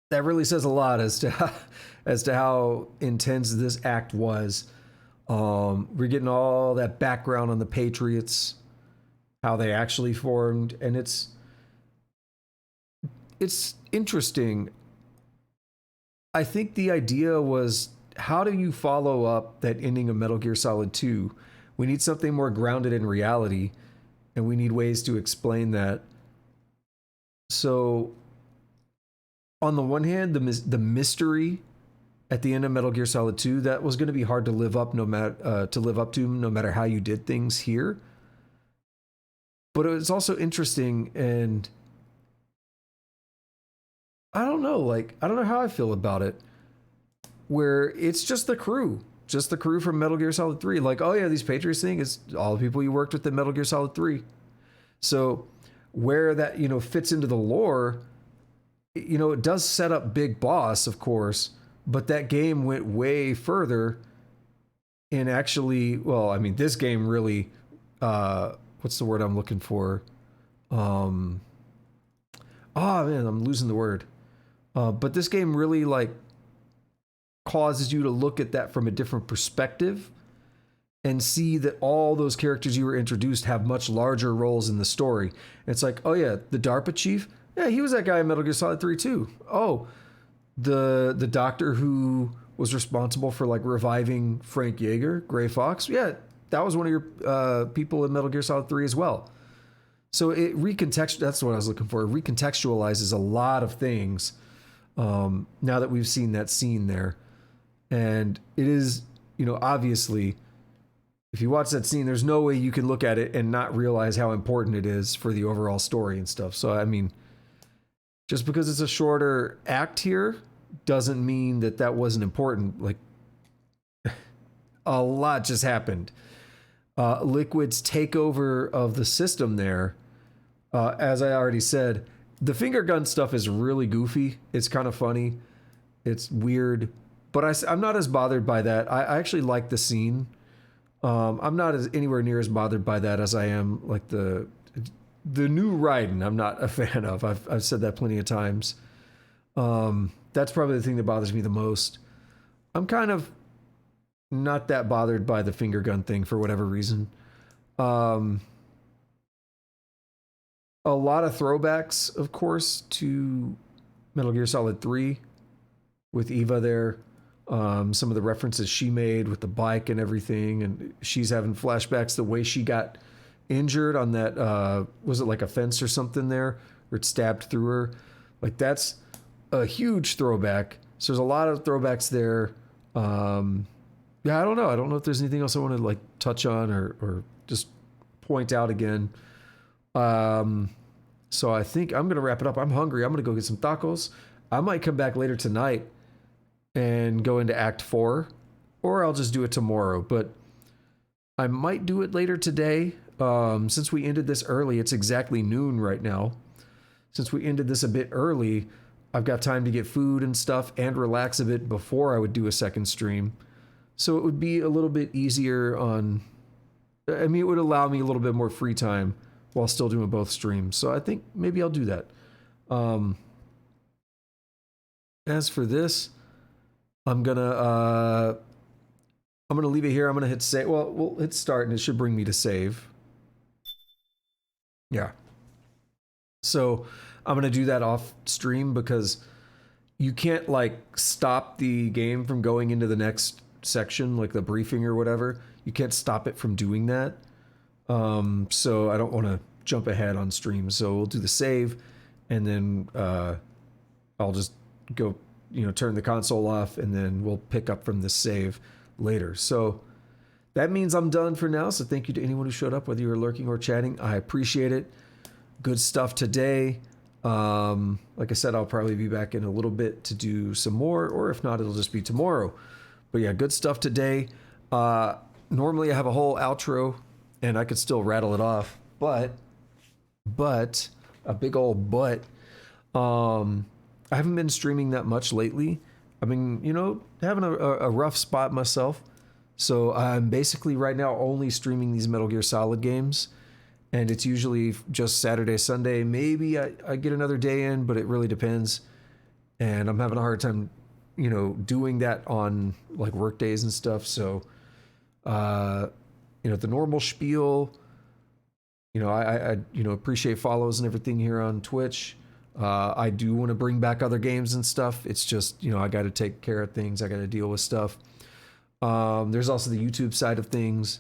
that really says a lot as to how intense this act was. We're getting all that background on the Patriots, how they actually formed, and it's interesting. I think the idea was, how do you follow up that ending of Metal Gear Solid 2? We need something more grounded in reality, and we need ways to explain that. So, on the one hand, the mystery at the end of Metal Gear Solid 2, that was going to be hard to live up to no matter how you did things here. But it was also interesting, and I don't know how I feel about it, where it's just the crew from Metal Gear Solid 3. Like, oh yeah, these Patriots thing is all the people you worked with in Metal Gear Solid 3. So where that, fits into the lore, it does set up Big Boss, of course, but that game went way further in actually, well, I mean, this game really, what's the word I'm looking for? Oh man, I'm losing the word. But this game really causes you to look at that from a different perspective and see that all those characters you were introduced have much larger roles in the story. It's like, oh yeah, the DARPA chief, yeah, he was that guy in Metal Gear Solid 3 too. Oh, the doctor who was responsible for reviving Frank Yeager, Gray Fox, yeah, that was one of your people in Metal Gear Solid 3 as well. So it that's what I was looking for. It recontextualizes a lot of things now that we've seen that scene there. And it is, obviously, if you watch that scene, there's no way you can look at it and not realize how important it is for the overall story and stuff. So, I mean, just because it's a shorter act here doesn't mean that wasn't important. Like, a lot just happened. Liquid's takeover of the system there, as I already said, the finger gun stuff is really goofy. It's kind of funny. It's weird. But I'm not as bothered by that. I actually like the scene. I'm not anywhere near as bothered by that as I am the new Raiden. I'm not a fan of. I've said that plenty of times. That's probably the thing that bothers me the most. I'm kind of not that bothered by the finger gun thing for whatever reason. A lot of throwbacks, of course, to Metal Gear Solid 3 with Eva there. Some of the references she made with the bike and everything, and she's having flashbacks the way she got injured on that, was it like a fence or something there, where it stabbed through her? Like, that's a huge throwback. So there's a lot of throwbacks there. Yeah, I don't know. I don't know if there's anything else I want to touch on or just point out again. So I think I'm going to wrap it up. I'm hungry. I'm going to go get some tacos. I might come back later tonight and go into Act 4, or I'll just do it tomorrow. But I might do it later today. Since we ended this early, it's exactly noon right now. Since we ended this a bit early, I've got time to get food and stuff and relax a bit before I would do a second stream. So it would be a little bit easier it would allow me a little bit more free time while still doing both streams. So I think maybe I'll do that. As for this, I'm gonna leave it here. I'm gonna hit save. Well, we'll hit start and it should bring me to save. Yeah. So I'm gonna do that off stream because you can't stop the game from going into the next section, like the briefing or whatever. You can't stop it from doing that. So I don't want to jump ahead on stream. So we'll do the save, and then I'll just go, turn the console off, and then we'll pick up from the save later. So that means I'm done for now. So thank you to anyone who showed up, whether you were lurking or chatting. I appreciate it. Good stuff today. Like I said, I'll probably be back in a little bit to do some more, or if not, it'll just be tomorrow. But yeah, good stuff today. Normally I have a whole outro and I could still rattle it off, but a big old but, I haven't been streaming that much lately. I've been, having a rough spot myself. So I'm basically right now only streaming these Metal Gear Solid games. And it's usually just Saturday, Sunday. Maybe I get another day in, but it really depends. And I'm having a hard time, doing that on like work days and stuff. So, the normal spiel, I appreciate follows and everything here on Twitch. I do want to bring back other games and stuff. It's just, I got to take care of things. I got to deal with stuff. There's also the YouTube side of things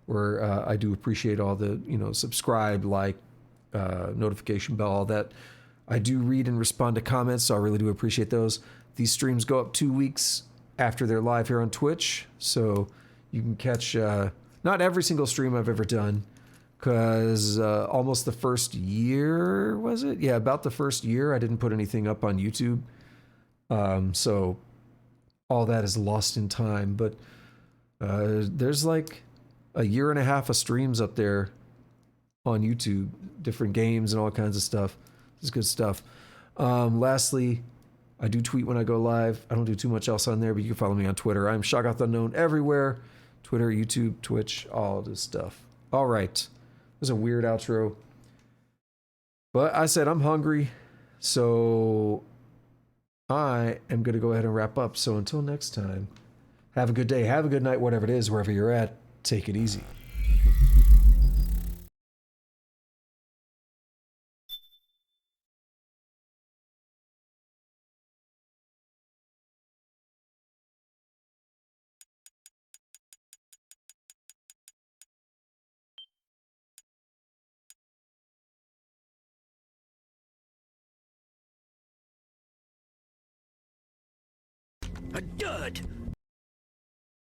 where I do appreciate all the, subscribe, like, notification bell, all that. I do read and respond to comments, so I really do appreciate those. These streams go up 2 weeks after they're live here on Twitch, so you can catch not every single stream I've ever done, because almost the first year, was it? Yeah, about the first year, I didn't put anything up on YouTube. So all that is lost in time, but there's like a year and a half of streams up there on YouTube, different games and all kinds of stuff. It's good stuff. Lastly, I do tweet when I go live. I don't do too much else on there, but you can follow me on Twitter. I'm Shoggoth Unknown everywhere. Twitter, YouTube, Twitch, all this stuff. All right. It was a weird outro. But I said I'm hungry, so I am going to go ahead and wrap up. So until next time, have a good day, have a good night, whatever it is, wherever you're at. Take it easy. A dud!